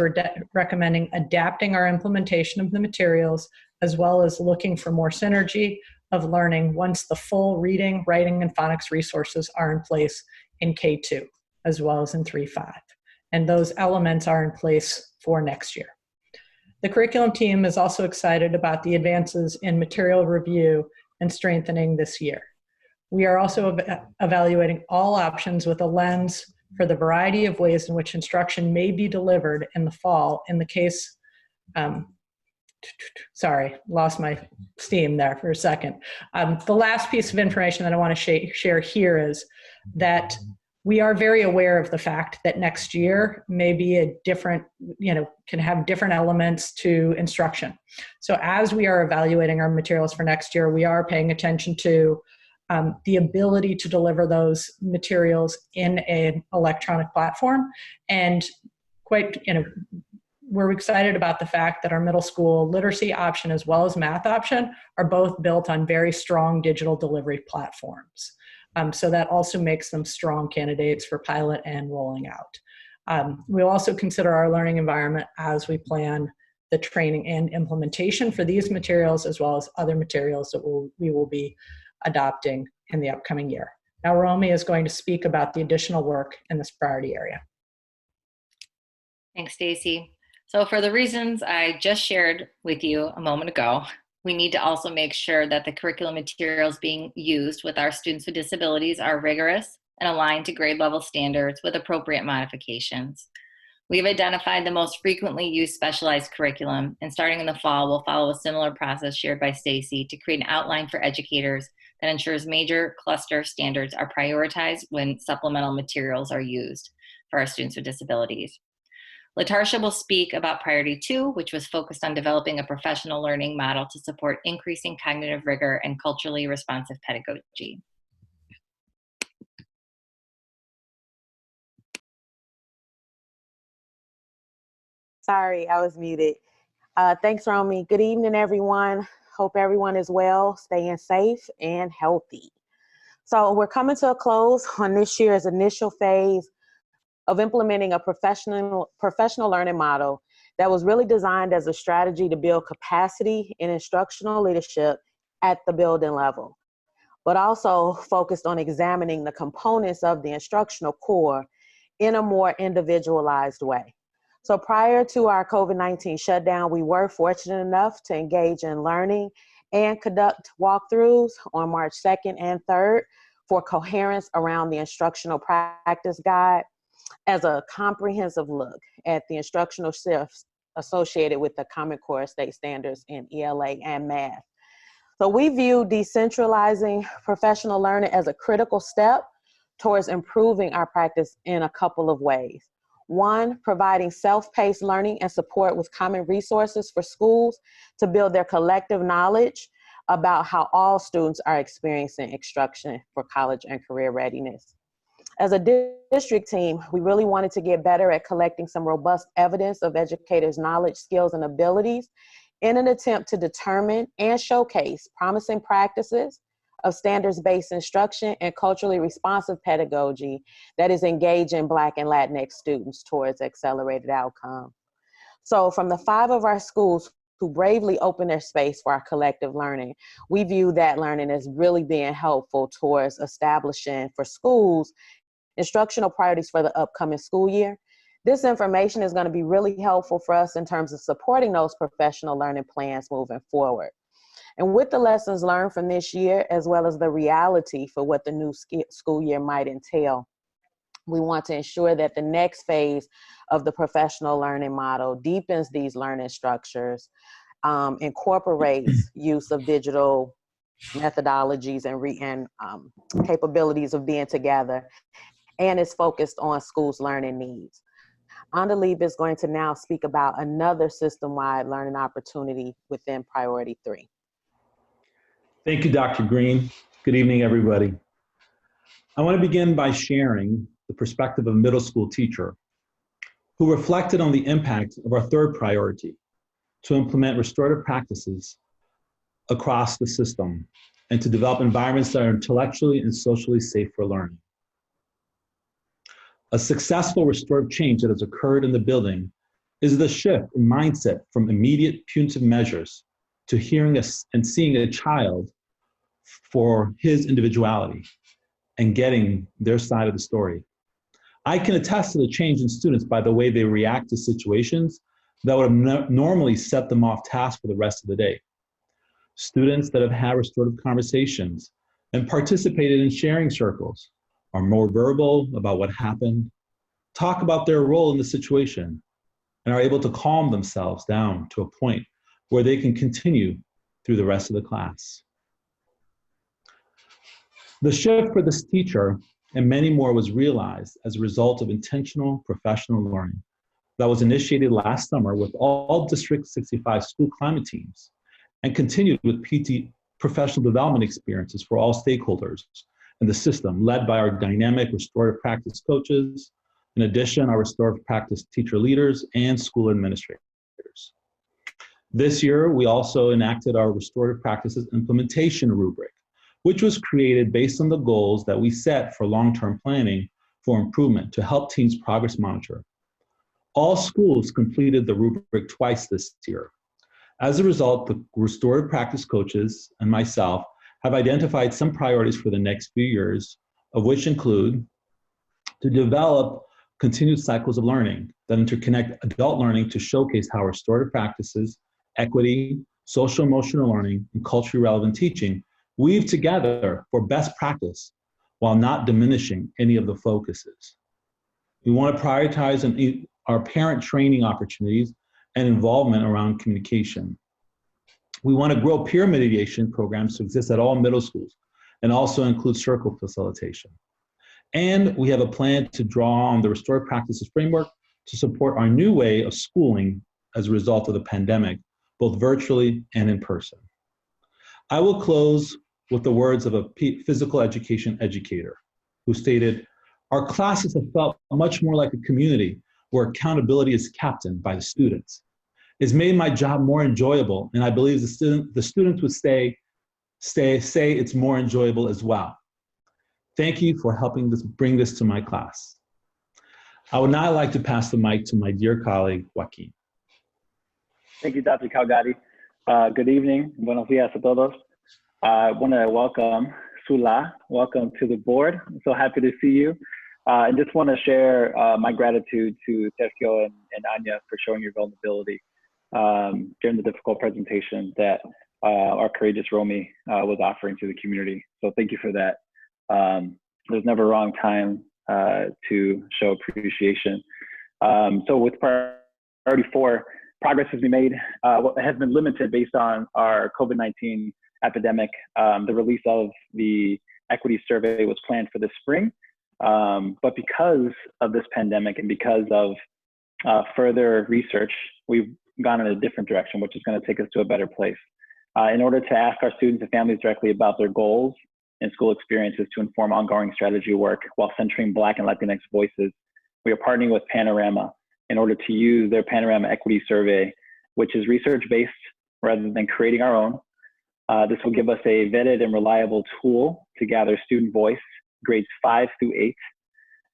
recommending adapting our implementation of the materials, as well as looking for more synergy of learning once the full reading, writing, and phonics resources are in place in K-2, as well as in 3-5. And those elements are in place for next year. The curriculum team is also excited about the advances in material review and strengthening this year. We are also evaluating all options with a lens for the variety of ways in which instruction may be delivered in the fall in the case, sorry, lost my steam there for a second. The last piece of information that I want to share here is that we are very aware of the fact that next year may be a different, can have different elements to instruction. So as we are evaluating our materials for next year, we are paying attention to the ability to deliver those materials in an electronic platform. And we're excited about the fact that our middle school literacy option as well as math option are both built on very strong digital delivery platforms. So that also makes them strong candidates for pilot and rolling out. We'll also consider our learning environment as we plan the training and implementation for these materials, as well as other materials that we will be adopting in the upcoming year. Now, Romy is going to speak about the additional work in this priority area. Thanks, Stacy. So for the reasons I just shared with you a moment ago, we need to also make sure that the curriculum materials being used with our students with disabilities are rigorous and aligned to grade level standards with appropriate modifications. We've identified the most frequently used specialized curriculum, and starting in the fall, we'll follow a similar process shared by Stacy to create an outline for educators that ensures major cluster standards are prioritized when supplemental materials are used for our students with disabilities. Latarsha will speak about priority 2, which was focused on developing a professional learning model to support increasing cognitive rigor and culturally responsive pedagogy. Sorry, I was muted. Thanks, Romy. Good evening, everyone. Hope everyone is well, staying safe and healthy. So we're coming to a close on this year's initial phase of implementing a professional learning model that was really designed as a strategy to build capacity in instructional leadership at the building level, but also focused on examining the components of the instructional core in a more individualized way. So prior to our COVID-19 shutdown, we were fortunate enough to engage in learning and conduct walkthroughs on March 2nd and 3rd for coherence around the instructional practice guide. as a comprehensive look at the instructional shifts associated with the Common Core state standards in ELA and math. So we view decentralizing professional learning as a critical step towards improving our practice in a couple of ways. One, providing self-paced learning and support with common resources for schools to build their collective knowledge about how all students are experiencing instruction for college and career readiness. As a district team, we really wanted to get better at collecting some robust evidence of educators' knowledge, skills, and abilities in an attempt to determine and showcase promising practices of standards-based instruction and culturally responsive pedagogy that is engaging Black and Latinx students towards accelerated outcome. So from the 5 of our schools who bravely open their space for our collective learning, we view that learning as really being helpful towards establishing for schools instructional priorities for the upcoming school year. This information is going to be really helpful for us in terms of supporting those professional learning plans moving forward. And with the lessons learned from this year, as well as the reality for what the new school year might entail, we want to ensure that the next phase of the professional learning model deepens these learning structures, incorporates use of digital methodologies and capabilities of being together, and is focused on schools' learning needs. Andalib is going to now speak about another system-wide learning opportunity within Priority 3. Thank you, Dr. Green. Good evening, everybody. I want to begin by sharing the perspective of a middle school teacher who reflected on the impact of our third priority, to implement restorative practices across the system and to develop environments that are intellectually and socially safe for learning. A successful restorative change that has occurred in the building is the shift in mindset from immediate punitive measures to hearing and seeing a child for his individuality and getting their side of the story. I can attest to the change in students by the way they react to situations that would have normally set them off task for the rest of the day. Students that have had restorative conversations and participated in sharing circles are more verbal about what happened, talk about their role in the situation, and are able to calm themselves down to a point where they can continue through the rest of the class. The shift for this teacher and many more was realized as a result of intentional professional learning that was initiated last summer with all District 65 school climate teams and continued with PT professional development experiences for all stakeholders in the system, led by our dynamic restorative practice coaches, in addition, our restorative practice teacher leaders and school administrators. This year, we also enacted our restorative practices implementation rubric, which was created based on the goals that we set for long-term planning for improvement to help teams progress monitor. All schools completed the rubric twice this year. As a result, the restorative practice coaches and myself have identified some priorities for the next few years, of which include to develop continued cycles of learning that interconnect adult learning to showcase how restorative practices, equity, social emotional learning, and culturally relevant teaching weave together for best practice while not diminishing any of the focuses. We want to prioritize our parent training opportunities and involvement around communication. We want to grow peer mediation programs to exist at all middle schools and also include circle facilitation. And we have a plan to draw on the restorative practices framework to support our new way of schooling as a result of the pandemic, both virtually and in person. I will close with the words of a physical education educator who stated, "Our classes have felt much more like a community where accountability is captained by the students. It's made my job more enjoyable, and I believe the students would say it's more enjoyable as well. Thank you for helping bring this to my class." I would now like to pass the mic to my dear colleague, Joaquin. Thank you, Dr. Calgary. Good evening. Buenos días a todos. I want to welcome Sula. Welcome to the board. I'm so happy to see you. I just want to share my gratitude to Sergio and Anya for showing your vulnerability during the difficult presentation that our courageous Romy was offering to the community. So thank you for that. There's never a wrong time to show appreciation. So with priority 4, progress has been made, has been limited based on our COVID-19 epidemic. The release of the equity survey was planned for this spring, but because of this pandemic and because of further research, we've gone in a different direction, which is going to take us to a better place. In order to ask our students and families directly about their goals and school experiences to inform ongoing strategy work while centering Black and Latinx voices, we are partnering with Panorama in order to use their Panorama Equity Survey, which is research-based rather than creating our own. This will give us a vetted and reliable tool to gather student voice, grades 5 through 8,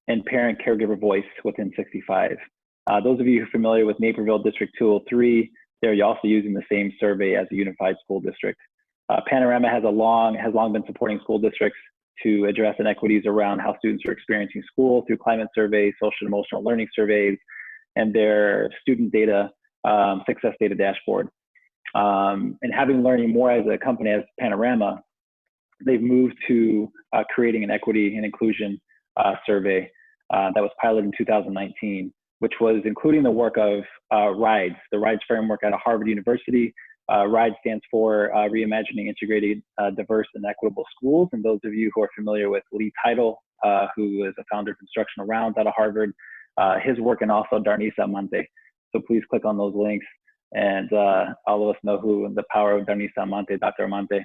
and parent caregiver voice within 65. Those of you who are familiar with Naperville District 203, they're also using the same survey as a unified school district. Panorama has long been supporting school districts to address inequities around how students are experiencing school through climate surveys, social and emotional learning surveys, and their student data, success data dashboard. And having learning more as a company as Panorama, they've moved to creating an equity and inclusion survey that was piloted in 2019, which was including the work of RIDES, the RIDES framework out of Harvard University. RIDE stands for Reimagining Integrated, Diverse, and Equitable Schools. And those of you who are familiar with Lee Title, who is a founder of Instructional Rounds out of Harvard, his work, and also Darnisa Amante. So please click on those links, and all of us know who the power of Darnisa Amante, Dr. Amante.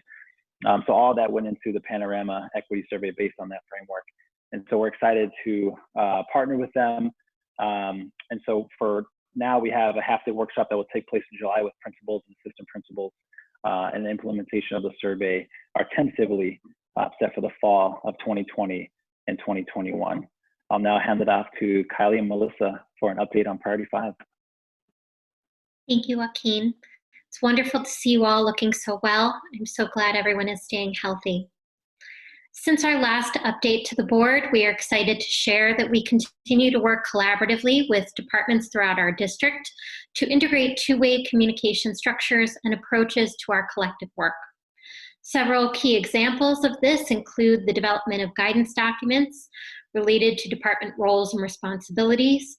So all that went into the Panorama Equity Survey based on that framework. And so we're excited to partner with them. And so for now, we have a half-day workshop that will take place in July with principals and assistant principals, and the implementation of the survey are tentatively set for the fall of 2020 and 2021. I'll now hand it off to Kylie and Melissa for an update on Priority 5. Thank you, Joaquin. It's wonderful to see you all looking so well. I'm so glad everyone is staying healthy. Since our last update to the board, we are excited to share that we continue to work collaboratively with departments throughout our district to integrate two-way communication structures and approaches to our collective work. Several key examples of this include the development of guidance documents related to department roles and responsibilities,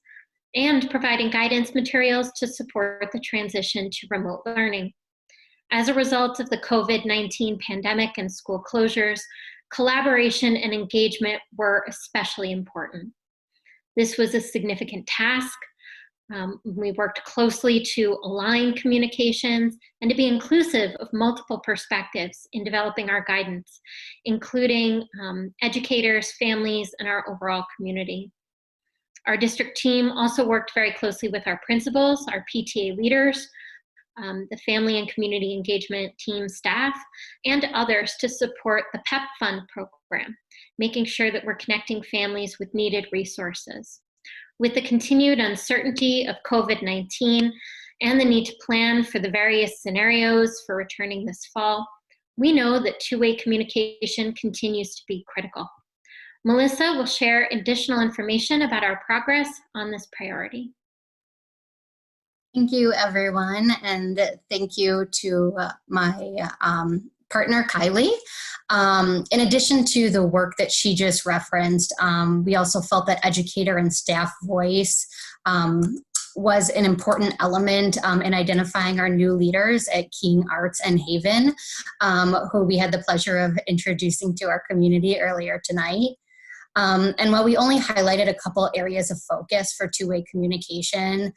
and providing guidance materials to support the transition to remote learning. As a result of the COVID-19 pandemic and school closures, collaboration and engagement were especially important. This was a significant task. We worked closely to align communications and to be inclusive of multiple perspectives in developing our guidance, including educators, families, and our overall community. Our district team also worked very closely with our principals, our PTA leaders, the family and community engagement team staff, and others to support the PEP Fund program, making sure that we're connecting families with needed resources. With the continued uncertainty of COVID-19 and the need to plan for the various scenarios for returning this fall, we know that two-way communication continues to be critical. Melissa will share additional information about our progress on this priority. Thank you, everyone, and thank you to my partner, Kylie. In addition to the work that she just referenced, we also felt that educator and staff voice was an important element in identifying our new leaders at King Arts and Haven, who we had the pleasure of introducing to our community earlier tonight. And while we only highlighted a couple areas of focus for two-way communication,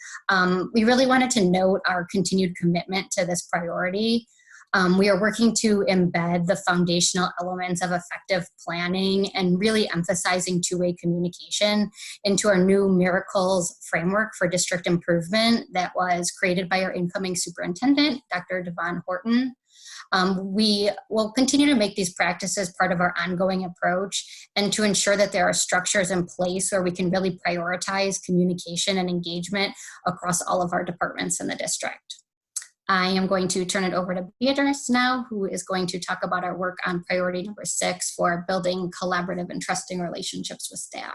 we really wanted to note our continued commitment to this priority. We are working to embed the foundational elements of effective planning and really emphasizing two-way communication into our new Miracles framework for district improvement that was created by our incoming superintendent, Dr. Devon Horton. We will continue to make these practices part of our ongoing approach and to ensure that there are structures in place where we can really prioritize communication and engagement across all of our departments in the district. I am going to turn it over to Beatrice now, who is going to talk about our work on priority number 6 for building collaborative and trusting relationships with staff.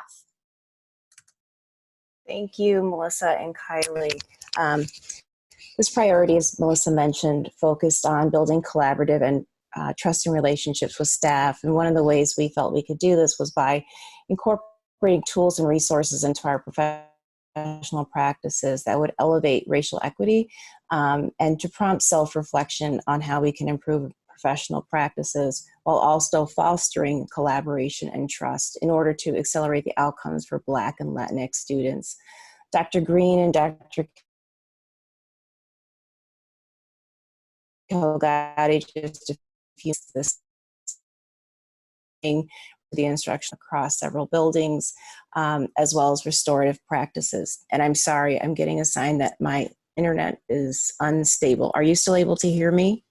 Thank you, Melissa and Kylie. This priority, as Melissa mentioned, focused on building collaborative and trusting relationships with staff. And one of the ways we felt we could do this was by incorporating incorporating tools and resources into our professional practices that would elevate racial equity and to prompt self-reflection on how we can improve professional practices while also fostering collaboration and trust in order to accelerate the outcomes for Black and Latinx students. Dr. Green and Dr. Calgary just a few this the instruction across several buildings, as well as restorative practices. And I'm sorry, I'm getting a sign that my internet is unstable. Are you still able to hear me?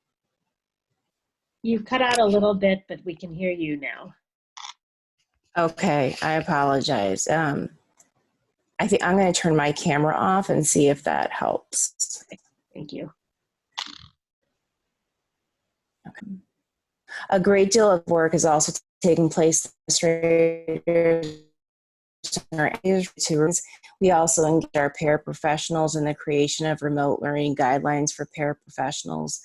You've cut out a little bit, but we can hear you now. Okay, I apologize. I think I'm going to turn my camera off and see if that helps. Thank you. Okay. A great deal of work is also taking place. We also engage our paraprofessionals in the creation of remote learning guidelines for paraprofessionals.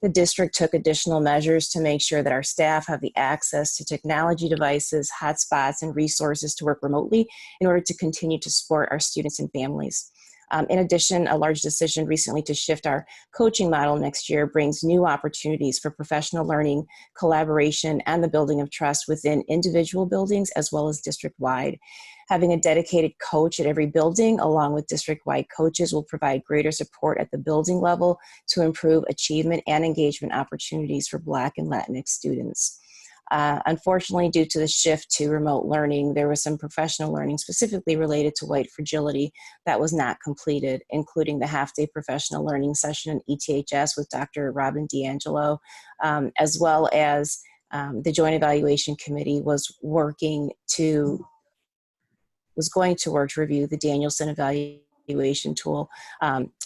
The district took additional measures to make sure that our staff have the access to technology devices, hotspots, and resources to work remotely in order to continue to support our students and families. In addition, a large decision recently to shift our coaching model next year brings new opportunities for professional learning, collaboration, and the building of trust within individual buildings as well as district-wide. Having a dedicated coach at every building along with district-wide coaches will provide greater support at the building level to improve achievement and engagement opportunities for Black and Latinx students. Unfortunately, due to the shift to remote learning, there was some professional learning specifically related to white fragility that was not completed, including the half-day professional learning session in ETHS with Dr. Robin D'Angelo, as well as the Joint Evaluation Committee was going to work to review the Danielson evaluation tool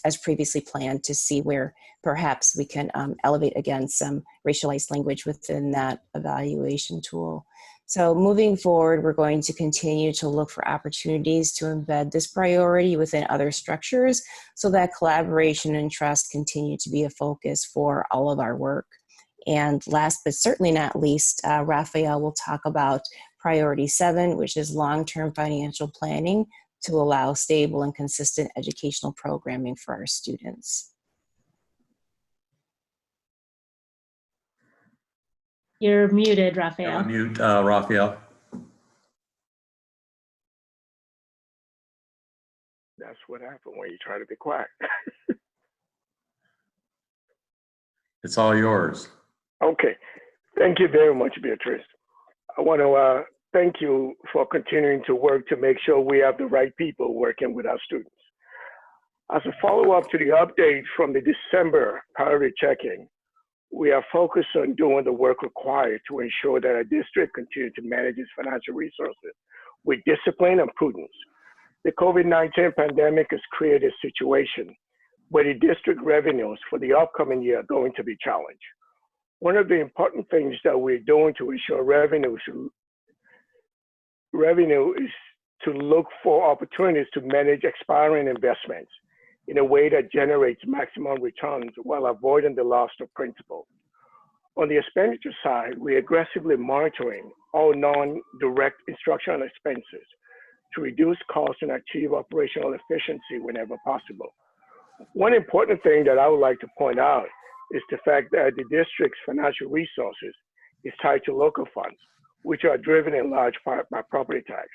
as previously planned to see where perhaps we can elevate again some racialized language within that evaluation tool. So moving forward, we're going to continue to look for opportunities to embed this priority within other structures so that collaboration and trust continue to be a focus for all of our work. And last but certainly not least, Raphael will talk about Priority 7, which is long-term financial planning to allow stable and consistent educational programming for our students. You're muted, Raphael. Unmute Raphael. That's what happened when you try to be quiet. It's all yours. Okay. Thank you very much, Beatrice. I want to thank you for continuing to work to make sure we have the right people working with our students. As a follow-up to the update from the December priority check-in, we are focused on doing the work required to ensure that our district continues to manage its financial resources with discipline and prudence. The COVID-19 pandemic has created a situation where the district revenues for the upcoming year are going to be challenged. One of the important things that we're doing to ensure revenue is to look for opportunities to manage expiring investments in a way that generates maximum returns while avoiding the loss of principal. On the expenditure side, we're aggressively monitoring all non-direct instructional expenses to reduce costs and achieve operational efficiency whenever possible. One important thing that I would like to point out is the fact that the district's financial resources is tied to local funds, which are driven in large part by property tax.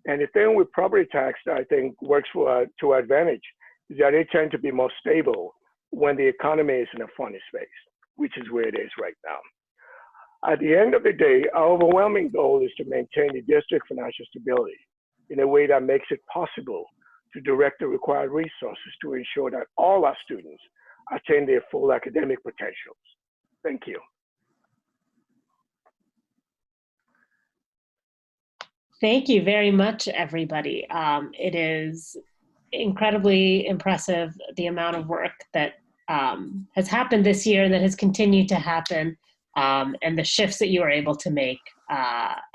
And the thing with property tax that I think works to our advantage is that they tend to be more stable when the economy is in a funny space, which is where it is right now. At the end of the day, our overwhelming goal is to maintain the district financial stability in a way that makes it possible to direct the required resources to ensure that all our students attain their full academic potentials. Thank you. Thank you very much, everybody. It is incredibly impressive the amount of work that has happened this year, that has continued to happen, and the shifts that you were able to make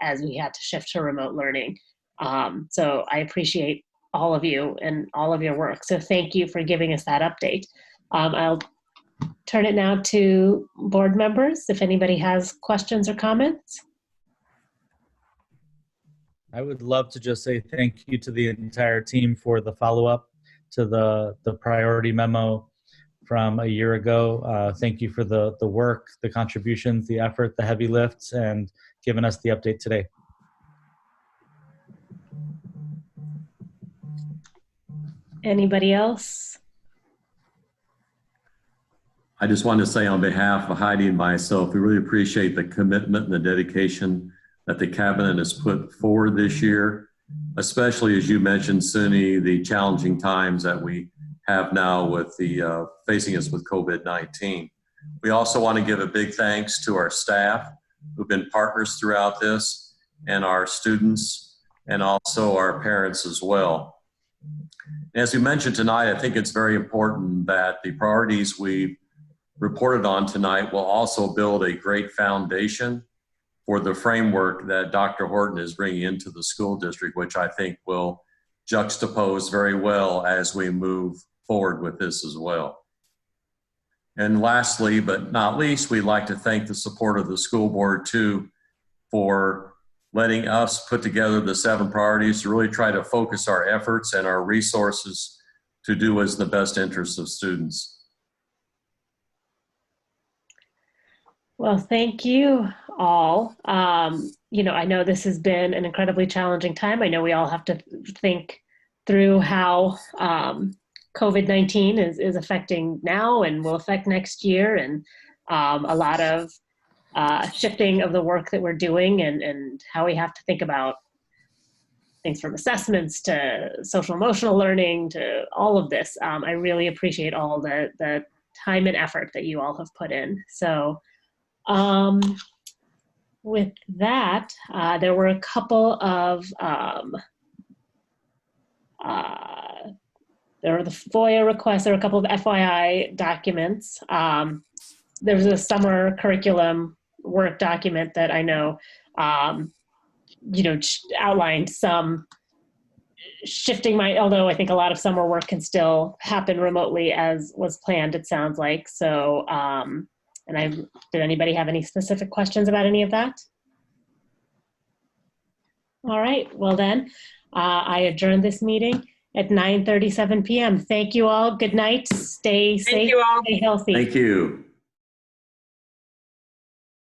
as we had to shift to remote learning. So I appreciate all of you and all of your work. So thank you for giving us that update. I'll turn it now to board members if anybody has questions or comments. I would love to just say thank you to the entire team for the follow-up to the priority memo from a year ago. Thank you for the work, the contributions, the effort, the heavy lifts, and giving us the update today. Anybody else? I just want to say on behalf of Heidi and myself, we really appreciate the commitment and the dedication that the cabinet has put forward this year, especially as you mentioned, Suni, the challenging times that we have now with the facing us with COVID-19. We also want to give a big thanks to our staff who've been partners throughout this, and our students, and also our parents as well. As we mentioned tonight, I think it's very important that the priorities we reported on tonight will also build a great foundation for the framework that Dr. Horton is bringing into the school district, which I think will juxtapose very well as we move forward with this as well. And lastly, but not least, we'd like to thank the support of the school board too for letting us put together the 7 priorities to really try to focus our efforts and our resources to do what's in the best interest of students. Well, thank you all. You know, I know this has been an incredibly challenging time. I know we all have to think through how COVID-19 is affecting now and will affect next year, and a lot of shifting of the work that we're doing, and how we have to think about things from assessments to social emotional learning to all of this. I really appreciate all the time and effort that you all have put in. So with that, there were a couple of there were the FOIA requests. There were a couple of FYI documents. There was a summer curriculum work document that I know, you know, outlined some shifting although I think a lot of summer work can still happen remotely as was planned, it sounds like. So, did anybody have any specific questions about any of that? All right, well then, I adjourn this meeting at 9:37 p.m. Thank you all. Good night. Stay safe. Thank you all. Stay healthy. Thank you.